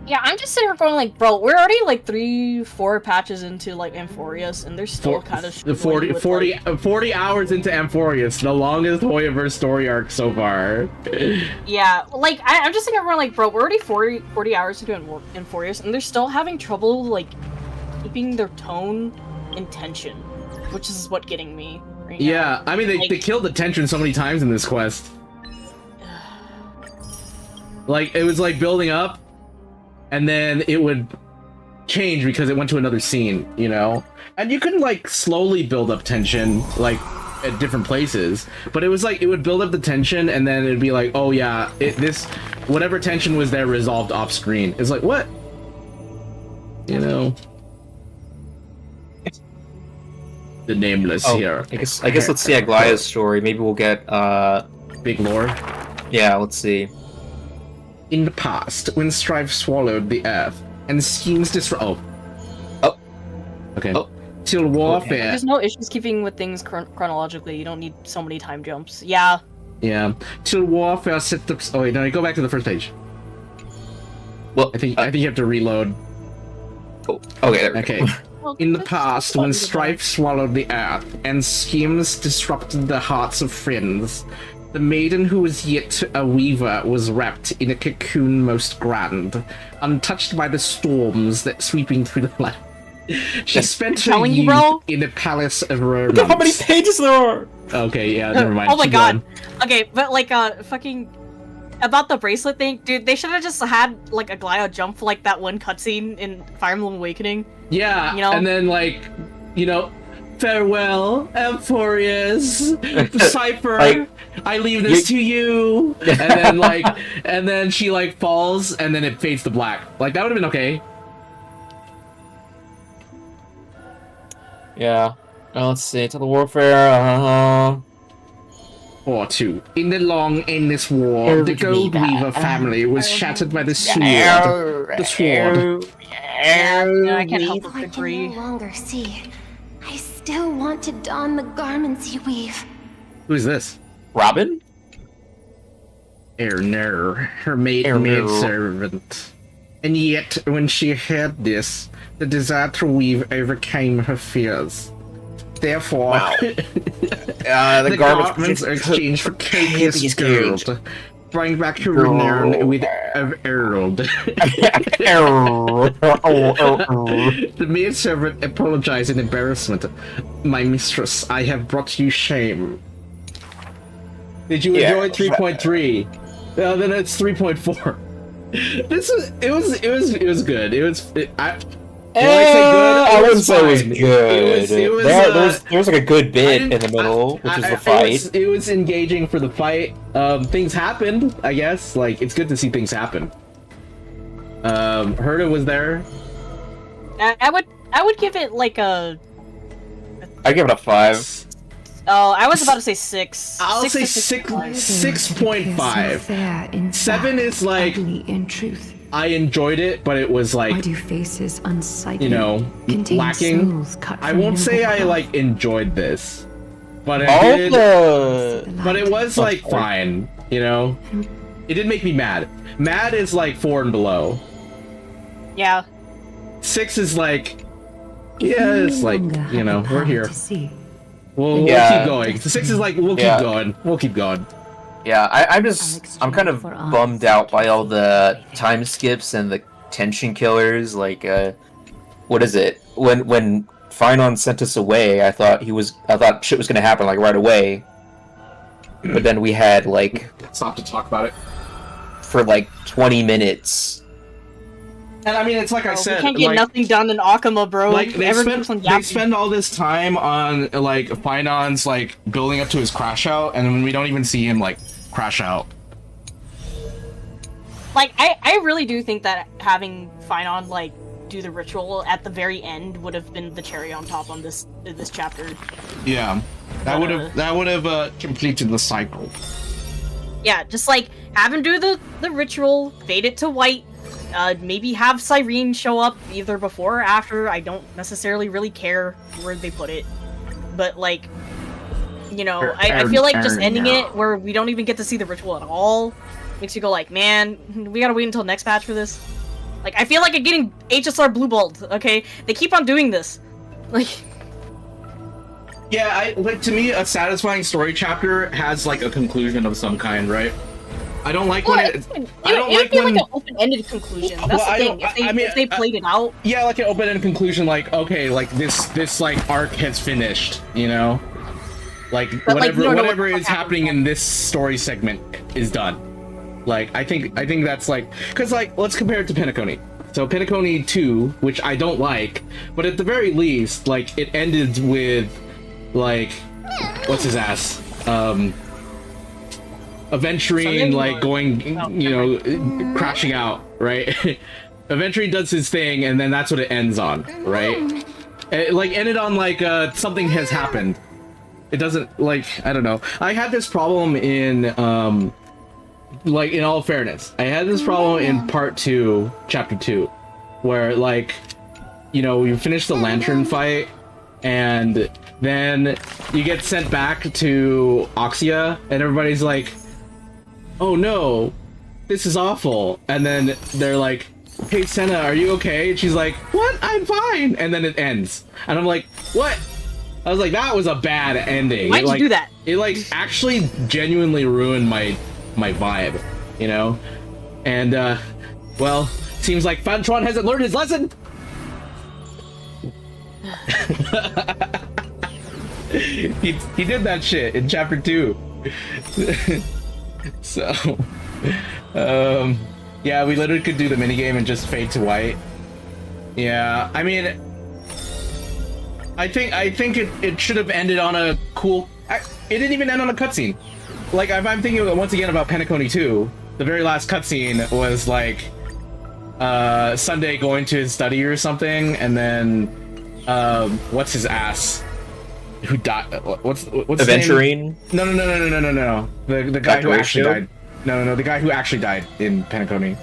[SPEAKER 3] Yeah, I'm just sitting here going like, bro, we're already like 3-4 patches into like Amphorius, and they're still kind of
[SPEAKER 19] 40 hours into Amphorius, the longest Hoyoverse story arc so far.
[SPEAKER 3] Yeah, like I'm just sitting here going like, bro, we're already 40 hours into Amphorius, and they're still having trouble like keeping their tone and tension, which is what getting me. Right now.
[SPEAKER 19] Yeah, I mean they killed the tension so many times in this quest. Like it was like building up. And then it would change because it went to another scene, you know? And you could, like, slowly build up tension, like, at different places. But it was like, it would build up the tension, and then it'd be like, oh yeah, whatever tension was there resolved off screen. It's like, what? You know? The Nameless here.
[SPEAKER 2] I guess let's see Aglaya's story. Maybe we'll get,
[SPEAKER 19] big lore?
[SPEAKER 2] Yeah, let's see.
[SPEAKER 19] In the past, when Strife swallowed the earth, and schemes disrupt. Oh. Okay. Oh. Till warfare.
[SPEAKER 3] There's no issues keeping with things chronologically. You don't need so many time jumps. Yeah.
[SPEAKER 19] Yeah. Till warfare set up. Oh wait, no, go back to the first page. Well, I think you have to reload.
[SPEAKER 2] Oh. Okay. There we
[SPEAKER 19] okay.
[SPEAKER 3] Well,
[SPEAKER 19] in the past, when Strife swallowed the earth, and schemes disrupted the hearts of friends. The maiden who was yet a weaver was wrapped in a cocoon most grand, untouched by the storms that sweeping through the land. She spent her youth in the palace of romance.
[SPEAKER 2] Look at how many pages there are!
[SPEAKER 19] Okay, yeah, never mind.
[SPEAKER 3] Oh my god. Okay, but like, fucking... About the bracelet thing, dude, they should have just had, like, Aglaya jump like that one cutscene in Fire Emblem Awakening.
[SPEAKER 19] Yeah,
[SPEAKER 3] you know?
[SPEAKER 19] And then, like, you know, farewell, Amphorius, Cypher, I leave this to you, and then she like falls, and then it fades to black. Like that would have been okay.
[SPEAKER 2] Yeah. Let's see. To the warfare.
[SPEAKER 19] War 2. In the long, endless war, the Gold Weaver family was shattered by the sword. The sword.
[SPEAKER 3] Yeah, I can't help but agree.
[SPEAKER 11] I can no longer see. I still want to don the garments you weave.
[SPEAKER 19] Who is this?
[SPEAKER 2] Robin?
[SPEAKER 19] Erner, her maidservant. And yet, when she heard this, the desire to weave overcame her fears. Therefore,
[SPEAKER 2] the
[SPEAKER 19] garments are exchanged for copious gold. Bring back her renown with Earl. The maidservant apologized in embarrassment. My mistress, I have brought you shame. Did you enjoy 3.3? Well, then it's 3.4. It was good.
[SPEAKER 2] I wouldn't say it was good. There's like a good bit in the middle, which is the fight.
[SPEAKER 19] It was engaging for the fight. Things happened, I guess. Like, it's good to see things happen. Herta was there.
[SPEAKER 3] I would give it like a.
[SPEAKER 2] I give it a 5.
[SPEAKER 3] Oh, I was about to say 6.
[SPEAKER 19] I'll say 6.5. 7 is like.
[SPEAKER 10] In truth,
[SPEAKER 19] I enjoyed it, but it was like.
[SPEAKER 10] why do faces unsightly,
[SPEAKER 19] you know,
[SPEAKER 10] contain
[SPEAKER 19] lacking.
[SPEAKER 10] souls cut
[SPEAKER 19] I
[SPEAKER 10] from
[SPEAKER 19] won't say
[SPEAKER 10] noble
[SPEAKER 19] I
[SPEAKER 10] cloth?
[SPEAKER 19] like enjoyed this, but but it was like fine. You know, it didn't make me mad. Mad is like 4 and below.
[SPEAKER 3] Yeah.
[SPEAKER 19] 6 is like, yeah, it's like, you know, we're here. We'll keep going. 6 is like, we'll keep going. We'll keep going.
[SPEAKER 2] Yeah, I'm kind of bummed out by all the time skips and the tension killers. Like, what is it? When Finon sent us away, I thought shit was gonna happen like right away. But then we had like
[SPEAKER 1] stop to talk about it
[SPEAKER 2] for like 20 minutes.
[SPEAKER 19] And I mean, it's like I said,
[SPEAKER 3] we can't get nothing done in Akuma, bro.
[SPEAKER 19] Like they spend all this time on like Finon's like building up to his crash out, and then we don't even see him like crash out.
[SPEAKER 3] Like I really do think that having Finon like do the ritual at the very end would have been the cherry on top on this chapter.
[SPEAKER 19] Yeah, that would have completed the cycle.
[SPEAKER 3] Yeah, just like have him do the ritual, fade it to white. Maybe have Cyrene show up either before or after. I don't necessarily really care where they put it. But, like, you know, I feel like just ending it where we don't even get to see the ritual at all makes you go like, man, we gotta wait until next patch for this. Like, I feel like I'm getting HSR blueballed, okay? They keep on doing this. Like...
[SPEAKER 19] Yeah, like, to me, a satisfying story chapter has, like, a conclusion of some kind, right? I don't like when it. I don't like when
[SPEAKER 3] like an open-ended conclusion. That's the thing. If they played it out.
[SPEAKER 19] Yeah, like an open-ended conclusion. Like, okay, like this like arc has finished. You know, like whatever is happening in this story segment is done. Like, I think that's like, because like let's compare it to Penacony. So Penacony 2, which I don't like, but at the very least, like it ended with, like, what's his ass? Aventurine, like, going, you know, crashing out, right? Aventurine does his thing, and then that's what it ends on, right? It, like, ended on, like, something has happened. It doesn't, like, I don't know. I had this problem in, like, in all fairness, I had this problem in part 2, chapter 2, where, like, you know, you finish the lantern fight, and then you get sent back to Oxia, and everybody's like, oh no, this is awful. And then they're like, hey Senna, are you okay? And she's like, what? I'm fine. And then it ends. And I'm like, what? I was like, that was a bad ending.
[SPEAKER 3] Why'd you do that?
[SPEAKER 19] It like actually genuinely ruined my vibe, you know? And well, seems like Fantron hasn't learned his lesson. he did that shit in chapter 2. So, yeah, we literally could do the minigame and just fade to white. Yeah, I mean, I think it should have ended on a cool. It didn't even end on a cutscene. Like, if I'm thinking once again about Penacony 2, the very last cutscene was like Sunday going to his study or something, and then what's his ass? Who died? What's
[SPEAKER 2] Aventurine?
[SPEAKER 19] No. The guy who actually died. No. The guy who actually died in Penacony.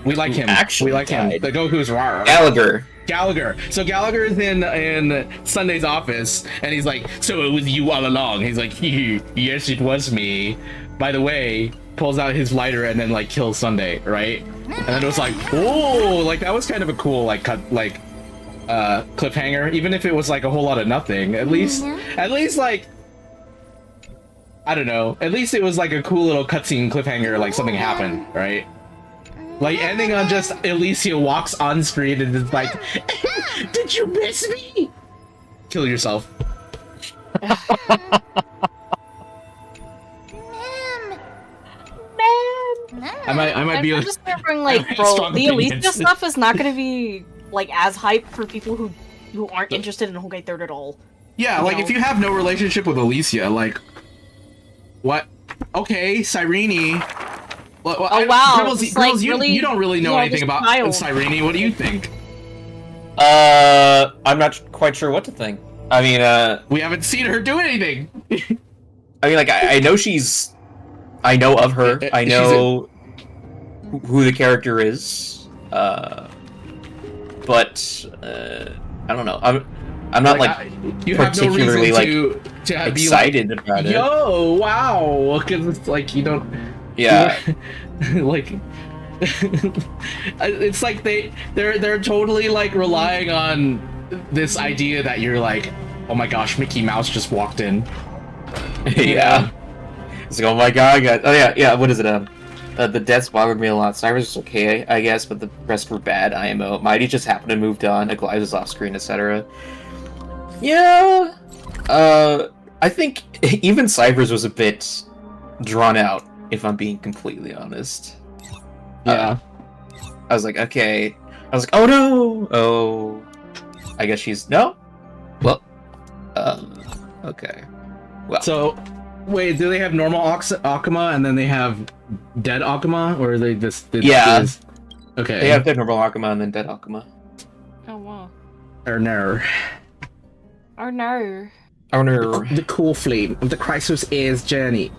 [SPEAKER 19] We like him. We like him. The Goku's rar. Gallagher. So Gallagher's in Sunday's office, and he's like, "So it was you all along?" He's like, "Yes, it was me." By the way, pulls out his lighter and then like kills Sunday, right? And then it was like, oh, like that was kind of a cool like cut like. Cliffhanger, even if it was like a whole lot of nothing. At least like, I don't know. At least it was like a cool little cutscene cliffhanger, like something happened, right? Like ending on just Alicia walks on screen and is like, "Did you miss me?" Kill yourself. I might be.
[SPEAKER 3] I'm just remembering, like, bro, the Alicia stuff is not gonna be like as hype for people who aren't interested in Honkai Third at all.
[SPEAKER 19] Yeah, like if you have no relationship with Alicia, like, what? Okay, Cyrene. Well,
[SPEAKER 3] wow,
[SPEAKER 19] girls,
[SPEAKER 3] like,
[SPEAKER 19] you don't really know anything about Cyrene. What do you think?
[SPEAKER 2] I'm not quite sure what to think. I mean,
[SPEAKER 19] we haven't seen her do anything.
[SPEAKER 2] I mean, like, I know I know of her. I know who the character is. But I don't know. I'm not like
[SPEAKER 19] you
[SPEAKER 2] particularly
[SPEAKER 19] have no reason to
[SPEAKER 2] excited
[SPEAKER 19] be like,
[SPEAKER 2] about it.
[SPEAKER 19] Yo, wow! Because it's like you don't.
[SPEAKER 2] Yeah.
[SPEAKER 19] Like. It's like they're totally like relying on this idea that you're like, oh my gosh, Mickey Mouse just walked in.
[SPEAKER 2] Yeah. It's like, oh my god, guys. Oh yeah. What is it? The deaths bothered me a lot. Cyrus was okay, I guess, but the rest were bad. IMO. Mighty just happened to moved on. Aglaia was off screen, etc. Yeah. I think even Cypher's was a bit drawn out, if I'm being completely honest.
[SPEAKER 19] Yeah.
[SPEAKER 2] I was like, okay. I was like, oh no! Oh. I guess she's... No? Well. Okay. Well.
[SPEAKER 19] So, wait, do they have normal Akuma and then they have dead Akuma? Or are they just...
[SPEAKER 2] Yeah.
[SPEAKER 19] Okay.
[SPEAKER 2] They have dead normal Akuma and then dead Akuma.
[SPEAKER 3] Oh, wow.
[SPEAKER 19] Or no.
[SPEAKER 3] Oh, no.
[SPEAKER 2] Oh, no.
[SPEAKER 19] The cool flame of the Chrysos Air's journey.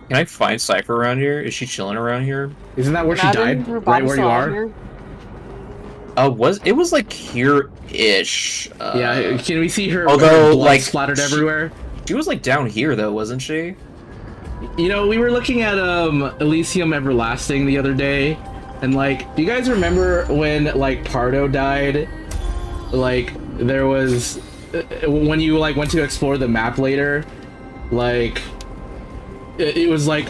[SPEAKER 2] Can I find Cypher around here? Is she chilling around here?
[SPEAKER 19] Isn't that where she died? Right where you are?
[SPEAKER 2] It was like here-ish.
[SPEAKER 19] Yeah, can we see her?
[SPEAKER 2] Although,
[SPEAKER 19] her blood
[SPEAKER 2] like,
[SPEAKER 19] splattered everywhere.
[SPEAKER 2] She was like down here though, wasn't she?
[SPEAKER 19] You know, we were looking at Elysium Everlasting the other day, and like, do you guys remember when like Pardo died? Like, there was when you like went to explore the map later, like. It was like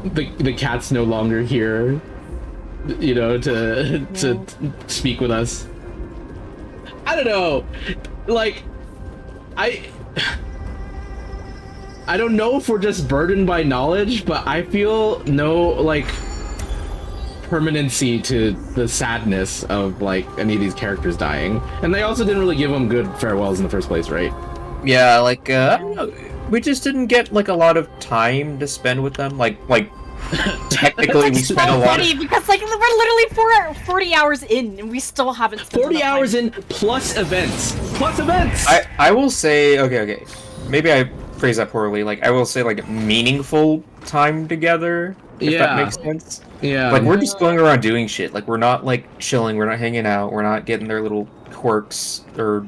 [SPEAKER 19] the cat's no longer here, you know, to speak with us. I don't know, like I don't know if we're just burdened by knowledge, but I feel no like permanency to the sadness of like any of these characters dying, and they also didn't really give them good farewells in the first place, right?
[SPEAKER 2] Yeah, like I don't know. We just didn't get like a lot of time to spend with them. Like technically we spent a lot.
[SPEAKER 3] Because like we're literally 40 hours in and we still haven't spent
[SPEAKER 19] 40 hours in plus events.
[SPEAKER 2] I will say okay. Maybe I phrase that poorly. Like I will say like meaningful time together. If that makes sense.
[SPEAKER 19] Yeah.
[SPEAKER 2] Like we're just going around doing shit. Like we're not like chilling. We're not hanging out. We're not getting their little quirks or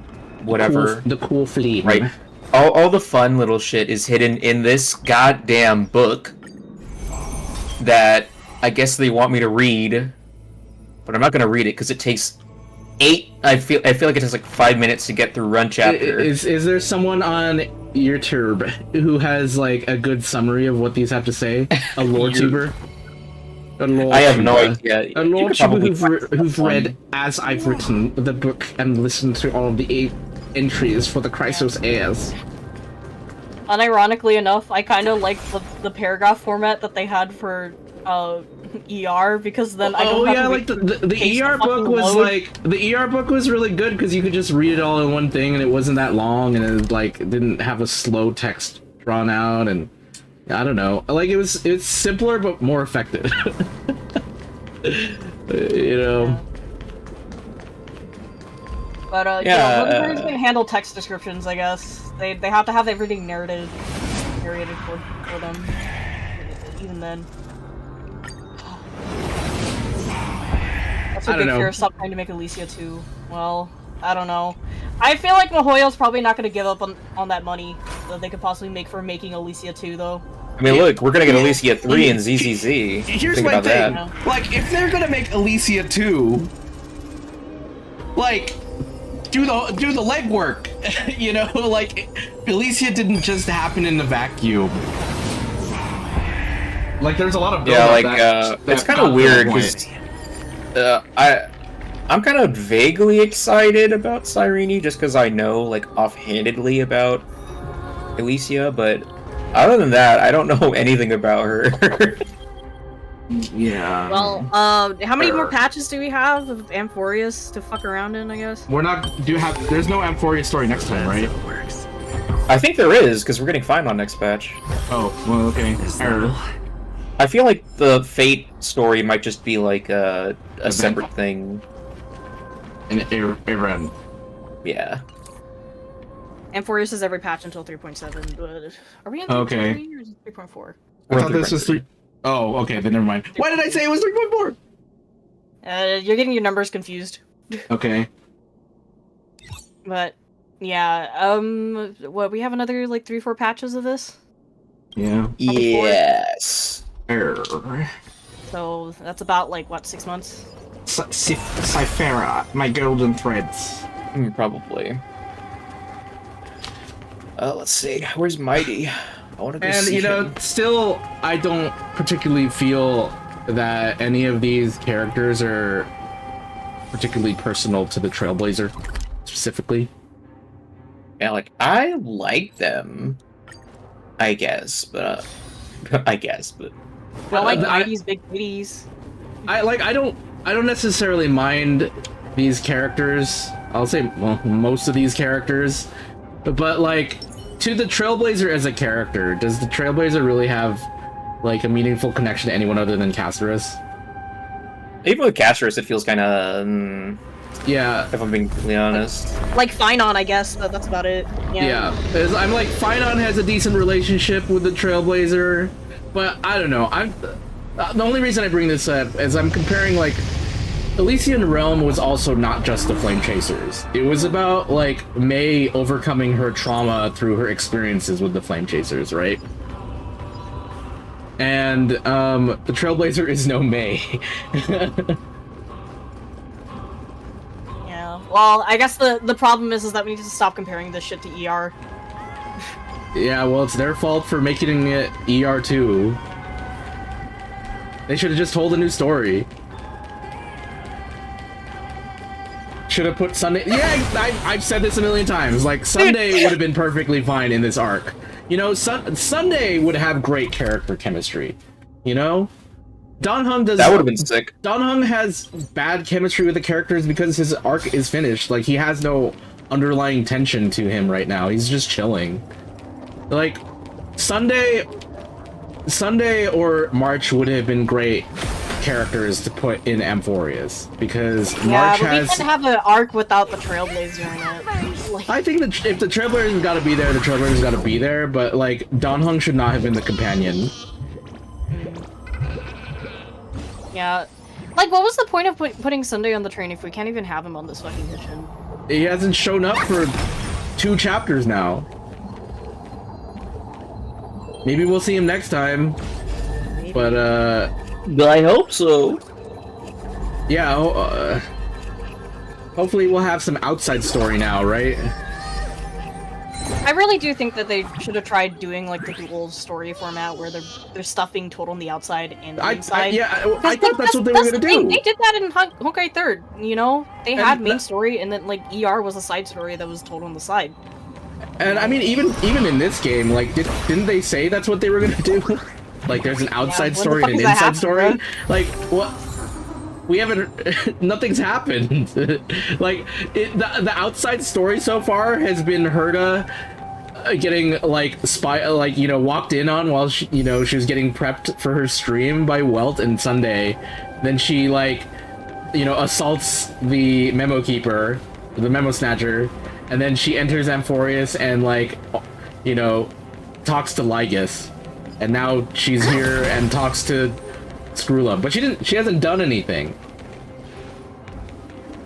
[SPEAKER 2] whatever.
[SPEAKER 19] The cool fleet.
[SPEAKER 2] Right. All the fun little shit is hidden in this goddamn book that I guess they want me to read, but I'm not gonna read it because it takes 8. I feel like it takes like 5 minutes to get through one chapter.
[SPEAKER 19] Is there someone on YouTube who has like a good summary of what these have to say? A lore tuber?
[SPEAKER 2] I have no idea.
[SPEAKER 19] A lore tuber who've read as I've written the book and listened to all of the 8 entries for the Chrysos Heirs.
[SPEAKER 3] Unironically enough, I kind of like the paragraph format that they had for ER because then I don't have to
[SPEAKER 19] like the ER book was like the ER book was really good because you could just read it all in one thing and it wasn't that long and it like didn't have a slow text drawn out and I don't know, like it's simpler but more effective. You know.
[SPEAKER 3] But, you know, Bloodborne can handle text descriptions, I guess. They have to have everything narrated for them. Even then. That's what they stopped trying to make Alicia 2. Well, I don't know. I feel like Mihoyo's probably not going to give up on that money that they could possibly make for making Alicia 2, though.
[SPEAKER 2] I mean, look, we're gonna get Alicia 3 and ZZZ.
[SPEAKER 19] Here's my thing. Like, if they're gonna make Alicia 2, like, do the legwork. You know, like, Alicia didn't just happen in the vacuum. Like, there's a lot of
[SPEAKER 2] it's kind of weird because I'm kind of vaguely excited about Cyrene just because I know like offhandedly about Alicia, but other than that, I don't know anything about her.
[SPEAKER 19] Yeah.
[SPEAKER 3] Well, how many more patches do we have of Amphorius to fuck around in, I guess?
[SPEAKER 19] We're not... There's no Amphorius story next time, right?
[SPEAKER 2] I think there is, because we're getting fine on next patch.
[SPEAKER 19] Oh, well, okay.
[SPEAKER 2] I feel like the Fate story might just be like a separate thing.
[SPEAKER 19] A run.
[SPEAKER 2] Yeah.
[SPEAKER 3] Amphorius is every patch until 3.7, but are we in 3.3 or is it 3.4?
[SPEAKER 19] I thought this was 3... Oh, okay, then never mind. Why did I say it was 3.4?
[SPEAKER 3] You're getting your numbers confused.
[SPEAKER 19] Okay.
[SPEAKER 3] But, yeah, what, we have another, like, 3-4 patches of this?
[SPEAKER 19] Yeah.
[SPEAKER 2] Yes.
[SPEAKER 3] So, that's about, like, what, 6 months?
[SPEAKER 19] Cyphera, my golden threads.
[SPEAKER 2] Probably. Let's see. Where's Mighty? I want to go see him.
[SPEAKER 19] Still, I don't particularly feel that any of these characters are particularly personal to the Trailblazer, specifically.
[SPEAKER 2] Yeah, like, I like them. I guess, but...
[SPEAKER 3] Well, like Mighty's big titties.
[SPEAKER 19] I don't necessarily mind these characters. I'll say, well, most of these characters. But, like, to the Trailblazer as a character, does the Trailblazer really have, like, a meaningful connection to anyone other than Casterus?
[SPEAKER 2] Even with Casterus, it feels kind of...
[SPEAKER 19] yeah.
[SPEAKER 2] If I'm being completely honest.
[SPEAKER 3] Like Finon, I guess, but that's about it.
[SPEAKER 19] Yeah. I'm like, Finon has a decent relationship with the Trailblazer, but I don't know. The only reason I bring this up is I'm comparing, like, Elysian Realm was also not just the Flame Chasers. It was about, like, May overcoming her trauma through her experiences with the Flame Chasers, right? And, the Trailblazer is no May.
[SPEAKER 3] Yeah, well, I guess the problem is that we need to stop comparing this shit to ER.
[SPEAKER 19] Yeah, well, it's their fault for making it ER2. They should have just told a new story. Should have put Sunday... Yeah, I've said this a million times. Like, Sunday would have been perfectly fine in this arc. You know, Sunday would have great character chemistry. You know? Dan Heng does...
[SPEAKER 2] That would have been sick.
[SPEAKER 19] Dan Heng has bad chemistry with the characters because his arc is finished. Like, he has no underlying tension to him right now. He's just chilling. Like, Sunday or March would have been great characters to put in Amphorius, because March has...
[SPEAKER 3] we can't have an arc without the Trailblazer in it. Like...
[SPEAKER 19] I think that if the Trailblazer's gotta be there, the Trailblazer's gotta be there, but, like, Dan Heng should not have been the companion.
[SPEAKER 3] Yeah. Like, what was the point of putting Sunday on the train if we can't even have him on this fucking mission?
[SPEAKER 19] He hasn't shown up for 2 chapters now. Maybe we'll see him next time. Maybe. But,
[SPEAKER 2] I hope so.
[SPEAKER 19] Yeah, hopefully we'll have some outside story now, right?
[SPEAKER 3] I really do think that they should have tried doing, like, the dual story format where they're stuffing total on the outside and the inside.
[SPEAKER 19] I thought that's what they were gonna do.
[SPEAKER 3] They did that in Honkai 3rd, you know? They had main story, and then, like, ER was a side story that was total on the side.
[SPEAKER 19] And, I mean, even in this game, like, didn't they say that's what they were gonna do? Like, there's an outside story and an inside story? Bro? Like, what? We haven't... nothing's happened. Like, the outside story so far has been Herta getting, like, walked in on while she, she was getting prepped for her stream by Welt and Sunday. Then she, like, assaults the Memo Keeper, the Memo Snatcher, and then she enters Amphorius and, like, talks to Lygus. And now she's here and talks to Screwlum, but she hasn't done anything.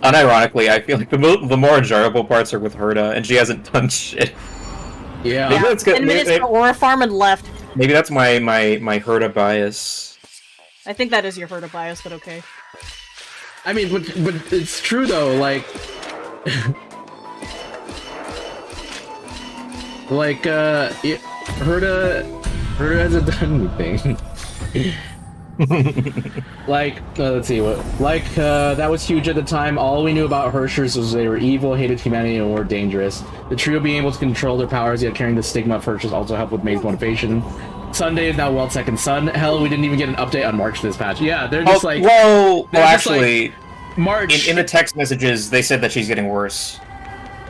[SPEAKER 2] Unironically, I feel like the more enjoyable parts are with Herta, and she hasn't done shit.
[SPEAKER 19] Yeah.
[SPEAKER 2] Maybe that's good.
[SPEAKER 3] 10 minutes to Aura Farm and left.
[SPEAKER 2] Maybe that's my Herta bias.
[SPEAKER 3] I think that is your Herta bias, but okay.
[SPEAKER 19] I mean, but it's true though. Like, Herta hasn't done anything. Let's see what. That was huge at the time. All we knew about Hershers was they were evil, hated humanity, and were dangerous. The trio being able to control their powers, yet carrying the stigma of Hershers also helped with May's motivation. Sunday is now World Second Son. Hell, we didn't even get an update on March this patch. Yeah, they're just like...
[SPEAKER 2] Well, actually,
[SPEAKER 19] like, March...
[SPEAKER 2] In the text messages, they said that she's getting worse.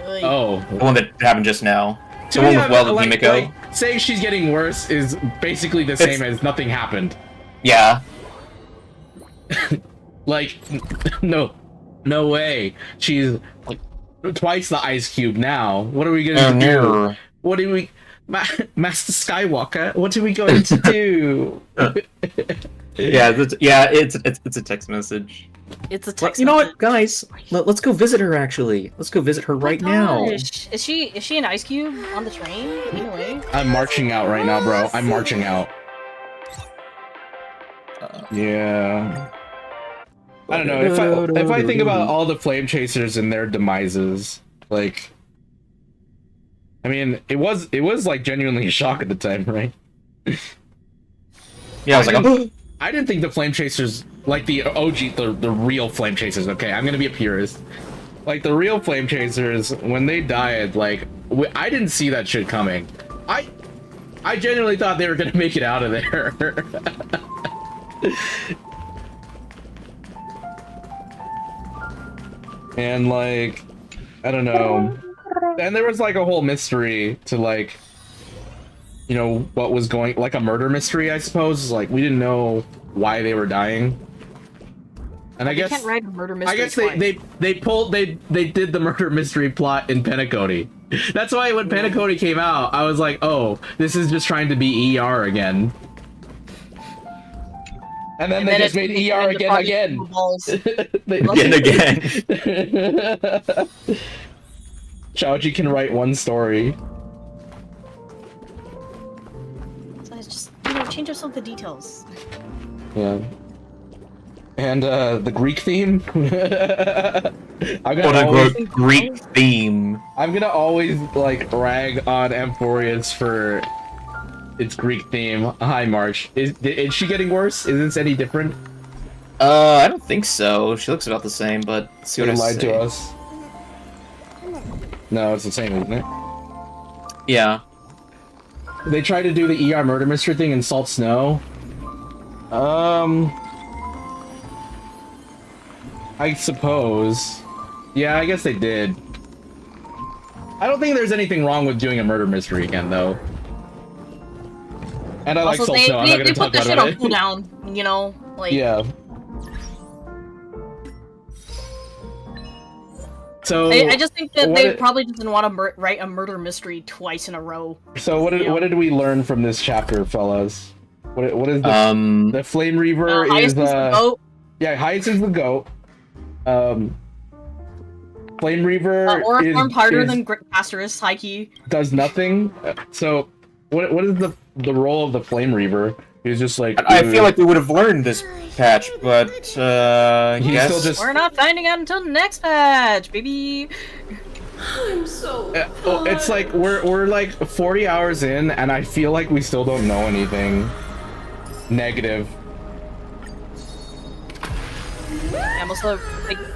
[SPEAKER 19] Oh.
[SPEAKER 2] The one that happened just now. The one with Well and Himiko.
[SPEAKER 19] Like, saying she's getting worse is basically the same as nothing happened.
[SPEAKER 2] Yeah.
[SPEAKER 19] Like, no way. She's like twice the Ice Cube now. What are we gonna do? What do we... Master Skywalker, what are we going to do?
[SPEAKER 2] It's a text message.
[SPEAKER 3] It's a text.
[SPEAKER 2] You know what, guys? Let's go visit her. Actually, let's go visit her right now.
[SPEAKER 3] Is she an Ice Cube on the train? Anyway.
[SPEAKER 19] I'm marching out right now, bro. I'm marching out. Yeah. I don't know. If I think about all the flame chasers and their demises, like, I mean, it was like genuinely a shock at the time, right?
[SPEAKER 2] Yeah, I was like,
[SPEAKER 19] I didn't think the flame chasers, like the OG, the real flame chasers. Okay, I'm gonna be a purist. Like the real flame chasers, when they died, like I didn't see that shit coming. I genuinely thought they were gonna make it out of there. And like, I don't know. And there was like a whole mystery to like, you know, what was going, like a murder mystery, I suppose. Like we didn't know why they were dying. And I guess
[SPEAKER 3] can't write a murder mystery.
[SPEAKER 19] I guess they did the murder mystery plot in Penacody. That's why when Penacody came out, I was like, oh, this is just trying to be ER again. And then they just made ER again. Again. Chaoji can write one story.
[SPEAKER 3] So it's just, change up some of the details.
[SPEAKER 19] Yeah. And the Greek theme.
[SPEAKER 2] Greek theme.
[SPEAKER 19] I'm gonna always like rag on Amphorius for its Greek theme. Hi, March. Is she getting worse? Is this any different?
[SPEAKER 2] I don't think so. She looks about the same, but let's see what I
[SPEAKER 19] lied to us. No, it's the same, isn't it?
[SPEAKER 2] Yeah.
[SPEAKER 19] They tried to do the ER murder mystery thing in Salt Snow. I suppose. Yeah, I guess they did. I don't think there's anything wrong with doing a murder mystery again, though. And I like Salt Snow. I'm not gonna talk about it.
[SPEAKER 3] They put that shit on cooldown, you know? Like...
[SPEAKER 19] Yeah. So
[SPEAKER 3] I just think that they probably didn't want to write a murder mystery twice in a row.
[SPEAKER 19] So what did we learn from this chapter, fellas? What is the Flame Reaver is
[SPEAKER 3] the goat.
[SPEAKER 19] Yeah, Hyacinth's the goat. Flame Reaver
[SPEAKER 3] is harder than Asterisk, high key.
[SPEAKER 19] Does nothing. So what is the role of the Flame Reaver? He's just like,
[SPEAKER 2] I feel like we would have learned this patch, but
[SPEAKER 19] he's still just...
[SPEAKER 3] We're not finding out until next patch, baby.
[SPEAKER 11] I'm so
[SPEAKER 19] it's like we're like 40 hours in, and I feel like we still don't know anything negative.
[SPEAKER 3] Yeah, I'm also a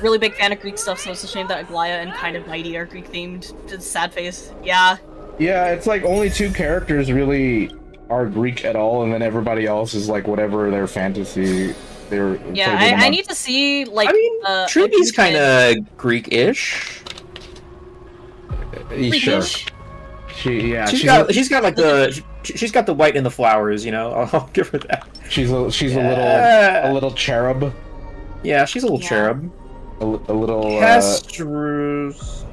[SPEAKER 3] really big fan of Greek stuff, so it's a shame that Aglaya and kind of Mighty are Greek themed. Just sad face. Yeah.
[SPEAKER 19] Yeah, it's like only 2 characters really are Greek at all, and then everybody else is like whatever their fantasy they're.
[SPEAKER 3] Yeah, I need to see like.
[SPEAKER 2] I mean, Triby's kind of Greek-ish.
[SPEAKER 19] Sure.
[SPEAKER 2] She's got like she's got the white in the flowers, you know. I'll give her that.
[SPEAKER 19] She's a little cherub.
[SPEAKER 2] Yeah, she's a little cherub.
[SPEAKER 19] A little.
[SPEAKER 2] Castrus.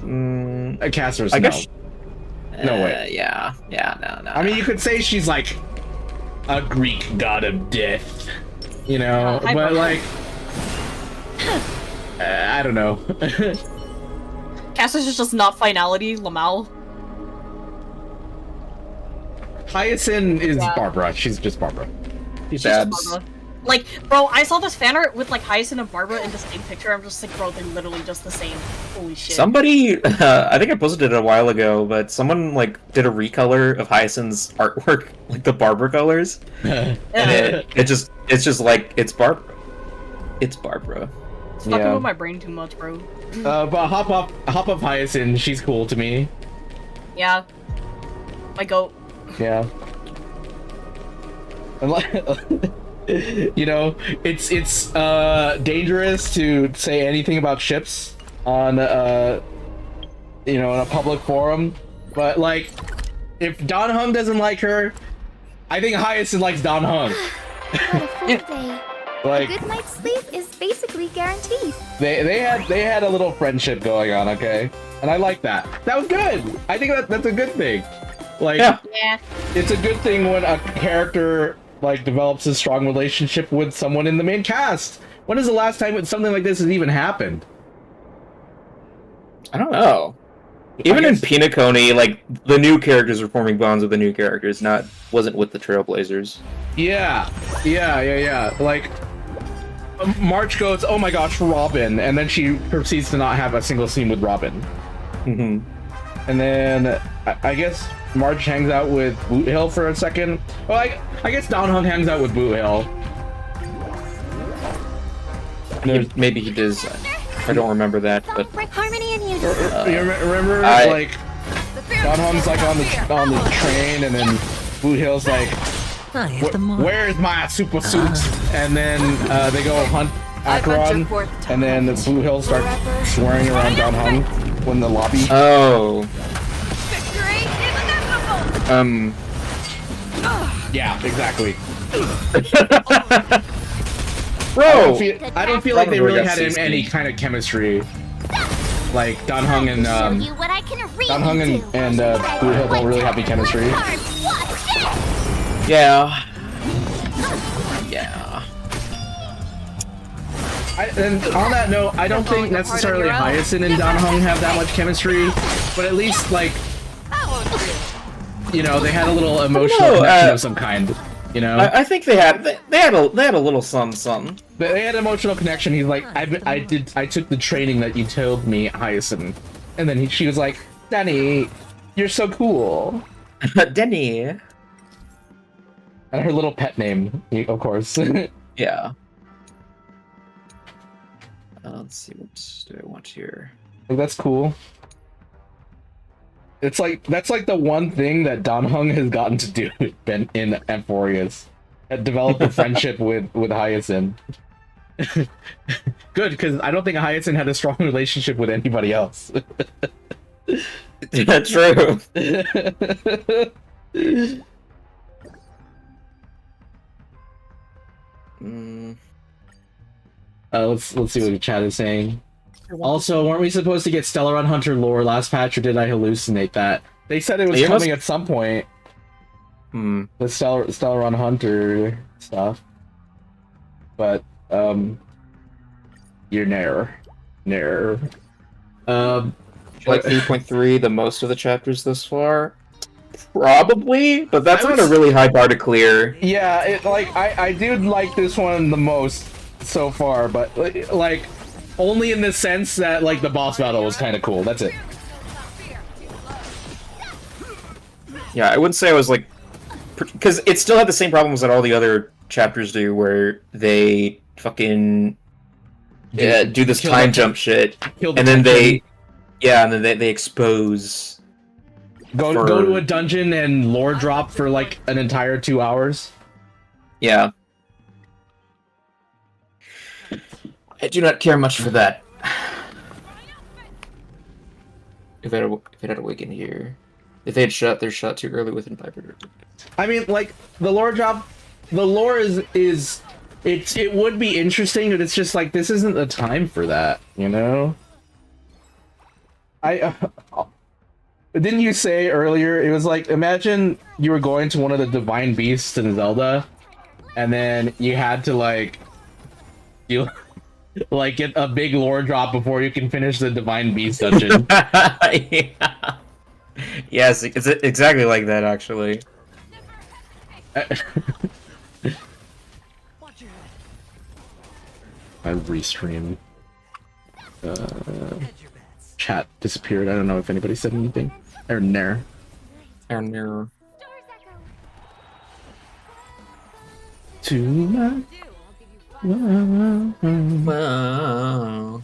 [SPEAKER 19] Castrus.
[SPEAKER 2] I guess.
[SPEAKER 19] No way.
[SPEAKER 2] Yeah, no.
[SPEAKER 19] I mean, you could say she's like a Greek god of death, you know, but like, I don't know.
[SPEAKER 3] Castrus is just not finality, Lamal.
[SPEAKER 19] Hyacinth is Barbara. She's just Barbara.
[SPEAKER 2] She's bad.
[SPEAKER 3] Like, bro, I saw this fan art with like Hyacinth and Barbara in the same picture. I'm just like, bro, they're literally just the same. Holy shit.
[SPEAKER 2] Somebody, I think I posted it a while ago, but someone like did a recolor of Hyacinth's artwork, like the Barbara colors, and it's just like it's Barbara. It's Barbara.
[SPEAKER 3] It's fucking with my brain too much, bro.
[SPEAKER 19] But hop up Hyacinth. She's cool to me.
[SPEAKER 3] Yeah. My goat.
[SPEAKER 19] Yeah. And like, you know, it's dangerous to say anything about ships on you know, in a public forum, but like, if Don Hung doesn't like her, I think Hyacinth likes Don Hung.
[SPEAKER 11] What a full day.
[SPEAKER 19] Like,
[SPEAKER 11] A good night's sleep is basically guaranteed.
[SPEAKER 19] they had a little friendship going on, okay, and I like that. That was good. I think that's a good thing. Like,
[SPEAKER 3] Yeah.
[SPEAKER 19] It's a good thing when a character like develops a strong relationship with someone in the main cast. When is the last time something like this has even happened?
[SPEAKER 2] I don't know. Even in Pinacone, like, the new characters are forming bonds with the new characters, wasn't with the Trailblazers.
[SPEAKER 19] Yeah. Like, March goes, oh my gosh, Robin, and then she proceeds to not have a single scene with Robin.
[SPEAKER 2] Mm-hmm.
[SPEAKER 19] And then I guess March hangs out with Boot Hill for a second. Well, I guess Don Hung hangs out with Boot Hill.
[SPEAKER 2] Maybe he does. I don't remember that, but
[SPEAKER 11] Harmony and unity.
[SPEAKER 19] You remember, like, Don Hung's like on the train, and then Boot Hill's like, "Where's my super suit?" And then they go hunt Acheron, and then the Boot Hill starts swearing around Don Hung in the lobby.
[SPEAKER 2] Oh.
[SPEAKER 19] Yeah, exactly.
[SPEAKER 2] Bro,
[SPEAKER 19] I don't feel like they really had any kind of chemistry. Like Don Hung and Boot Hill don't really have any chemistry.
[SPEAKER 2] Yeah.
[SPEAKER 19] And on that note, I don't think necessarily Hyacinth and Don Hung have that much chemistry, but at least, like, you know, they had a little emotional connection of some kind. You know,
[SPEAKER 2] I think they had a little something.
[SPEAKER 19] They had an emotional connection. He's like, I took the training that you told me, Hyacinth, and then she was like, Danny, you're so cool.
[SPEAKER 2] Danny.
[SPEAKER 19] And her little pet name, of course.
[SPEAKER 2] Yeah. Let's see, what do I want here?
[SPEAKER 19] Like, that's cool. It's like, that's like the one thing that Don Hung has gotten to do in Amphorius. Develop a friendship with Hyacinth. Good, because I don't think Hyacinth had a strong relationship with anybody else.
[SPEAKER 2] That's true.
[SPEAKER 19] Let's see what the chat is saying. Also, weren't we supposed to get Stellaron Hunter lore last patch, or did I hallucinate that? They said it was coming at some point. The Stellaron Hunter stuff. But, you're near.
[SPEAKER 2] Like 3.3, the most of the chapters this far? Probably, but that's not a really high bar to clear.
[SPEAKER 19] Yeah, I do like this one the most so far, but like only in the sense that like the boss battle was kind of cool. That's it.
[SPEAKER 2] Yeah, I wouldn't say I was like, because it still had the same problems that all the other chapters do, where they fucking do this time jump shit, and then they expose.
[SPEAKER 19] Go to a dungeon and lore drop for like an entire 2 hours.
[SPEAKER 2] Yeah. I do not care much for that. If it had awakened here, if they had shot their shot too early within 500.
[SPEAKER 19] I mean, like the lore drop, the lore is it would be interesting, but it's just like this isn't the time for that, you know. Didn't you say earlier? It was like, imagine you were going to one of the divine beasts in Zelda, and then you had to like get a big lore drop before you can finish the divine beast dungeon.
[SPEAKER 2] Yeah. Yes, it's exactly like that, actually.
[SPEAKER 19] I restreamed. Chat disappeared. I don't know if anybody said anything. Erner. To my...
[SPEAKER 2] Wow.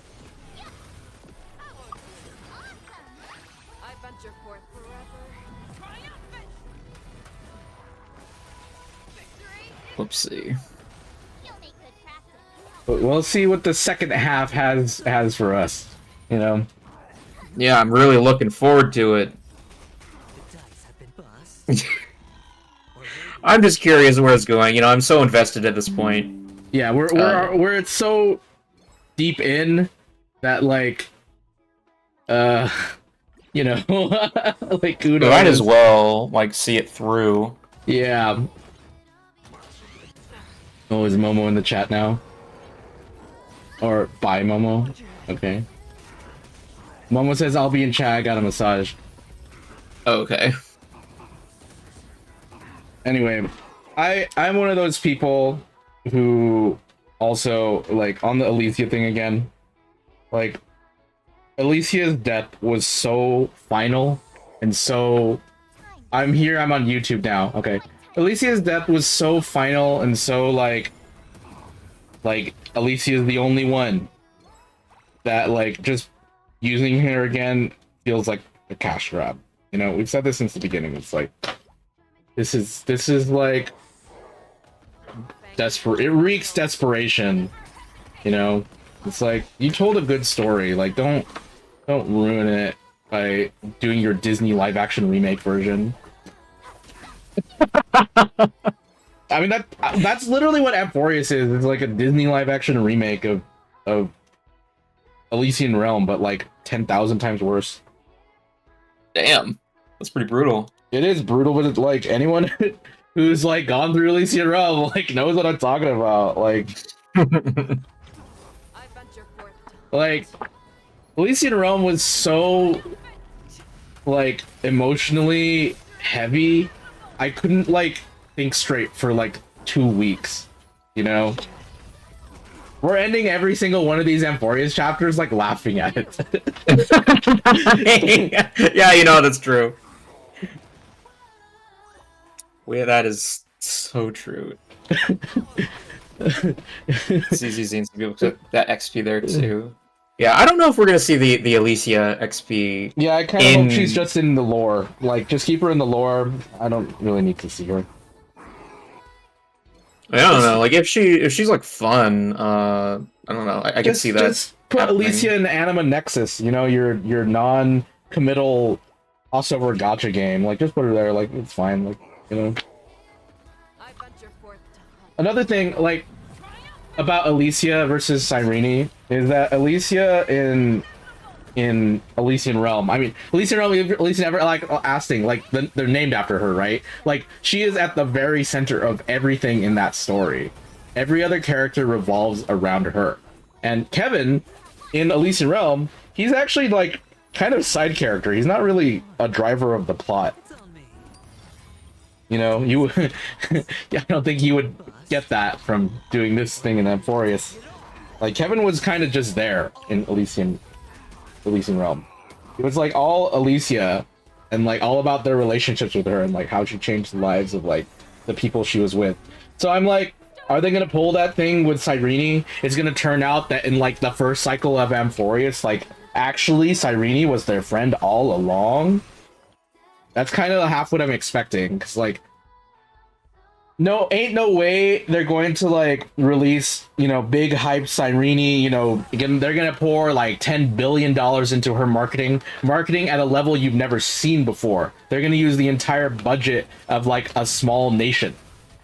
[SPEAKER 2] Whoopsie.
[SPEAKER 19] But we'll see what the second half has for us, you know?
[SPEAKER 2] Yeah, I'm really looking forward to it. I'm just curious where it's going. You know, I'm so invested at this point.
[SPEAKER 19] Yeah, we're so deep in that, like, you know, like who knows?
[SPEAKER 2] Might as well like see it through.
[SPEAKER 19] Yeah. Oh, is Momo in the chat now? Or bye, Momo? Okay. Momo says, I'll be in chat, I got a massage.
[SPEAKER 2] Okay.
[SPEAKER 19] Anyway, I'm one of those people who also, like, on the Alicia thing again, like, Alicia's death was so final and so... I'm on YouTube now, okay. Alicia's death was so final and so, like, Alicia's the only one that, like, just using her again feels like a cash grab. You know, we've said this since the beginning. It's like, this is like desperate. It reeks desperation. You know, it's like, you told a good story. Like, don't ruin it by doing your Disney live action remake version. I mean, that's literally what Amphorius is. It's like a Disney live action remake of Elysian Realm, but like 10,000 times worse.
[SPEAKER 2] Damn, that's pretty brutal.
[SPEAKER 19] It is brutal, but it's like, anyone who's like gone through Elysian Realm like knows what I'm talking about. Like, like Elysian Realm was so like emotionally heavy. I couldn't like think straight for like 2 weeks, you know? We're ending every single one of these Amphorius chapters like laughing at it.
[SPEAKER 2] Yeah, you know, that's true. Yeah, that is so true. It's easy seeing some people put that XP there too. Yeah, I don't know if we're gonna see the Alicia XP.
[SPEAKER 19] Yeah, I kind of hope she's just in the lore. Like, just keep her in the lore. I don't really need to see her.
[SPEAKER 2] I don't know. Like, if she's like fun, I don't know. I can see that.
[SPEAKER 19] Just put happening. Alicia in the Anima Nexus. You know, your non-committal crossover gacha game. Like, just put her there. Like, it's fine. Like, you know. Another thing, like, about Alicia versus Cyrene is that Alicia in Elysian Realm, I mean, Elysian Realm, Elysian Everlasting, like, they're named after her, right? Like, she is at the very center of everything in that story. Every other character revolves around her. And Kevin, in Elysian Realm, he's actually, like, kind of a side character. He's not really a driver of the plot. You know, I don't think you would get that from doing this thing in Amphorius. Like, Kevin was kind of just there in Elysian Realm. It was like all Alicia and like all about their relationships with her and like how she changed the lives of like the people she was with. So I'm like, are they gonna pull that thing with Cyrene? It's gonna turn out that in like the first cycle of Amphorius, like actually Cyrene was their friend all along? That's kind of half what I'm expecting, because like, ain't no way they're going to like release, you know, big hype Cyrene, you know, again, they're gonna pour like $10 billion into her marketing at a level you've never seen before. They're gonna use the entire budget of like a small nation,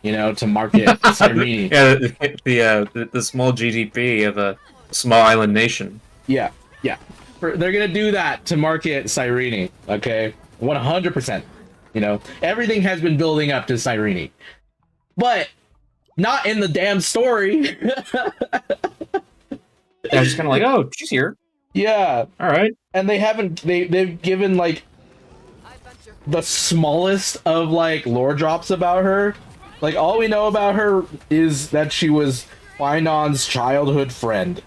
[SPEAKER 19] you know, to market Cyrene.
[SPEAKER 2] Yeah, the small GDP of a small island nation.
[SPEAKER 19] Yeah. They're gonna do that to market Cyrene, okay? 100%. You know, everything has been building up to Cyrene. But not in the damn story.
[SPEAKER 2] They're just kind of like, oh, she's here.
[SPEAKER 19] Yeah.
[SPEAKER 2] All right.
[SPEAKER 19] And they've given like the smallest of like lore drops about her. Like, all we know about her is that she was Finon's childhood friend.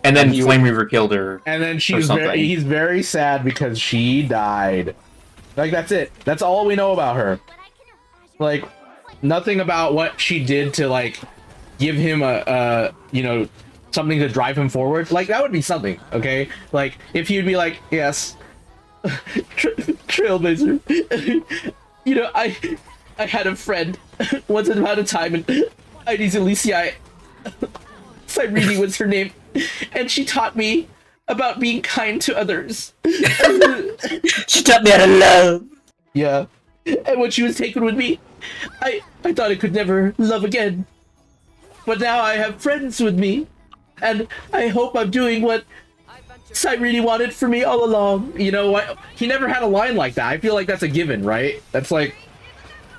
[SPEAKER 2] And then Flame Reaver killed her.
[SPEAKER 19] And then he's very sad because she died. Like, that's it. That's all we know about her. Like, nothing about what she did to like give him a you know, something to drive him forward. Like, that would be something, okay? Like, if he'd be like, yes, Trailblazer, you know, I had a friend Once upon a time in Heidi's Elysia, Cyrene was her name, and she taught me about being kind to others.
[SPEAKER 2] She taught me how to love.
[SPEAKER 19] Yeah. And when she was taken with me, I thought I could never love again. But now I have friends with me, and I hope I'm doing what Cyrene wanted for me all along. You know what? He never had a line like that. I feel like that's a given, right? That's like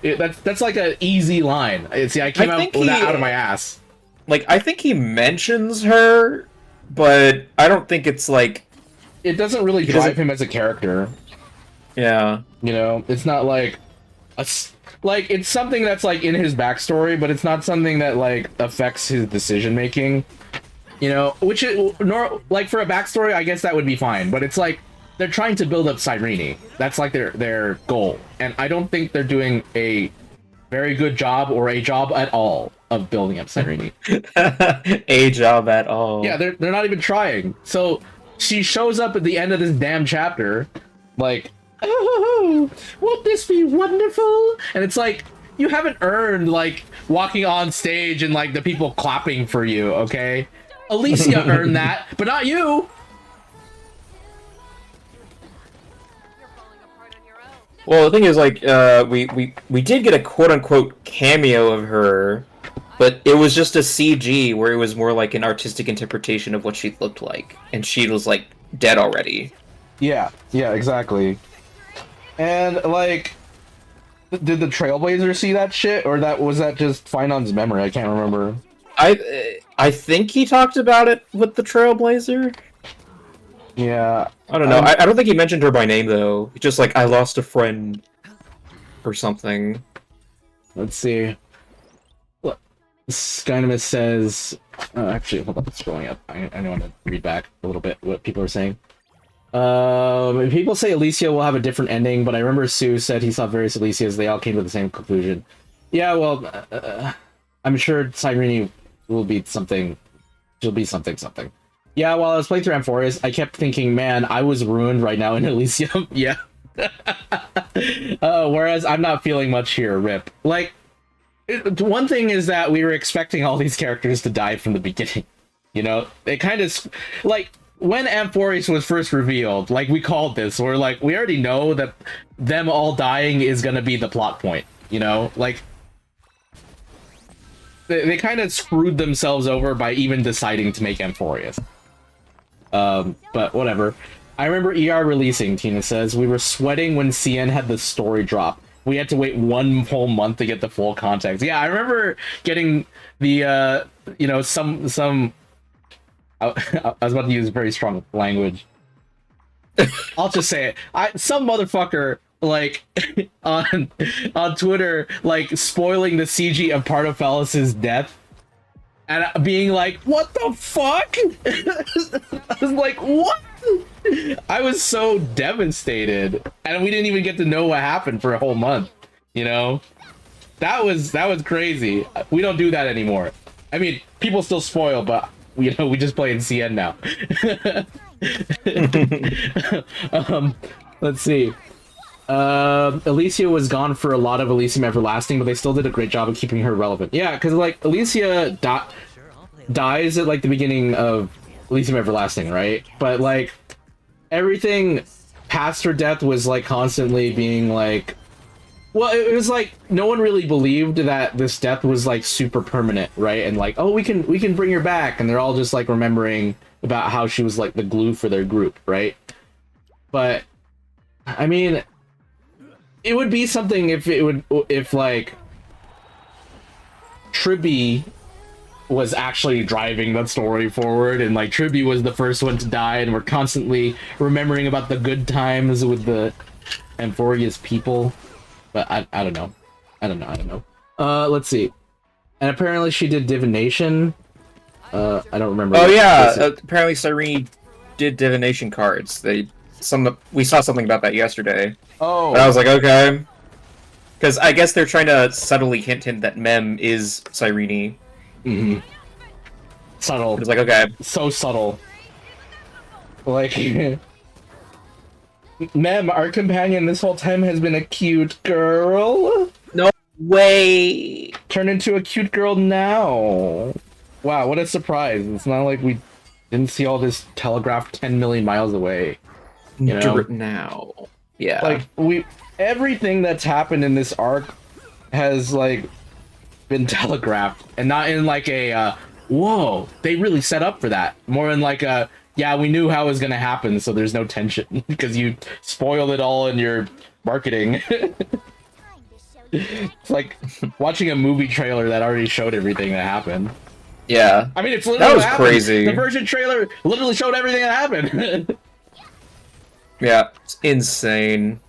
[SPEAKER 19] that's like an easy line. See, I came out with that out of my ass.
[SPEAKER 2] Like, I think he mentions her, but I don't think it's like...
[SPEAKER 19] It doesn't really drive him as a character.
[SPEAKER 2] Yeah.
[SPEAKER 19] You know, it's not like... Like, it's something that's, like, in his backstory, but it's not something that, like, affects his decision-making. You know, which, like, for a backstory, I guess that would be fine. But it's like, they're trying to build up Cyrene. That's, like, their goal. And I don't think they're doing a very good job or a job at all of building up Cyrene.
[SPEAKER 2] A job at all.
[SPEAKER 19] Yeah, they're not even trying. So she shows up at the end of this damn chapter, like, oh, won't this be wonderful? And it's like, you haven't earned, like, walking on stage and, like, the people clapping for you, okay? Elysia earned that, but not you!
[SPEAKER 2] Well, the thing is, like, we did get a quote-unquote cameo of her, but it was just a CG where it was more like an artistic interpretation of what she looked like, and she was, like, dead already.
[SPEAKER 19] Yeah, exactly. And, like, did the Trailblazer see that shit, or was that just Finon's memory? I can't remember.
[SPEAKER 2] I think he talked about it with the Trailblazer.
[SPEAKER 19] Yeah.
[SPEAKER 2] I don't know. I don't think he mentioned her by name, though. Just like, I lost a friend or something.
[SPEAKER 19] Let's see. Look, Skynimus says... actually, hold on, it's scrolling up. I want to read back a little bit what people are saying. People say Elysia will have a different ending, but I remember Sue said he saw various Elysias. They all came to the same conclusion. Yeah, well, I'm sure Cyrene will be something. She'll be something. Yeah, while I was playing through Amphoreus, I kept thinking, man, I was ruined right now in Elysium. Yeah. Whereas I'm not feeling much here, rip. Like, one thing is that we were expecting all these characters to die from the beginning. You know? It kind of... Like, when Amphoreus was first revealed, like, we called this. We're like, we already know that them all dying is gonna be the plot point. You know? Like... They kind of screwed themselves over by even deciding to make Amphoreus. But whatever. I remember ER releasing, Tina says. We were sweating when CN had the story drop. We had to wait 1 whole month to get the full context. Yeah, I remember getting the, you know, some... I was about to use very strong language. I'll just say it. Some motherfucker, like, on Twitter, like, spoiling the CG of Partophilus's death. And being like, what the fuck? I was like, what? I was so devastated. And we didn't even get to know what happened for a whole month. You know? That was crazy. We don't do that anymore. I mean, people still spoil, but, you know, we just play in CN now. Let's see. Elysia was gone for a lot of Elysium Everlasting, but they still did a great job of keeping her relevant. Yeah, because, like, Elysia dies at, like, the beginning of Elysium Everlasting, right? But, like, everything past her death was, like, constantly being, like... Well, it was, like, no one really believed that this death was, like, super permanent, right? And, like, oh, we can bring her back, and they're all just, like, remembering about how she was, like, the glue for their group, right? But, I mean... It would be something if like Tribby was actually driving that story forward, and like Tribby was the first one to die, and we're constantly remembering about the good times with the Amphoreus people. But I don't know. Let's see. And apparently she did divination. I don't remember.
[SPEAKER 2] Oh yeah, apparently Cyrene did divination cards. We saw something about that yesterday.
[SPEAKER 19] Oh.
[SPEAKER 2] And I was like, okay. Because I guess they're trying to subtly hint that Mem is Cyrene.
[SPEAKER 19] Mm-hmm. Subtle.
[SPEAKER 2] It's like, okay.
[SPEAKER 19] So subtle. Like... Mem, our companion this whole time has been a cute girl.
[SPEAKER 2] No, way.
[SPEAKER 19] Turn into a cute girl now. Wow, what a surprise. It's not like we didn't see all this telegraphed 10 million miles away. You know?
[SPEAKER 2] Do it now. Yeah.
[SPEAKER 19] Like, everything that's happened in this arc has, like, been telegraphed. And not in, like, a, whoa, they really set up for that. More in, like, a, yeah, we knew how it was gonna happen, so there's no tension. Because you spoiled it all in your marketing. It's like watching a movie trailer that already showed everything that happened.
[SPEAKER 2] Yeah.
[SPEAKER 19] I mean, it's literally
[SPEAKER 2] that was crazy.
[SPEAKER 19] The version trailer literally showed everything that happened.
[SPEAKER 2] Yeah, it's insane.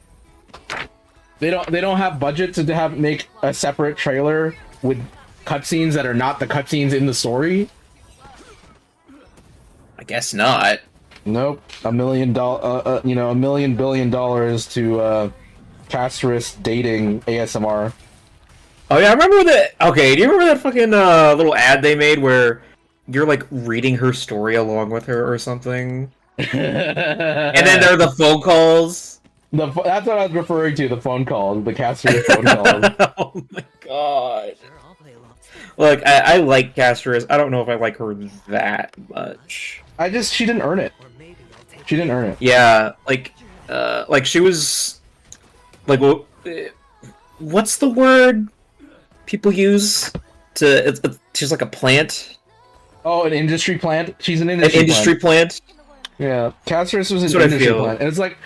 [SPEAKER 19] They don't have budget to make a separate trailer with cutscenes that are not the cutscenes in the story.
[SPEAKER 2] I guess not.
[SPEAKER 19] Nope. $1 million, $1 million billion to Casterus dating ASMR.
[SPEAKER 2] Oh yeah, I remember that. Okay, do you remember that fucking little ad they made where you're like reading her story along with her or something? And then there are the phone calls.
[SPEAKER 19] That's what I was referring to, the phone calls, the Casterus phone calls.
[SPEAKER 2] Oh my god. Look, I like Casterus. I don't know if I like her that much.
[SPEAKER 19] She didn't earn it. She didn't earn it.
[SPEAKER 2] Yeah, like she was, like, what's the word people use to? She's like a plant.
[SPEAKER 19] Oh, an industry plant. She's an
[SPEAKER 2] industry plant.
[SPEAKER 19] Yeah, Casterus was an industry plant, and it's like,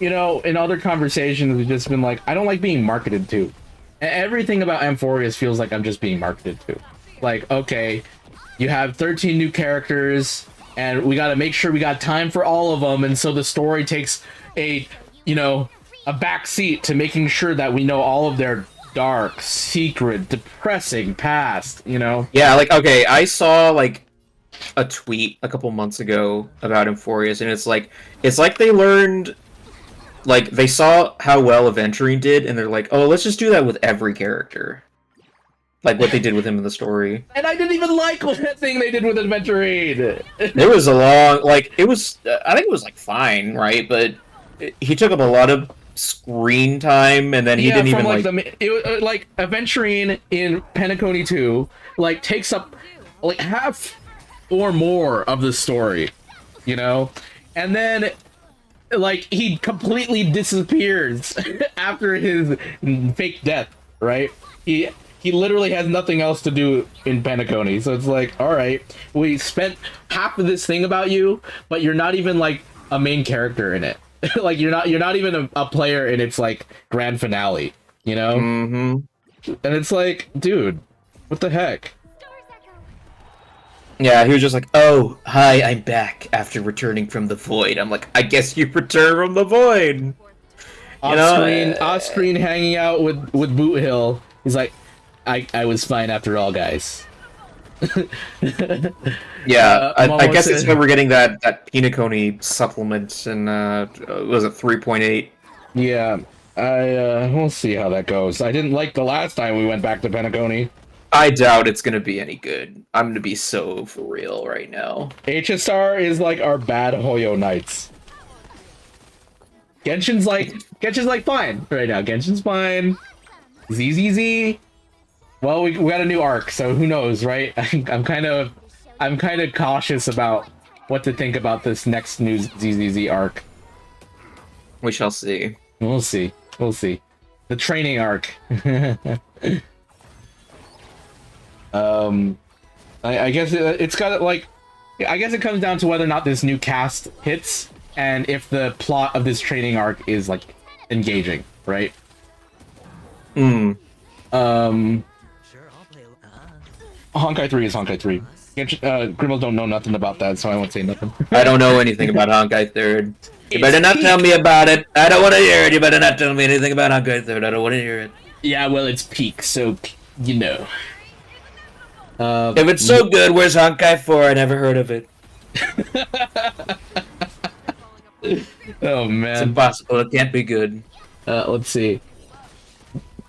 [SPEAKER 19] you know, in other conversations, we've just been like, I don't like being marketed to. Everything about Amphorius feels like I'm just being marketed to. Like, okay, you have 13 new characters, and we got to make sure we got time for all of them, and so the story takes a back seat to making sure that we know all of their dark, secret, depressing past, you know?
[SPEAKER 2] Yeah, like, okay, I saw, like, a tweet a couple months ago about Amphorius, and it's like they learned, like, they saw how well Aventurine did, and they're like, oh, let's just do that with every character. Like what they did with him in the story.
[SPEAKER 19] And I didn't even like that thing they did with Aventurine.
[SPEAKER 2] It was a long, like, it was, I think it was, like, fine, right? But he took up a lot of screen time, and then he didn't even,
[SPEAKER 19] like Aventurine in Penacony 2, like, takes up, like, half or more of the story, you know? And then, like, he completely disappears after his fake death, right? He literally has nothing else to do in Penacony, so it's like, all right, we spent half of this thing about you, but you're not even, like, a main character in it. Like, you're not even a player in its, like, grand finale, you know?
[SPEAKER 2] Mm-hmm.
[SPEAKER 19] And it's like, dude, what the heck?
[SPEAKER 2] Yeah, he was just like, oh, hi, I'm back after returning from the void. I'm like, I guess you returned from the void.
[SPEAKER 19] Off screen hanging out with Boot Hill. He's like, I was fine after all, guys.
[SPEAKER 2] Yeah, I guess it's when we're getting that Penacony supplement, and was it 3.8?
[SPEAKER 19] Yeah, we'll see how that goes. I didn't like the last time we went back to Penacony.
[SPEAKER 2] I doubt it's gonna be any good. I'm gonna be so for real right now.
[SPEAKER 19] HSR is like our bad Hoyo Knights. Genshin's like fine right now. Genshin's fine. ZZZ. Well, we got a new arc, so who knows, right? I'm kind of cautious about what to think about this next new ZZZ arc.
[SPEAKER 2] We shall see.
[SPEAKER 19] We'll see. We'll see. The training arc. I guess it's got like, I guess it comes down to whether or not this new cast hits, and if the plot of this training arc is like engaging, right? Honkai 3 is Honkai 3. Grimmel don't know nothing about that, so I won't say nothing.
[SPEAKER 2] I don't know anything about Honkai 3rd. You better not tell me about it. I don't want to hear it. You better not tell me anything about Honkai 3rd. I don't want to hear it.
[SPEAKER 19] Yeah, well, it's peak, so, you know.
[SPEAKER 2] If it's so good, where's Honkai 4? I never heard of it.
[SPEAKER 19] Oh, man.
[SPEAKER 2] It's impossible. It can't be good.
[SPEAKER 19] Let's see.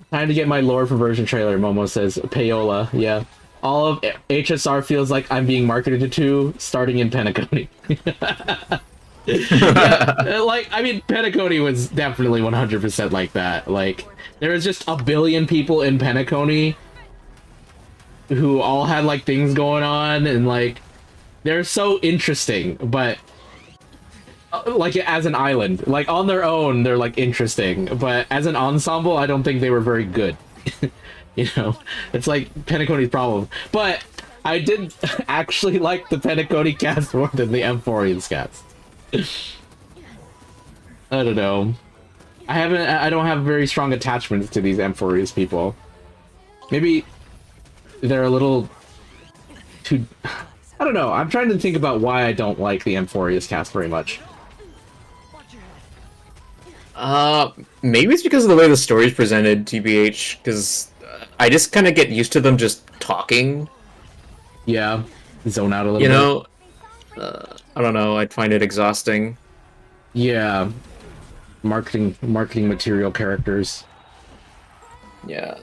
[SPEAKER 19] Time to get my lore for version trailer, Momo says. Payola, yeah. All of HSR feels like I'm being marketed to, starting in Penacony. Yeah, like, I mean, Penacony was definitely 100% like that. Like, there was just a billion people in Penacony who all had, like, things going on, and, like, they're so interesting, but, like, as an island. Like, on their own, they're, like, interesting, but as an ensemble, I don't think they were very good. You know? It's, like, Penacony's problem. But I did actually like the Penacony cast more than the Emphorians cast. I don't know. I don't have very strong attachments to these Emphorius people. Maybe they're a little too... I don't know. I'm trying to think about why I don't like the Emphorius cast very much.
[SPEAKER 2] Maybe it's because of the way the story's presented, TBH, because I just kind of get used to them just talking.
[SPEAKER 19] Yeah, zone out a little
[SPEAKER 2] bit. You
[SPEAKER 19] know,
[SPEAKER 2] I don't know, I'd find it exhausting.
[SPEAKER 19] Yeah. Marketing material characters.
[SPEAKER 2] Yeah.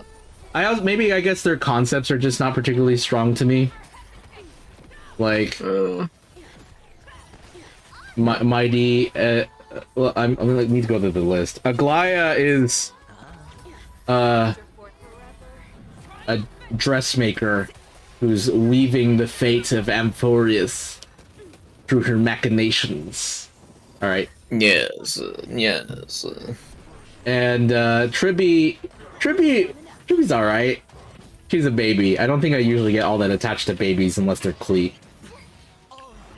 [SPEAKER 19] I guess their concepts are just not particularly strong to me. Like Mighty well, I'm gonna need to go to the list. Aglaya is a dressmaker who's weaving the fate of Amphorius through her machinations. All right.
[SPEAKER 2] Yes.
[SPEAKER 19] And Tribby's all right. She's a baby. I don't think I usually get all that attached to babies unless they're Clee.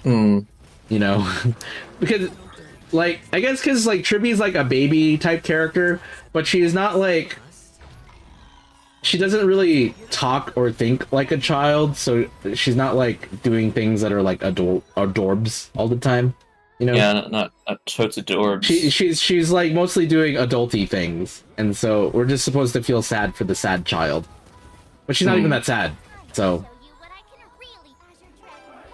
[SPEAKER 19] You know, because like I guess because like Tribby's like a baby type character, but she is not like. She doesn't really talk or think like a child, so she's not like doing things that are like adorbs all the time. You know?
[SPEAKER 2] Yeah, not totes adorbs.
[SPEAKER 19] She's like mostly doing adulty things, and so we're just supposed to feel sad for the sad child, but she's not even that sad. So,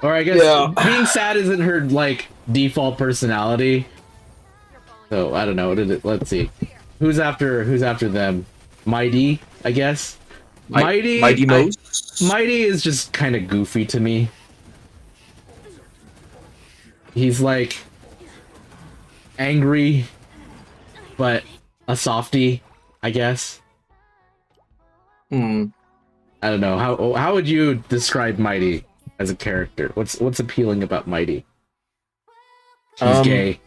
[SPEAKER 19] or I guess being sad isn't her like default personality. So I don't know. Let's see, who's after them? Mighty, I guess. Mighty is just kind of goofy to me. He's like angry, but a softie, I guess. I don't know. How would you describe Mighty as a character? What's appealing about Mighty? He's gay.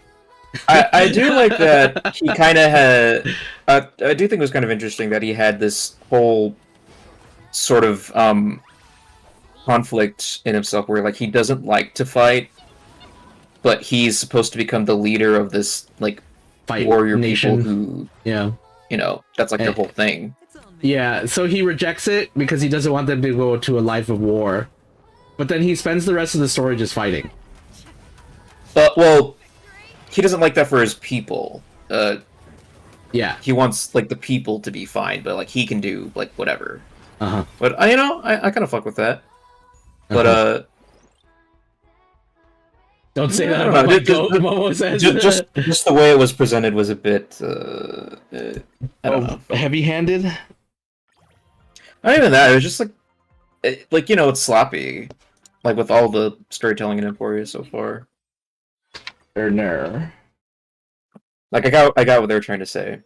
[SPEAKER 2] I do like that he kind of had... I do think it was kind of interesting that he had this whole sort of conflict in himself where like he doesn't like to fight, but he's supposed to become the leader of this like warrior nation people who, you know, that's like their whole thing.
[SPEAKER 19] Yeah, so he rejects it because he doesn't want them to go to a life of war, but then he spends the rest of the story just fighting.
[SPEAKER 2] But well, he doesn't like that for his people.
[SPEAKER 19] Yeah,
[SPEAKER 2] he wants like the people to be fine, but like he can do like whatever.
[SPEAKER 19] But
[SPEAKER 2] you know, I kind of fuck with that. But
[SPEAKER 19] don't say that about my goat, Momo says.
[SPEAKER 2] Just the way it was presented was a bit I don't know,
[SPEAKER 19] heavy-handed.
[SPEAKER 2] Not even that. It was just like you know, it's sloppy, like with all the storytelling in Emporia so far. Like I got what they were trying to say,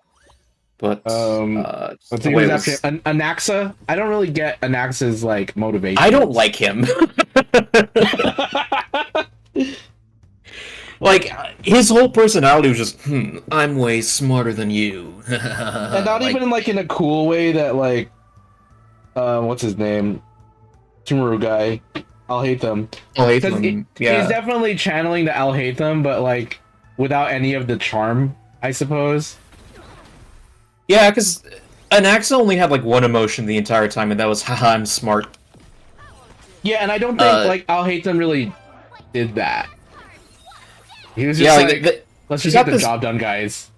[SPEAKER 2] but
[SPEAKER 19] I think it was after Anaxa. I don't really get Anaxa's like motivation.
[SPEAKER 2] I don't like him. Like his whole personality was just, I'm way smarter than you,
[SPEAKER 19] and not even like in a cool way that like, what's his name, Sumeru guy. I'll hate them.
[SPEAKER 2] Yeah.
[SPEAKER 19] He's definitely channeling the I'll hate them, but like without any of the charm, I suppose.
[SPEAKER 2] Yeah, because Anaxa only had like one emotion the entire time, and that was, haha, I'm smart.
[SPEAKER 19] Yeah, and I don't think like I'll hate them really did that. He was just let's just get the job done, guys.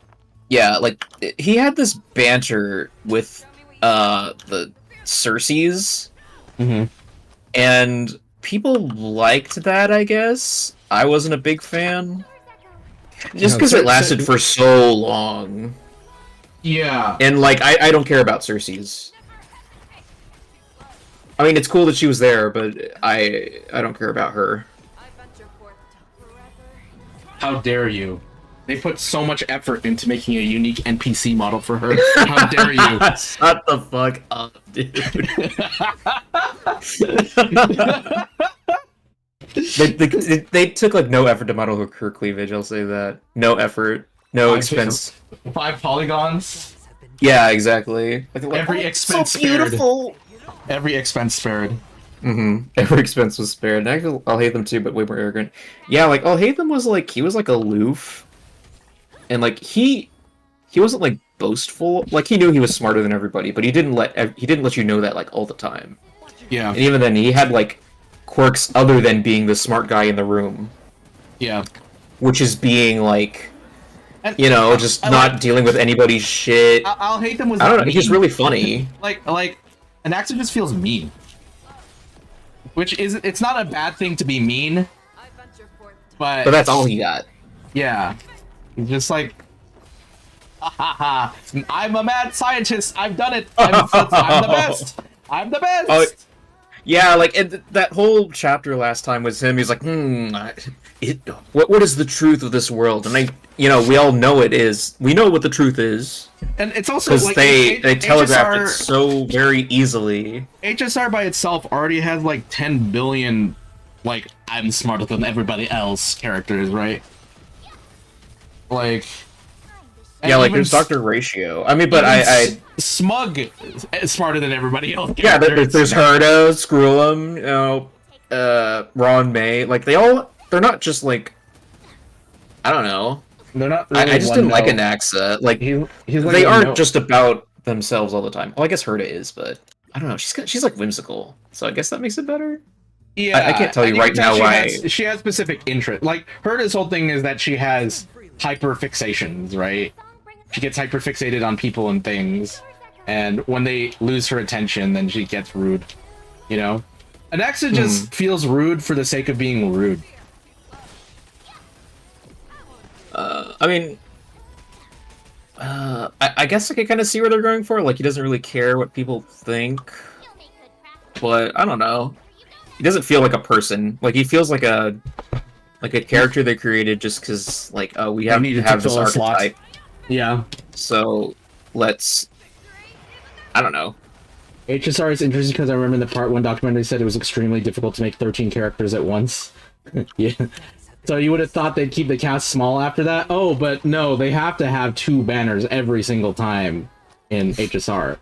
[SPEAKER 2] Yeah, like he had this banter with the Circes, and people liked that, I guess. I wasn't a big fan. Just because it lasted for so long.
[SPEAKER 19] Yeah.
[SPEAKER 2] And, like, I don't care about Circes. I mean, it's cool that she was there, but I don't care about her.
[SPEAKER 19] How dare you? They put so much effort into making a unique NPC model for her. How dare you?
[SPEAKER 2] Shut the fuck up, dude. they took like no effort to model her cleavage, I'll say that. No effort, no expense.
[SPEAKER 19] 5 polygons.
[SPEAKER 2] Yeah, exactly.
[SPEAKER 19] Like, every expense
[SPEAKER 2] so beautiful.
[SPEAKER 19] Spared. Every expense spared.
[SPEAKER 2] Every expense was spared. And I'll hate them too, but way more arrogant. Yeah, like I'll hate them was like he was like aloof, and like he wasn't like boastful. Like he knew he was smarter than everybody, but he didn't let you know that like all the time.
[SPEAKER 19] Yeah.
[SPEAKER 2] And even then, he had like quirks other than being the smart guy in the room.
[SPEAKER 19] Yeah.
[SPEAKER 2] Which is being like,
[SPEAKER 19] and,
[SPEAKER 2] just not dealing with anybody's shit.
[SPEAKER 19] I'll hate them was
[SPEAKER 2] I don't know. He's really funny.
[SPEAKER 19] Like an actor just feels mean. Which it's not a bad thing to be mean, but
[SPEAKER 2] that's all he got.
[SPEAKER 19] Yeah, he's just like, I'm a mad scientist. I've done it. I'm the best. I'm the best.
[SPEAKER 2] Oh, yeah, like that whole chapter last time was him. He's like, what is the truth of this world? And we all know it is. We know what the truth is.
[SPEAKER 19] And it's also
[SPEAKER 2] because
[SPEAKER 19] like
[SPEAKER 2] they telegraphed
[SPEAKER 19] HSR,
[SPEAKER 2] it so very easily.
[SPEAKER 19] HSR by itself already has like 10 billion, like I'm smarter than everybody else characters, right? Like,
[SPEAKER 2] yeah, like there's Dr. Ratio. I mean, but I
[SPEAKER 19] Smug is smarter than everybody else.
[SPEAKER 2] Yeah, there's Herda, Skrullum, Ron May. Like they're not just like, I don't know.
[SPEAKER 19] They're not. Really
[SPEAKER 2] I just didn't like Anaxa. Like he's like they aren't just about themselves all the time. Well, I guess Herda is, but I don't know. She's like whimsical, so I guess that makes it better.
[SPEAKER 19] Yeah,
[SPEAKER 2] I can't tell you right now why.
[SPEAKER 19] She has specific interest. Like Herda's whole thing is that she has hyper fixations, right? She gets hyper fixated on people and things, and when they lose her attention, then she gets rude. You know, Anaxa just feels rude for the sake of being rude.
[SPEAKER 2] I mean, I guess I can kind of see where they're going for. Like, he doesn't really care what people think, but I don't know. He doesn't feel like a person. Like, he feels like a character they created just because, like, we have to have this archetype.
[SPEAKER 19] Yeah.
[SPEAKER 2] So let's. I don't know.
[SPEAKER 19] HSR is interesting because I remember in the Part 1 documentary said it was extremely difficult to make 13 characters at once. Yeah. So you would have thought they'd keep the cast small after that? Oh, but no, they have to have 2 banners every single time in HSR.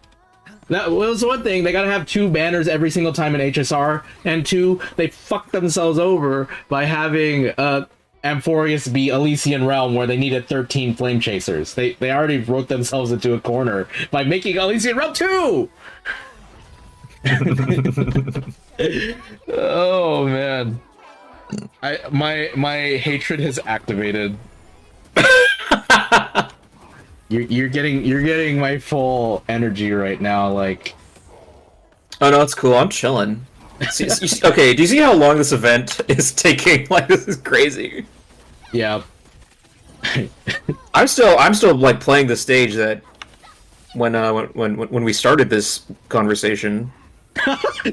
[SPEAKER 19] That was one thing, they gotta have 2 banners every single time in HSR, and 2, they fucked themselves over by having Amphorius be Elysian Realm where they needed 13 Flame Chasers. They already wrote themselves into a corner by making Elysian Realm 2! Oh, man. My hatred has activated. You're getting my full energy right now, like.
[SPEAKER 2] Oh no, it's cool. I'm chilling. Okay, do you see how long this event is taking? Like, this is crazy.
[SPEAKER 19] Yeah.
[SPEAKER 2] I'm still like playing the stage that when we started this conversation.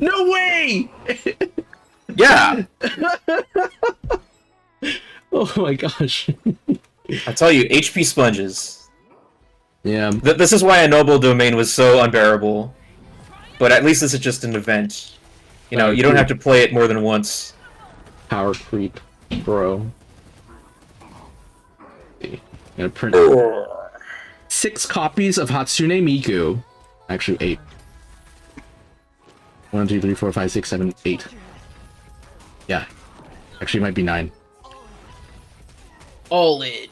[SPEAKER 19] No way!
[SPEAKER 2] Yeah.
[SPEAKER 19] Oh my gosh.
[SPEAKER 2] I tell you, HP sponges.
[SPEAKER 19] Yeah.
[SPEAKER 2] This is why a noble domain was so unbearable. But at least this is just an event. You know, you don't have to play it more than once.
[SPEAKER 19] Power creep, bro. I'm gonna print 6 copies of Hatsune Miku. Actually, 8. 1, 2, 3, 4, 5, 6, 7, 8. Yeah. Actually, it might be 9.
[SPEAKER 2] All in.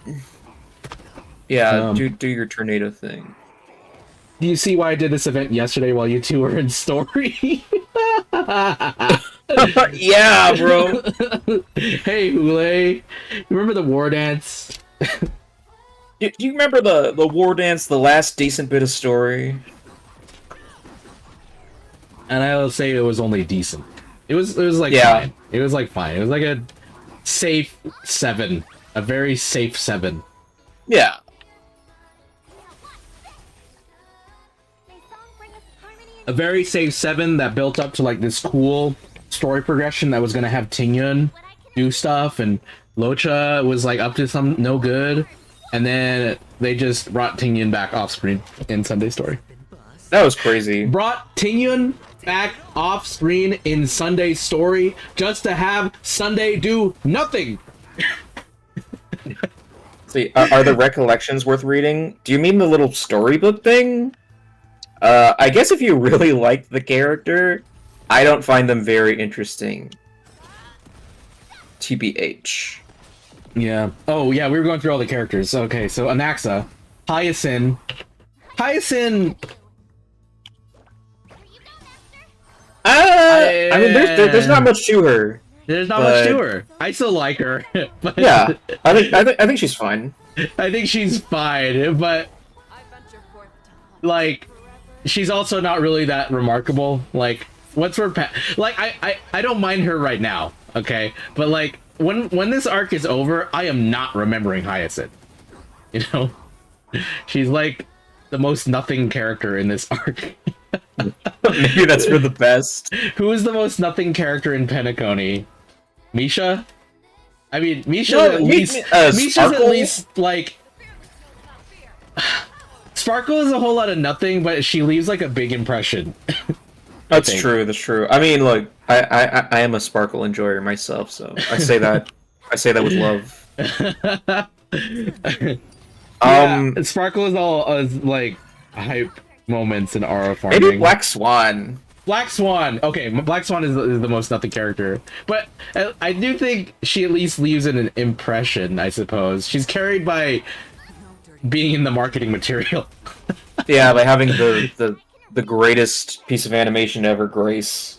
[SPEAKER 2] Yeah, do your tornado thing.
[SPEAKER 19] Do you see why I did this event yesterday while you 2 were in story?
[SPEAKER 2] Yeah, bro.
[SPEAKER 19] Hey, Hule. Remember the war dance?
[SPEAKER 2] Do you remember the war dance, the last decent bit of story?
[SPEAKER 19] And I will say it was only decent. It was like fine. It was like fine. It was like a safe 7. A very safe 7.
[SPEAKER 2] Yeah.
[SPEAKER 19] A very safe 7 that built up to like this cool story progression that was gonna have Tingyun do stuff and Locha was like up to some no good, and then they just brought Tingyun back off screen in Sunday Story.
[SPEAKER 2] That was crazy.
[SPEAKER 19] Brought Tingyun back off screen in Sunday Story just to have Sunday do nothing.
[SPEAKER 2] See, are the recollections worth reading? Do you mean the little storybook thing? I guess if you really like the character, I don't find them very interesting. TBH.
[SPEAKER 19] Yeah. Oh, yeah, we were going through all the characters. Okay, so Anaxa, Hyacinth.
[SPEAKER 2] I mean, there's not much to her.
[SPEAKER 19] There's not much to her. I still like her. But
[SPEAKER 2] yeah, I think she's fine.
[SPEAKER 19] I think she's fine, but like, she's also not really that remarkable. Like, what's her like? I don't mind her right now, okay? But like, when this arc is over, I am not remembering Hyacinth. You know, she's like the most nothing character in this arc.
[SPEAKER 2] Maybe that's for the best.
[SPEAKER 19] Who is the most nothing character in Penacony? Misha? I mean, Misha's at least like Sparkle is a whole lot of nothing, but she leaves like a big impression.
[SPEAKER 2] That's true. That's true. I mean, look, I am a Sparkle enjoyer myself, so I say that with love.
[SPEAKER 19] Sparkle is all like hype moments in Aura farming.
[SPEAKER 2] Maybe Black Swan.
[SPEAKER 19] Black Swan. Okay, Black Swan is the most nothing character, but I do think she at least leaves an impression. I suppose she's carried by being in the marketing material.
[SPEAKER 2] Yeah, by having the greatest piece of animation ever, Grace.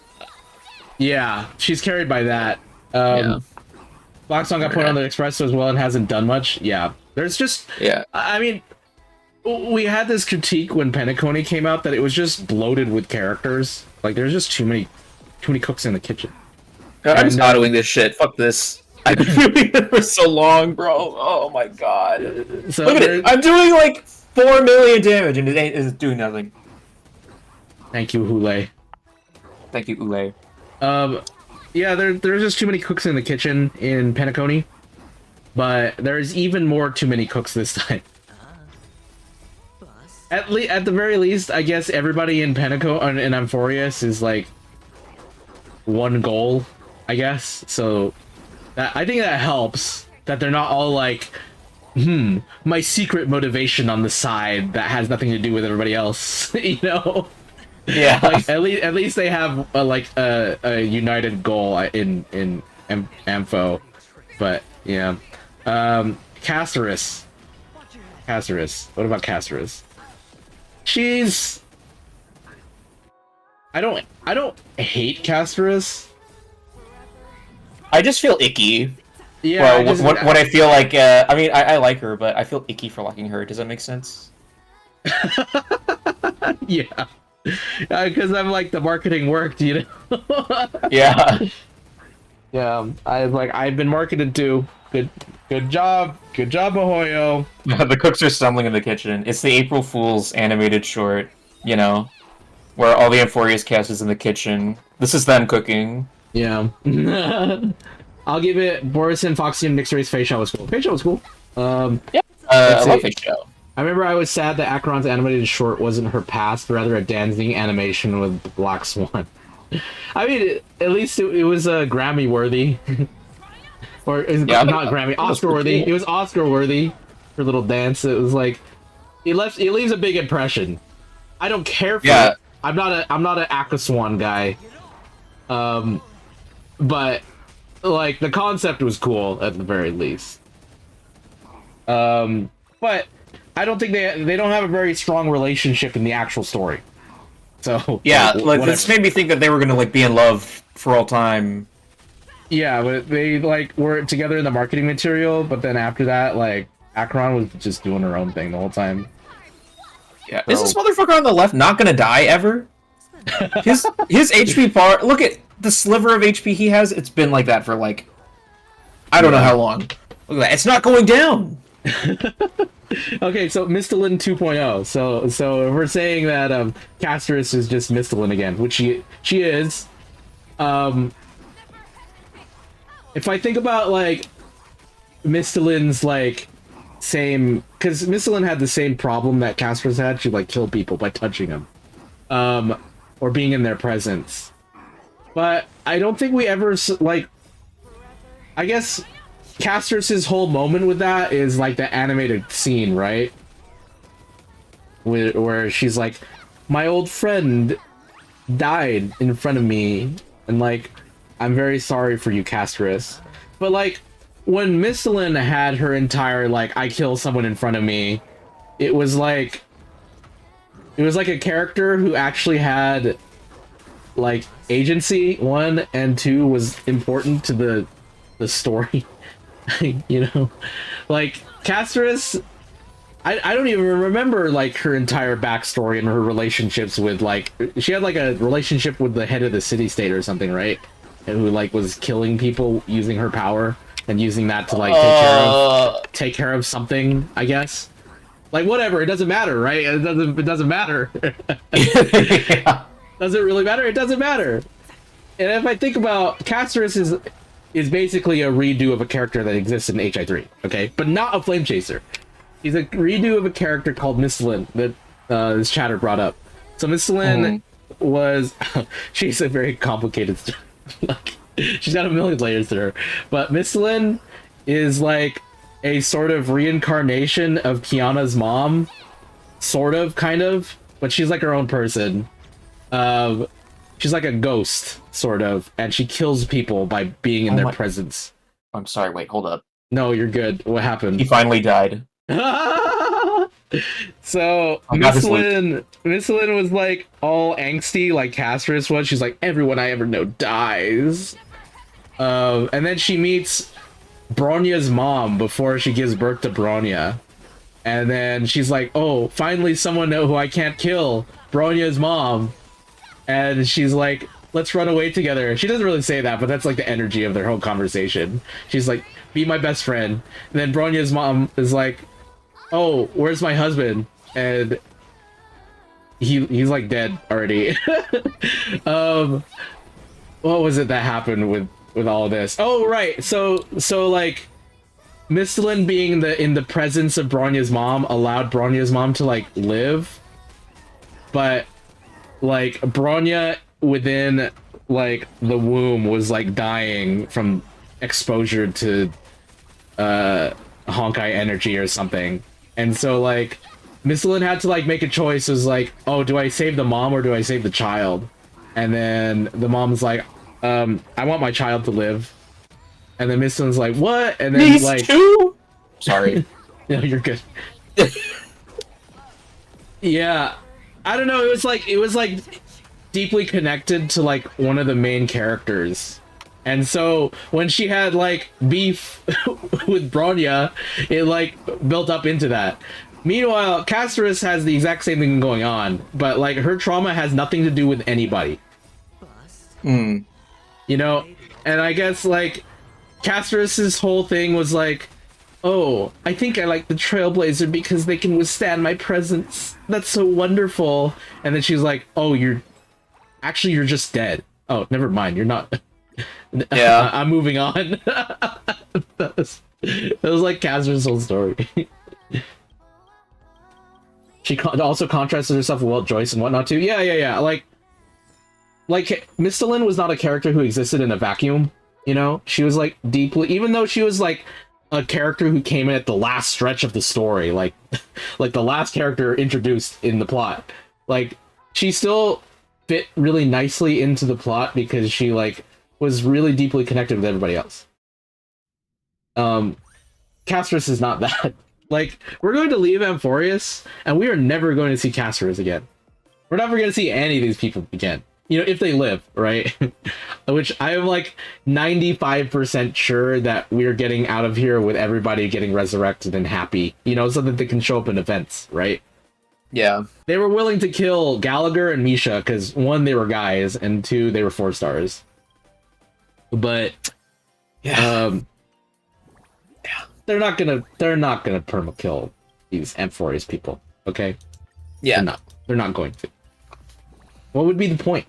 [SPEAKER 19] Yeah, she's carried by that. Black Swan got put on the Expresso as well and hasn't done much. Yeah, there's just I mean, we had this critique when Penacony came out that it was just bloated with characters. Like, there's just too many cooks in the kitchen.
[SPEAKER 2] I'm just autoing this shit. Fuck this. I've been doing it for so long, bro. Oh my god.
[SPEAKER 19] So
[SPEAKER 2] look at it. I'm doing like 4 million damage and it's doing nothing.
[SPEAKER 19] Thank you, Hule.
[SPEAKER 2] Thank you, Ule.
[SPEAKER 19] Yeah, there's just too many cooks in the kitchen in Penacony, but there's even more too many cooks this time. At the very least, I guess everybody in Penacony and Amphorius is like one goal, I guess. So I think that helps that they're not all like, my secret motivation on the side that has nothing to do with everybody else, you know?
[SPEAKER 2] Yeah.
[SPEAKER 19] Like at least they have a united goal in Ampho, but yeah. Caceres. What about Caceres? She's. I don't hate Caceres.
[SPEAKER 2] I just feel icky.
[SPEAKER 19] Yeah.
[SPEAKER 2] Well, what I feel like. I mean, I like her, but I feel icky for liking her. Does that make sense?
[SPEAKER 19] Yeah. Because I'm like, the marketing worked, you know.
[SPEAKER 2] Yeah.
[SPEAKER 19] Yeah. I've been marketed to. Good job, Ahoyo.
[SPEAKER 2] The cooks are stumbling in the kitchen. It's the April Fool's animated short, you know, where all the Amphorius cast is in the kitchen. This is them cooking.
[SPEAKER 19] Yeah. I'll give it Boris and Foxy and Nixeray's face shot was cool. Face shot was cool.
[SPEAKER 2] Yeah. I love face shot.
[SPEAKER 19] I remember I was sad that Acheron's animated short wasn't her past, rather a dancing animation with Black Swan. I mean, at least it was Grammy worthy. Or not Grammy, Oscar worthy. Cool. It was Oscar worthy. Her little dance. It was like it leaves a big impression. I don't care for it. I'm not an Aquaswan guy. But like the concept was cool at the very least. But I don't think they don't have a very strong relationship in the actual story. So
[SPEAKER 2] yeah, like this made me think that they were gonna like be in love for all time.
[SPEAKER 19] Yeah, but they like were together in the marketing material, but then after that, like Acheron was just doing her own thing the whole time.
[SPEAKER 2] Yeah, is this motherfucker on the left not gonna die ever? His HP bar. Look at the sliver of HP he has. It's been like that for like I don't know how long. Look at that. It's not going down.
[SPEAKER 19] Okay, so Mistalin 2.0. So if we're saying that Caceres is just Mistalin again, which she is. If I think about like Mistelin's like same, because Mistelin had the same problem that Casper's had. She'd like kill people by touching them, or being in their presence. But I don't think we ever like. I guess Castrus's whole moment with that is like the animated scene, right? Where she's like, my old friend died in front of me, and like, I'm very sorry for you, Castrus. But like, when Mistelin had her entire like, I kill someone in front of me, it was like a character who actually had like agency, one, and two was important to the story. You know, like Castrus, I don't even remember like her entire backstory and her relationships with like, she had like a relationship with the head of the city-state or something, right? And who like was killing people using her power and using that to like take care of something, I guess. Like whatever, it doesn't matter, right? It doesn't matter. Yeah. Does it really matter? It doesn't matter. And if I think about Castrus is basically a redo of a character that exists in HI3, okay? But not a flame chaser. He's a redo of a character called Mistelin that this chatter brought up. So Mistelin was she's a very complicated like, she's got a million layers to her. But Mistelin is like a sort of reincarnation of Kiana's mom. Sort of, kind of. But she's like her own person. She's like a ghost, sort of, and she kills people by being in their presence.
[SPEAKER 2] I'm sorry, wait, hold up.
[SPEAKER 19] No, you're good. What happened?
[SPEAKER 2] He finally died.
[SPEAKER 19] So Mistelin was like all angsty like Castrus was. She's like, everyone I ever know dies. And then she meets Bronya's mom before she gives birth to Bronya. And then she's like, oh, finally someone who I can't kill. Bronya's mom. And she's like, let's run away together. She doesn't really say that, but that's like the energy of their whole conversation. She's like, be my best friend. And then Bronya's mom is like, oh, where's my husband? And he's like dead already. What was it that happened with all of this? Oh, right. So like Mistelin being in the presence of Bronya's mom allowed Bronya's mom to like live. But like Bronya within like the womb was like dying from exposure to Honkai energy or something. And so like Mistelin had to like make a choice. It was like, oh, do I save the mom or do I save the child? And then the mom's like, I want my child to live. And then Mistelin's like, what? And then
[SPEAKER 2] these
[SPEAKER 19] like
[SPEAKER 2] two? Sorry.
[SPEAKER 19] No, you're good. Yeah. I don't know, it was like deeply connected to like one of the main characters. And so when she had like beef with Bronya, it like built up into that. Meanwhile, Castrus has the exact same thing going on, but like her trauma has nothing to do with anybody. You know? And I guess like Castrus's whole thing was like, oh, I think I like the Trailblazer because they can withstand my presence. That's so wonderful. And then she's like, oh, you're just dead. Oh, never mind. You're not. Yeah. I'm moving on. that was like Castrus's whole story. She also contrasted herself with Walt Joyce and whatnot too. Yeah. Like Mistelin was not a character who existed in a vacuum. You know, she was like deeply, even though she was like a character who came in at the last stretch of the story, like the last character introduced in the plot, like she still fit really nicely into the plot because she like was really deeply connected with everybody else. Castrus is not that. Like, we're going to leave Amphorius and we are never going to see Castrus again. We're never going to see any of these people again. You know, if they live, right? Which I am like 95% sure that we're getting out of here with everybody getting resurrected and happy, you know, so that they can show up in events, right?
[SPEAKER 2] Yeah.
[SPEAKER 19] They were willing to kill Gallagher and Misha because one, they were guys, and two, they were 4-stars. But yeah, they're not gonna perma kill these Amphorius people, okay?
[SPEAKER 2] Yeah.
[SPEAKER 19] They're not going to. What would be the point?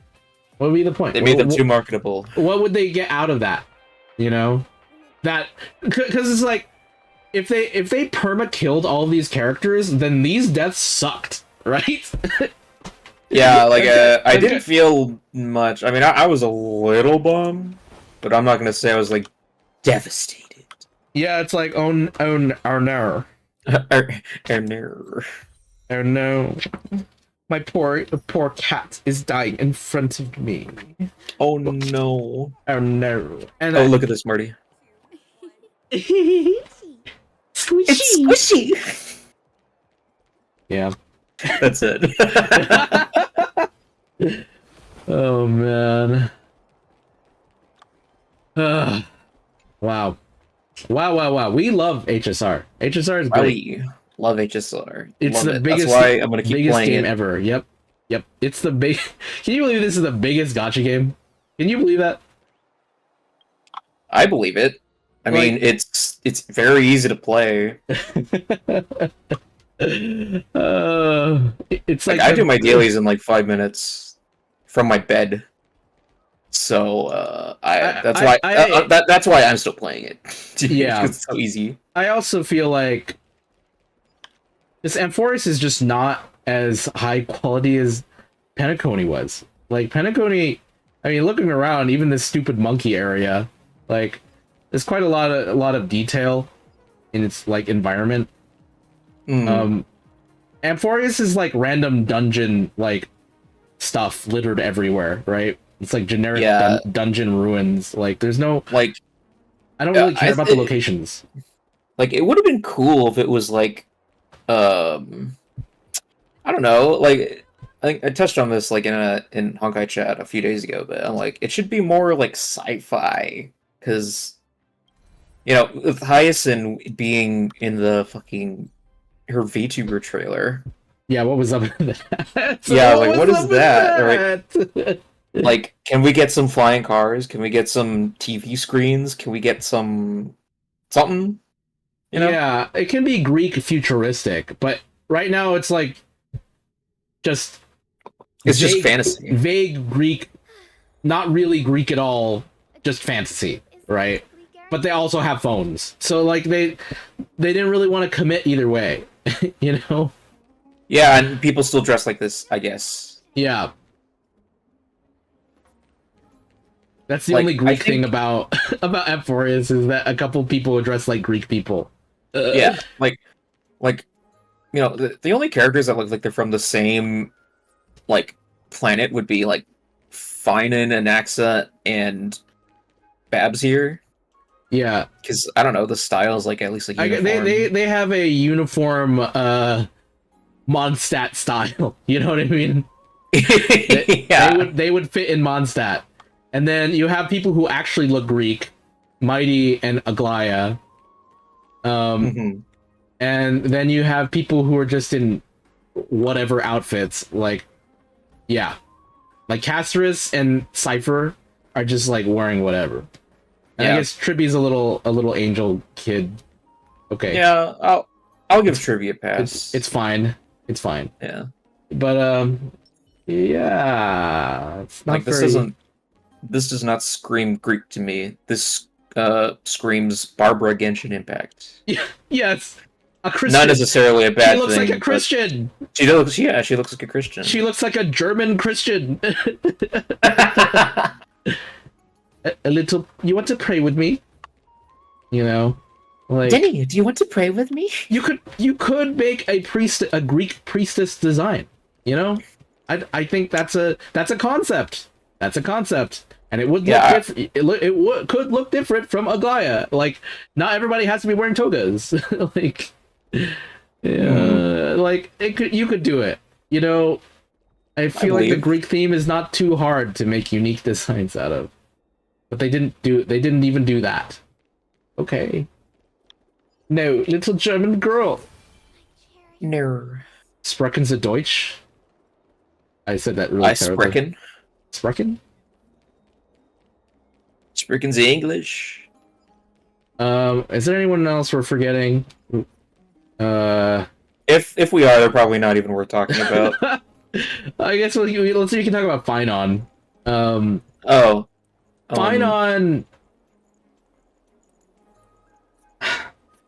[SPEAKER 19] What would be the point?
[SPEAKER 2] They made them too marketable.
[SPEAKER 19] What would they get out of that? You know? That, because it's like, if they perma killed all these characters, then these deaths sucked, right?
[SPEAKER 2] Yeah, like I didn't feel much. I mean, I was a little bummed, but I'm not gonna say I was like devastated.
[SPEAKER 19] Yeah, it's like oh no,
[SPEAKER 2] no.
[SPEAKER 19] Oh no. My poor cat is dying in front of me.
[SPEAKER 2] Oh no.
[SPEAKER 19] Oh no. And
[SPEAKER 2] look at this, Marty.
[SPEAKER 19] Squishy.
[SPEAKER 2] It's squishy.
[SPEAKER 19] Yeah.
[SPEAKER 2] That's it.
[SPEAKER 19] Oh man. Wow. Wow. We love HSR. HSR is great.
[SPEAKER 2] We love HSR.
[SPEAKER 19] It's
[SPEAKER 2] love
[SPEAKER 19] the
[SPEAKER 2] it.
[SPEAKER 19] biggest,
[SPEAKER 2] That's why I'm gonna keep
[SPEAKER 19] biggest
[SPEAKER 2] playing
[SPEAKER 19] game
[SPEAKER 2] it.
[SPEAKER 19] ever. Yep. It's the big. Can you believe this is the biggest gacha game? Can you believe that?
[SPEAKER 2] I believe it. I mean, it's very easy to play.
[SPEAKER 19] It's like
[SPEAKER 2] I do my dailies in like 5 minutes from my bed. So that's why I'm still playing it.
[SPEAKER 19] Yeah,
[SPEAKER 2] it's so easy.
[SPEAKER 19] I also feel like this Amphoris is just not as high quality as Penacony was. Like Penacony, I mean, looking around, even this stupid monkey area, like there's quite a lot of detail in its like environment. Amphoris is like random dungeon like stuff littered everywhere, right? It's like generic dungeon ruins. Like there's no like I don't really care about the locations.
[SPEAKER 2] Like it would have been cool if it was like I don't know, like I think I touched on this like in Honkai chat a few days ago, but I'm like it should be more like sci-fi because with Hyacinth being in the fucking her VTuber trailer.
[SPEAKER 19] Yeah, what was up with that?
[SPEAKER 2] Yeah, like what is that? Right? Like, can we get some flying cars? Can we get some TV screens? Can we get something?
[SPEAKER 19] Yeah, it can be Greek futuristic, but right now it's like just
[SPEAKER 2] just fantasy.
[SPEAKER 19] Vague Greek, not really Greek at all, just fantasy, right? But they also have phones. So like they didn't really want to commit either way,
[SPEAKER 2] Yeah, and people still dress like this, I guess.
[SPEAKER 19] Yeah. That's the only Greek thing about Amphoris is that a couple people dress like Greek people.
[SPEAKER 2] Yeah, the only characters that look like they're from the same planet would be like Finan, Anaxa, and Babs here.
[SPEAKER 19] Yeah,
[SPEAKER 2] because I don't know, the styles at least uniform.
[SPEAKER 19] They have a uniform Mondstadt style. You know what I mean? They would fit in Mondstadt. And then you have people who actually look Greek, Mighty and Aglaya. And then you have people who are just in whatever outfits, like Casterus and Cypher are just like wearing whatever. And I guess Tribby's a little angel kid. Okay.
[SPEAKER 2] Yeah, I'll give Tribby a pass.
[SPEAKER 19] It's fine. It's fine.
[SPEAKER 2] Yeah.
[SPEAKER 19] But yeah, it's not
[SPEAKER 2] This does not scream Greek to me. This screams Barbara Genshin Impact.
[SPEAKER 19] Yes. A Christian.
[SPEAKER 2] Not necessarily a bad thing.
[SPEAKER 19] She looks like a Christian.
[SPEAKER 2] She looks like a Christian.
[SPEAKER 19] She looks like a German Christian. A little. You want to pray with me? Like
[SPEAKER 2] Denny, do you want to pray with me?
[SPEAKER 19] You could make a Greek priestess design. I think that's a concept. That's a concept, and it would look could look different from Aglaya. Like, not everybody has to be wearing togas. Like, like you could do it. I feel like the Greek theme is not too hard to make unique designs out of, but they didn't even do that. Okay. No, little German girl.
[SPEAKER 2] No.
[SPEAKER 19] Sprecken's a Deutsch. I said that really terribly.
[SPEAKER 2] Sprechen.
[SPEAKER 19] Sprechen?
[SPEAKER 2] Sprecken's English.
[SPEAKER 19] Is there anyone else we're forgetting?
[SPEAKER 2] If we are, they're probably not even worth talking about.
[SPEAKER 19] I guess let's see. We can talk about Finon. Finon.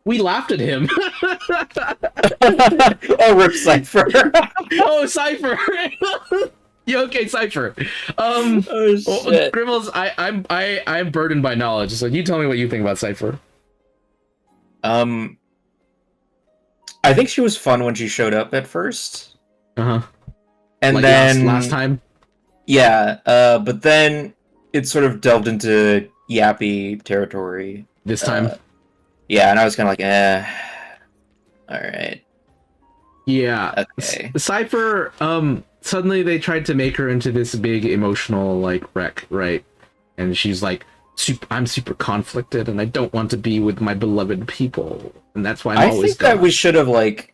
[SPEAKER 19] We laughed at him.
[SPEAKER 2] Oh, rip Cypher.
[SPEAKER 19] Oh, Cypher. You okay, Cypher?
[SPEAKER 2] Oh shit.
[SPEAKER 19] Grimmels, I'm burdened by knowledge, so you tell me what you think about Cypher.
[SPEAKER 2] I think she was fun when she showed up at first.
[SPEAKER 19] Uh-huh.
[SPEAKER 2] And
[SPEAKER 19] like
[SPEAKER 2] then
[SPEAKER 19] last time?
[SPEAKER 2] Yeah, but then it sort of delved into yappy territory.
[SPEAKER 19] This time?
[SPEAKER 2] Yeah, and I was kind of like, alright.
[SPEAKER 19] Yeah.
[SPEAKER 2] Okay.
[SPEAKER 19] Cypher, suddenly they tried to make her into this big emotional, like, wreck, right? And she's like, I'm super conflicted, and I don't want to be with my beloved people. And that's why I'm always
[SPEAKER 2] I think that we should have, like,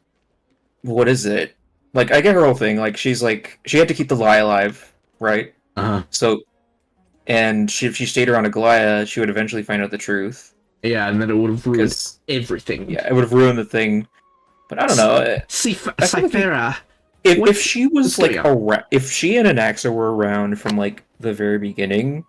[SPEAKER 2] what is it? Like, I get her whole thing. Like, she's like, she had to keep the lie alive, right?
[SPEAKER 19] Uh-huh.
[SPEAKER 2] So, and if she stayed around Aglaya, she would eventually find out the truth.
[SPEAKER 19] Yeah, and then it would have ruined everything.
[SPEAKER 2] Yeah, it would have ruined the thing. But I don't know.
[SPEAKER 19] Cyphera.
[SPEAKER 2] If she was like if she and Anaxa were around from like the very beginning,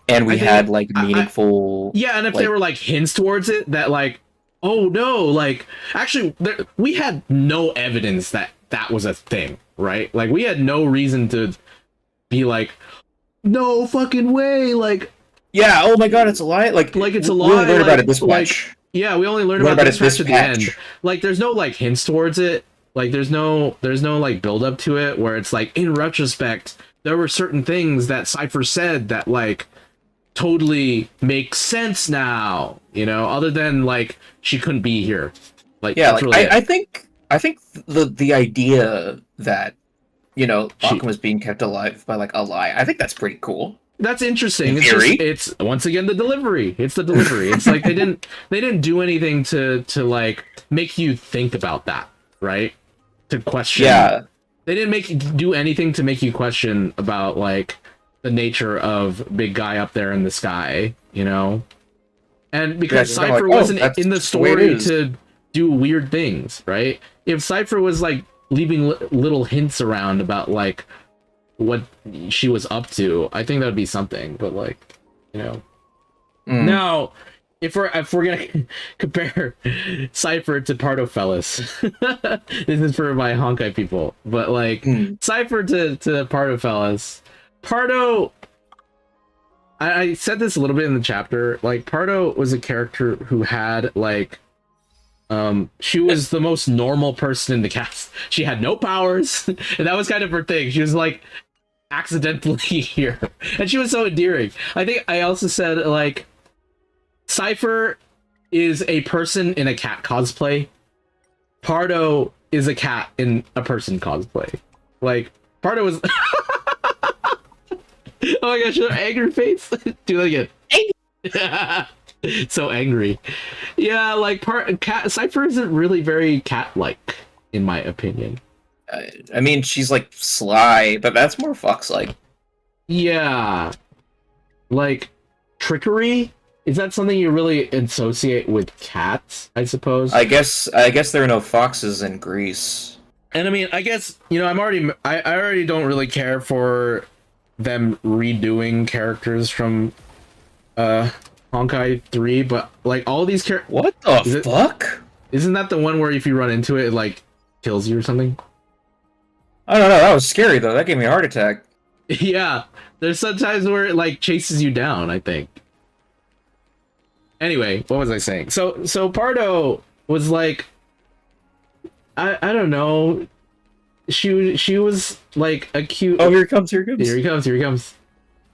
[SPEAKER 2] and we had like meaningful,
[SPEAKER 19] yeah, and if there were like hints towards it that like, oh no, like actually we had no evidence that that was a thing, right? Like we had no reason to be like, no fucking way, like.
[SPEAKER 2] Yeah, oh my god, it's a lie. Like
[SPEAKER 19] it's a lie.
[SPEAKER 2] We only learned about it this patch.
[SPEAKER 19] Yeah, we only learned about this patch at the end. Like, there's no like hints towards it. Like, there's no like build up to it where it's like in retrospect there were certain things that Cypher said that like totally make sense now. You know, other than like she couldn't be here. Like,
[SPEAKER 2] yeah, like
[SPEAKER 19] really
[SPEAKER 2] I think the idea that Akama's being kept alive by like a lie. I think that's pretty cool.
[SPEAKER 19] That's interesting. It's once again the delivery. It's the delivery. It's like they didn't do anything to like make you think about that, right? To question.
[SPEAKER 2] Yeah.
[SPEAKER 19] They didn't do anything to make you question about like the nature of big guy up there in the sky, you know? And because Cypher wasn't in the story to do weird things, right? If Cypher was like leaving little hints around about like what she was up to, I think that would be something. But like, you know, now if we're gonna compare Cypher to Pardofellas, this is for my Honkai people. But like Cypher to Pardofellas, Pardo. I said this a little bit in the chapter. Like Pardo was a character who had like. She was the most normal person in the cast. She had no powers, and that was kind of her thing. She was like accidentally here, and she was so endearing. I think I also said like Cypher is a person in a cat cosplay. Pardo is a cat in a person cosplay. Like Pardo was. Oh my gosh, angry face. Do that again. So angry. Yeah, like Cypher isn't really very cat-like, in my opinion.
[SPEAKER 2] I mean, she's like sly, but that's more fox-like.
[SPEAKER 19] Yeah. Like trickery? Is that something you really associate with cats, I suppose?
[SPEAKER 2] I guess there are no foxes in Greece.
[SPEAKER 19] And I mean, I guess, you know, I already don't really care for them redoing characters from Honkai 3, but like all these characters.
[SPEAKER 2] What the fuck?
[SPEAKER 19] Isn't that the one where if you run into it, it like kills you or something?
[SPEAKER 2] I don't know. That was scary though. That gave me a heart attack.
[SPEAKER 19] Yeah, there's sometimes where it like chases you down, I think. Anyway, what was I saying? So Pardo was like, I don't know. She was like a cute.
[SPEAKER 2] Oh, here he comes.
[SPEAKER 19] Here he comes.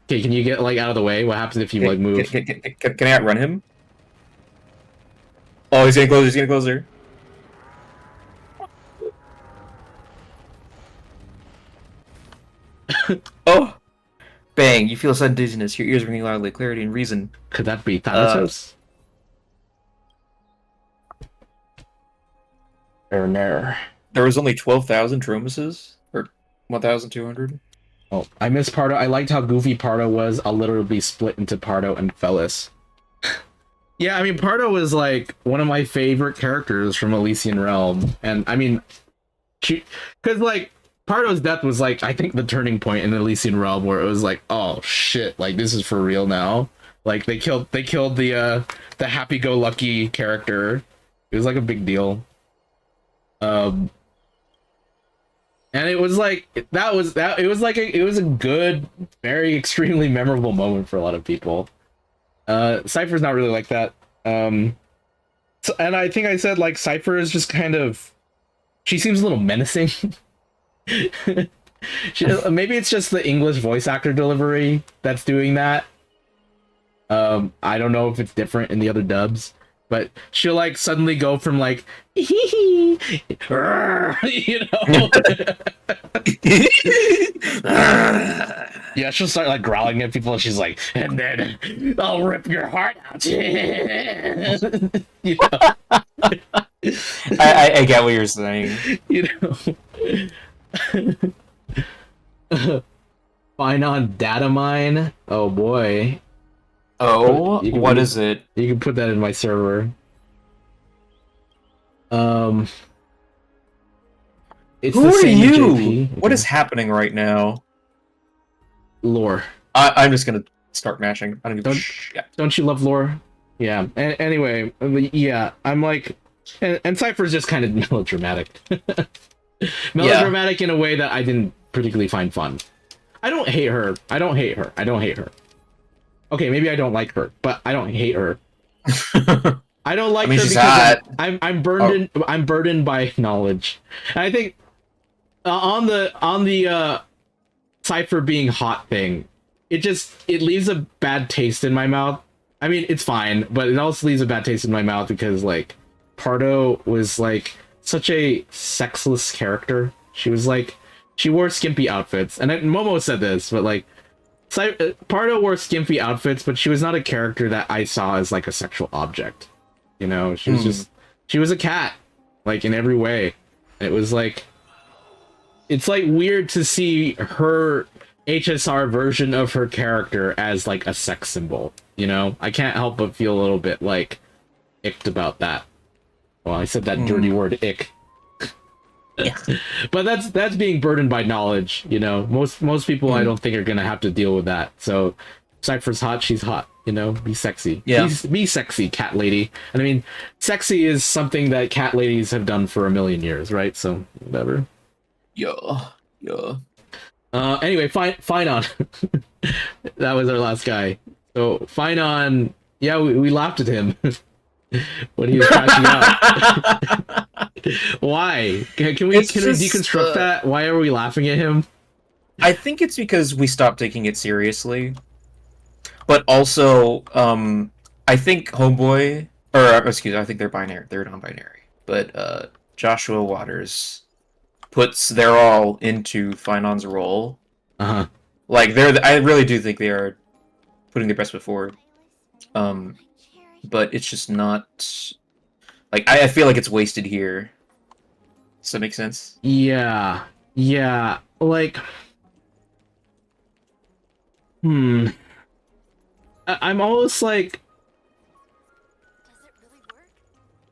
[SPEAKER 19] Okay, can you get like out of the way? What happens if you like move?
[SPEAKER 2] Can I outrun him? Oh, he's getting closer. Oh! Bang, you feel a sudden dizziness, your ears ringing loudly, clarity and reason.
[SPEAKER 19] Could that be Thanatos?
[SPEAKER 2] There was only 12,000 Tromuses? Or 1,200?
[SPEAKER 19] Oh, I miss Pardo. I liked how goofy Pardo was. I'll literally be split into Pardo and Fellis. Yeah, I mean, Pardo was like one of my favorite characters from Elysian Realm. And I mean, because like Pardo's death was like, I think the turning point in Elysian Realm where it was like, oh shit, like this is for real now. Like they killed the happy-go-lucky character It was like a big deal. And it was like it was a good, very extremely memorable moment for a lot of people. Cypher's not really like that. And I think I said like Cypher is just kind of, she seems a little menacing. Maybe it's just the English voice actor delivery that's doing that. I don't know if it's different in the other dubs, but she'll like suddenly go from like you know. Yeah, she'll start like growling at people and she's like, and then I'll rip your heart out. You know?
[SPEAKER 2] I get what you're saying.
[SPEAKER 19] You know. Fine on data mine. Oh boy.
[SPEAKER 2] Oh, what is it?
[SPEAKER 19] You can put that in my server. It's
[SPEAKER 2] Who
[SPEAKER 19] the
[SPEAKER 2] are
[SPEAKER 19] same
[SPEAKER 2] you?
[SPEAKER 19] JP.
[SPEAKER 2] What is happening right now?
[SPEAKER 19] Lore.
[SPEAKER 2] I'm just gonna start mashing. I don't give a shit.
[SPEAKER 19] Don't you love lore? Yeah. Anyway, yeah, I'm like, and Cypher's just kind of melodramatic. Melodramatic in a way that I didn't particularly find fun. I don't hate her. Okay, maybe I don't like her, but I don't hate her. I don't like her because I'm burdened. I'm burdened by knowledge, and I think on the Cypher being hot thing, it leaves a bad taste in my mouth. I mean, it's fine, but it also leaves a bad taste in my mouth because like Pardo was like such a sexless character. She wore skimpy outfits, and Momo said this, but like. Pardo wore skimpy outfits, but she was not a character that I saw as like a sexual object. You know, she was she was a cat, like in every way. It was like, it's like weird to see her HSR version of her character as like a sex symbol. You know, I can't help but feel a little bit like icked about that. Well, I said that dirty word, ick. Yeah. But that's being burdened by knowledge, you know. Most people I don't think are gonna have to deal with that. So Cypher's hot, she's hot, you know. Be sexy.
[SPEAKER 2] Yeah.
[SPEAKER 19] Be sexy, cat lady. And I mean, sexy is something that cat ladies have done for a million years, right? So whatever.
[SPEAKER 2] Yeah.
[SPEAKER 19] Anyway, fine on. That was our last guy. So fine on. Yeah, we laughed at him when he was crashing out. Why? Can we deconstruct that? Why are we laughing at him?
[SPEAKER 2] I think it's because we stopped taking it seriously. But also, I think Homeboy, I think they're binary. They're non-binary. But Joshua Waters puts their all into Finon's role. Like I really do think they are putting their best foot forward. But it's just not. Like I feel like it's wasted here. Does that make sense?
[SPEAKER 19] Yeah. Like, I'm almost like,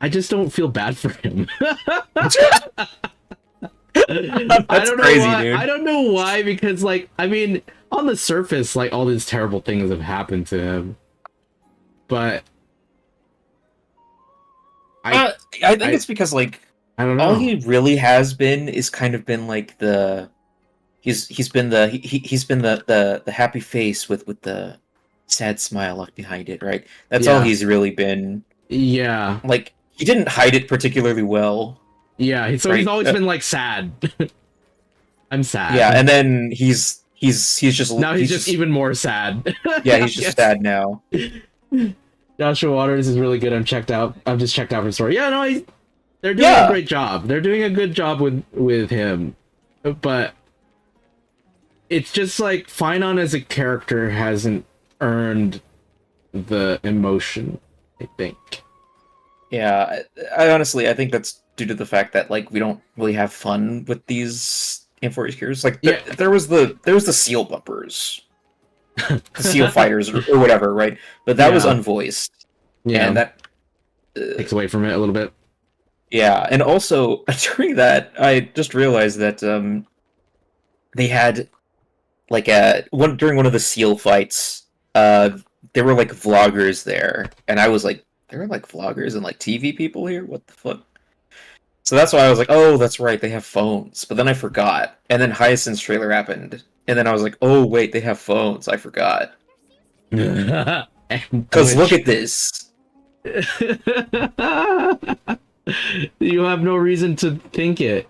[SPEAKER 19] I just don't feel bad for him. I don't know
[SPEAKER 2] crazy,
[SPEAKER 19] why.
[SPEAKER 2] dude.
[SPEAKER 19] I don't know why, because like, I mean, on the surface, like all these terrible things have happened to him, but
[SPEAKER 2] I think it's because like
[SPEAKER 19] I don't know.
[SPEAKER 2] All he really has been is kind of been like he's been the happy face with the sad smile left behind it, right? That's all he's really been.
[SPEAKER 19] Yeah.
[SPEAKER 2] Like he didn't hide it particularly well.
[SPEAKER 19] Yeah, so he's always been like sad. I'm sad.
[SPEAKER 2] Yeah, and then he's just
[SPEAKER 19] now he's just even more sad.
[SPEAKER 2] Yeah, he's just sad now.
[SPEAKER 19] Joshua Waters is really good. I'm just checked out for the story. Yeah, no, they're doing a great job. They're doing a good job with him, but it's just like Finon as a character hasn't earned the emotion, I think.
[SPEAKER 2] Yeah, I honestly think that's due to the fact that like we don't really have fun with these Amphorius characters. Like there was the seal bumpers, the seal fighters or whatever, right? But that was unvoiced.
[SPEAKER 19] Yeah,
[SPEAKER 2] and that
[SPEAKER 19] takes away from it a little bit.
[SPEAKER 2] Yeah, and also during that, I just realized that they had like during one of the seal fights, there were like vloggers there, and I was like, there are like vloggers and like TV people here. What the fuck? So that's why I was like, oh, that's right, they have phones. But then I forgot, and then Hyacinth's trailer happened, and then I was like, oh wait, they have phones. I forgot. Because look at this.
[SPEAKER 19] You have no reason to think it.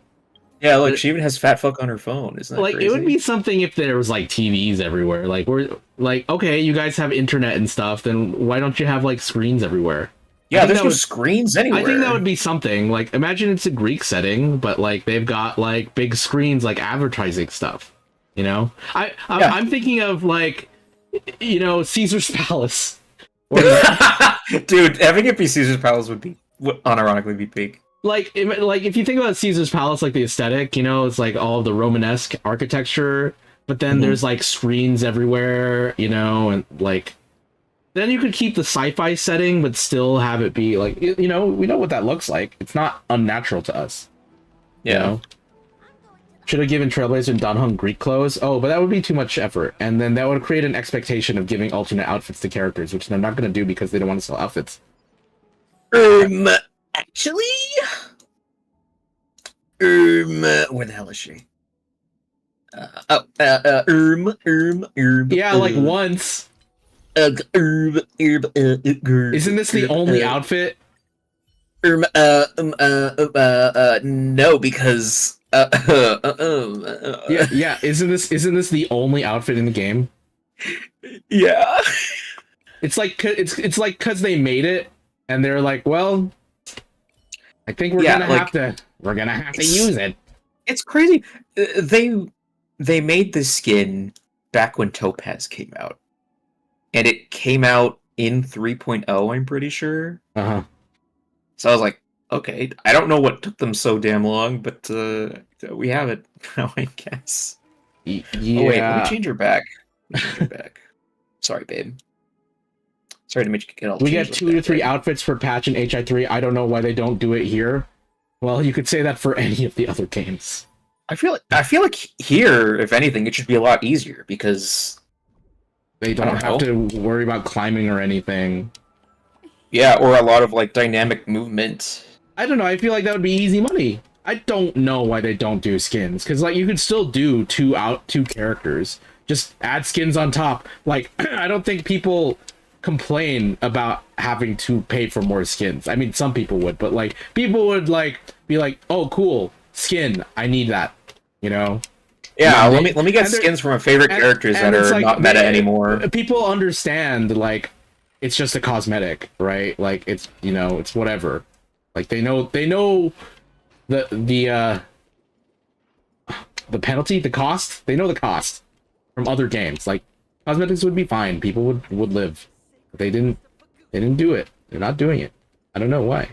[SPEAKER 2] Yeah, look, she even has fat fuck on her phone. Isn't that
[SPEAKER 19] like
[SPEAKER 2] crazy?
[SPEAKER 19] It would be something if there was like TVs everywhere. Like we're like, okay, you guys have internet and stuff, then why don't you have like screens everywhere?
[SPEAKER 2] Yeah, there's no screens anywhere.
[SPEAKER 19] I think that would be something. Like imagine it's a Greek setting, but like they've got like big screens like advertising stuff. You know? I'm thinking of like, you know, Caesar's Palace.
[SPEAKER 2] Dude, having it be Caesar's Palace would unironically be big.
[SPEAKER 19] Like if you think about Caesar's Palace, like the aesthetic, you know, it's like all of the Romanesque architecture, but then there's like screens everywhere, you know, and like then you could keep the sci-fi setting, but still have it be like, you know, we know what that looks like. It's not unnatural to us.
[SPEAKER 2] Yeah.
[SPEAKER 19] You know? Should have given Trailblazer and Danhong Greek clothes. Oh, but that would be too much effort, and then that would create an expectation of giving alternate outfits to characters, which they're not going to do because they don't want to sell outfits.
[SPEAKER 2] Actually, where the hell is she?
[SPEAKER 19] Yeah, like once. Isn't this the only outfit?
[SPEAKER 2] No, because
[SPEAKER 19] yeah. Isn't this the only outfit in the game?
[SPEAKER 2] Yeah.
[SPEAKER 19] It's like because they made it and they're like, well, I think we're gonna have to use it.
[SPEAKER 2] It's crazy. They made this skin back when Topaz came out, and it came out in 3.0. I'm pretty sure.
[SPEAKER 19] So
[SPEAKER 2] I was like, okay, I don't know what took them so damn long, but we have it now, I guess.
[SPEAKER 19] Yeah.
[SPEAKER 2] Oh wait, let me change her back. Sorry, babe. Sorry to make you get all.
[SPEAKER 19] We get 2 to 3 outfits per patch in HI3. I don't know why they don't do it here. Well, you could say that for any of the other games.
[SPEAKER 2] I feel like here, if anything, it should be a lot easier because
[SPEAKER 19] they don't have to worry about climbing or anything.
[SPEAKER 2] Yeah, or a lot of like dynamic movement.
[SPEAKER 19] I don't know. I feel like that would be easy money. I don't know why they don't do skins, because like you could still do two characters. Just add skins on top. Like I don't think people complain about having to pay for more skins. I mean, some people would, but like people would like be like, "Oh, cool, skin. I need that." You know?
[SPEAKER 2] Yeah, let me get skins from my favorite characters that are like, not meta anymore.
[SPEAKER 19] People understand like it's just a cosmetic, right? Like it's, you know, it's whatever. Like they know the penalty, the cost. They know the cost from other games. Like cosmetics would be fine. People would live. But they didn't do it. They're not doing it. I don't know why.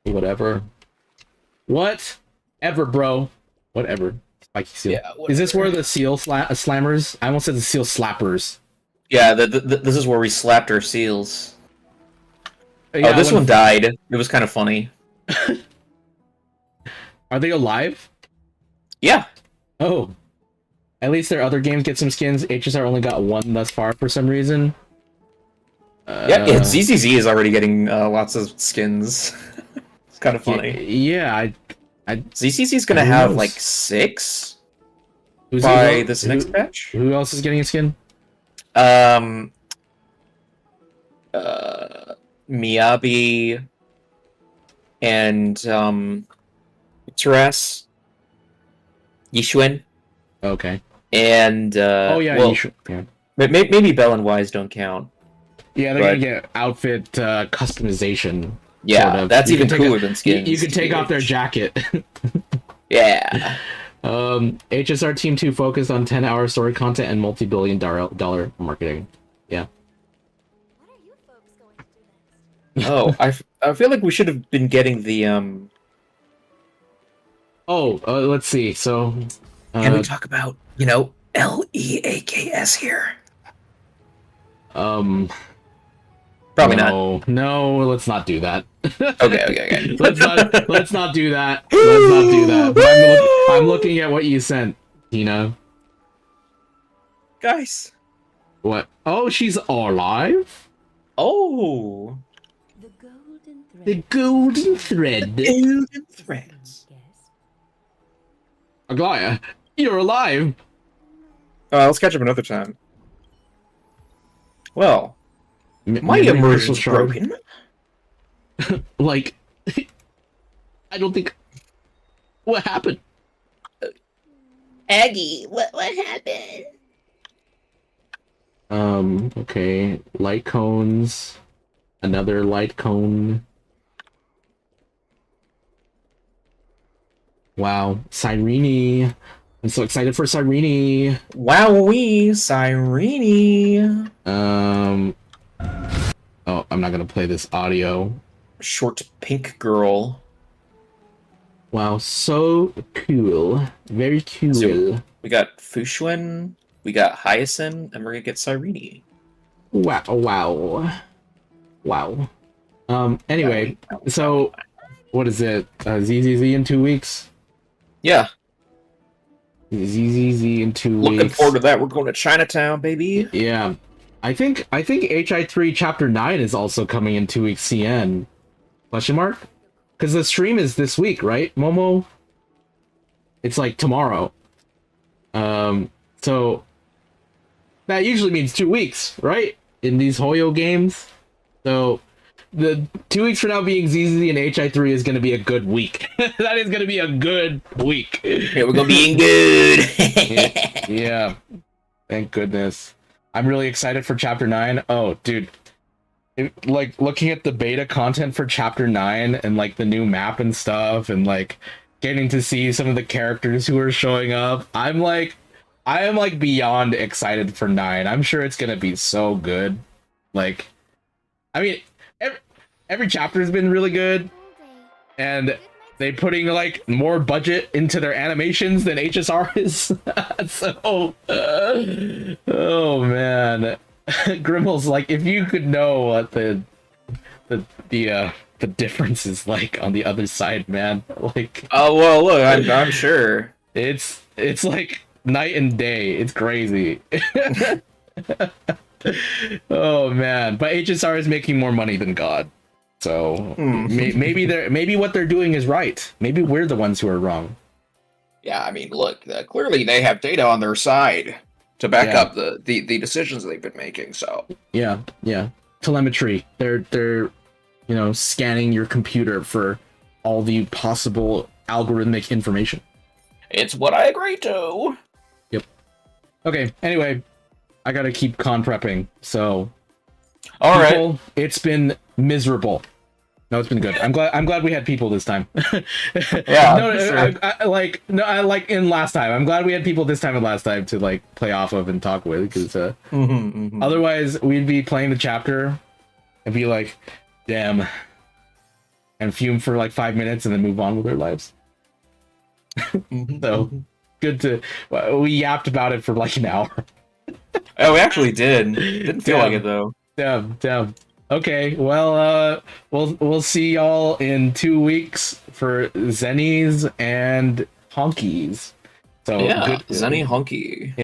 [SPEAKER 19] Whatever. Whatever, bro. Whatever. Spiky seal. Yeah, is this where the seal slammers? I almost said the seal slappers.
[SPEAKER 2] Yeah, this is where we slapped our seals.
[SPEAKER 19] Yeah,
[SPEAKER 2] this one died. It was kind of funny.
[SPEAKER 19] Are they alive?
[SPEAKER 2] Yeah.
[SPEAKER 19] Oh. At least their other games get some skins. HSR only got one thus far for some reason.
[SPEAKER 2] Yeah, ZZZ is already getting lots of skins. It's kind of funny.
[SPEAKER 19] Yeah,
[SPEAKER 2] ZZZ is gonna have like 6 by this next patch.
[SPEAKER 19] Who else is getting a skin?
[SPEAKER 2] Miyabi and Teras, Yishun.
[SPEAKER 19] Okay.
[SPEAKER 2] And
[SPEAKER 19] Yishun. Yeah.
[SPEAKER 2] But maybe Bell and Wise don't count.
[SPEAKER 19] Yeah, they're gonna get outfit customization.
[SPEAKER 2] Yeah,
[SPEAKER 19] sort of.
[SPEAKER 2] that's even cooler than skins.
[SPEAKER 19] You can take off their jacket.
[SPEAKER 2] Yeah.
[SPEAKER 19] HSR Team 2 focused on 10-hour story content and multi-billion dollar marketing. Yeah.
[SPEAKER 2] Oh, I feel like we should have been getting the
[SPEAKER 19] let's see. So,
[SPEAKER 2] can we talk about, you know, LEAKS here? Probably not.
[SPEAKER 19] No, let's not do that.
[SPEAKER 2] Okay.
[SPEAKER 19] let's not do that. Let's not do that. But I'm looking at what you sent, Tina.
[SPEAKER 2] Guys,
[SPEAKER 19] What? Oh, she's alive?
[SPEAKER 2] Oh.
[SPEAKER 19] The golden thread.
[SPEAKER 2] The golden threads.
[SPEAKER 19] Aglaya, you're alive.
[SPEAKER 2] Let's catch up another time. Well, my
[SPEAKER 19] Memory
[SPEAKER 2] immersion's
[SPEAKER 19] crystal shard.
[SPEAKER 2] broken.
[SPEAKER 19] Like, I don't think. What happened?
[SPEAKER 2] Aggie, what happened?
[SPEAKER 19] Okay. Light cones. Another light cone. Wow. Cyrene. I'm so excited for Cyrene.
[SPEAKER 2] Wowee, Cyrene.
[SPEAKER 19] Oh, I'm not gonna play this audio.
[SPEAKER 2] Short pink girl.
[SPEAKER 19] Wow, so cool. Very cool.
[SPEAKER 2] So we got Fushuan, we got Hyacinth, and we're gonna get Cyrene.
[SPEAKER 19] Wow. Anyway, so what is it? ZZZ in 2 weeks?
[SPEAKER 2] Yeah.
[SPEAKER 19] ZZZ in 2 weeks.
[SPEAKER 2] Looking forward to that. We're going to Chinatown, baby.
[SPEAKER 19] Yeah. I think HI3 Chapter 9 is also coming in 2 weeks CN. Question mark? Because the stream is this week, right, Momo? It's like tomorrow. So that usually means 2 weeks, right? In these Hoyo games. So the 2 weeks from now being ZZ and HI3 is going to be a good week. That is going to be a good week.
[SPEAKER 2] Yeah, we're going to be in good.
[SPEAKER 19] Yeah. Thank goodness. I'm really excited for Chapter 9. Oh, dude. Like, looking at the beta content for Chapter 9 and, like, the new map and stuff and, like, getting to see some of the characters who are showing up, I am, like, beyond excited for 9. I'm sure it's gonna be so good. Like, I mean, every chapter has been really good, and they putting like more budget into their animations than HSR is. So, oh man, Grimmel's like, if you could know what the difference is like on the other side, man. Like,
[SPEAKER 2] oh well, look, I'm sure
[SPEAKER 19] it's like night and day. It's crazy. Oh man, but HSR is making more money than God. So maybe what they're doing is right. Maybe we're the ones who are wrong.
[SPEAKER 2] Yeah, I mean, look, clearly they have data on their side to back up the decisions they've been making. So
[SPEAKER 19] yeah, telemetry. They're scanning your computer for all the possible algorithmic information.
[SPEAKER 2] It's what I agree to.
[SPEAKER 19] Yep. Okay. Anyway, I gotta keep con prepping. So,
[SPEAKER 2] all
[SPEAKER 19] people,
[SPEAKER 2] right.
[SPEAKER 19] It's been miserable. No, it's been good. I'm glad we had people this time.
[SPEAKER 2] Yeah.
[SPEAKER 19] Sure. I like in last time. I'm glad we had people this time and last time to like play off of and talk with, because otherwise we'd be playing the chapter and be like, damn, and fume for like 5 minutes and then move on with our lives. So good to we yapped about it for like an hour.
[SPEAKER 2] Oh, we actually did. Didn't feel like it though.
[SPEAKER 19] Damn. Okay, well, we'll see y'all in 2 weeks for Zennies and Honkies. So
[SPEAKER 2] yeah,
[SPEAKER 19] good.
[SPEAKER 2] Zenny Honky.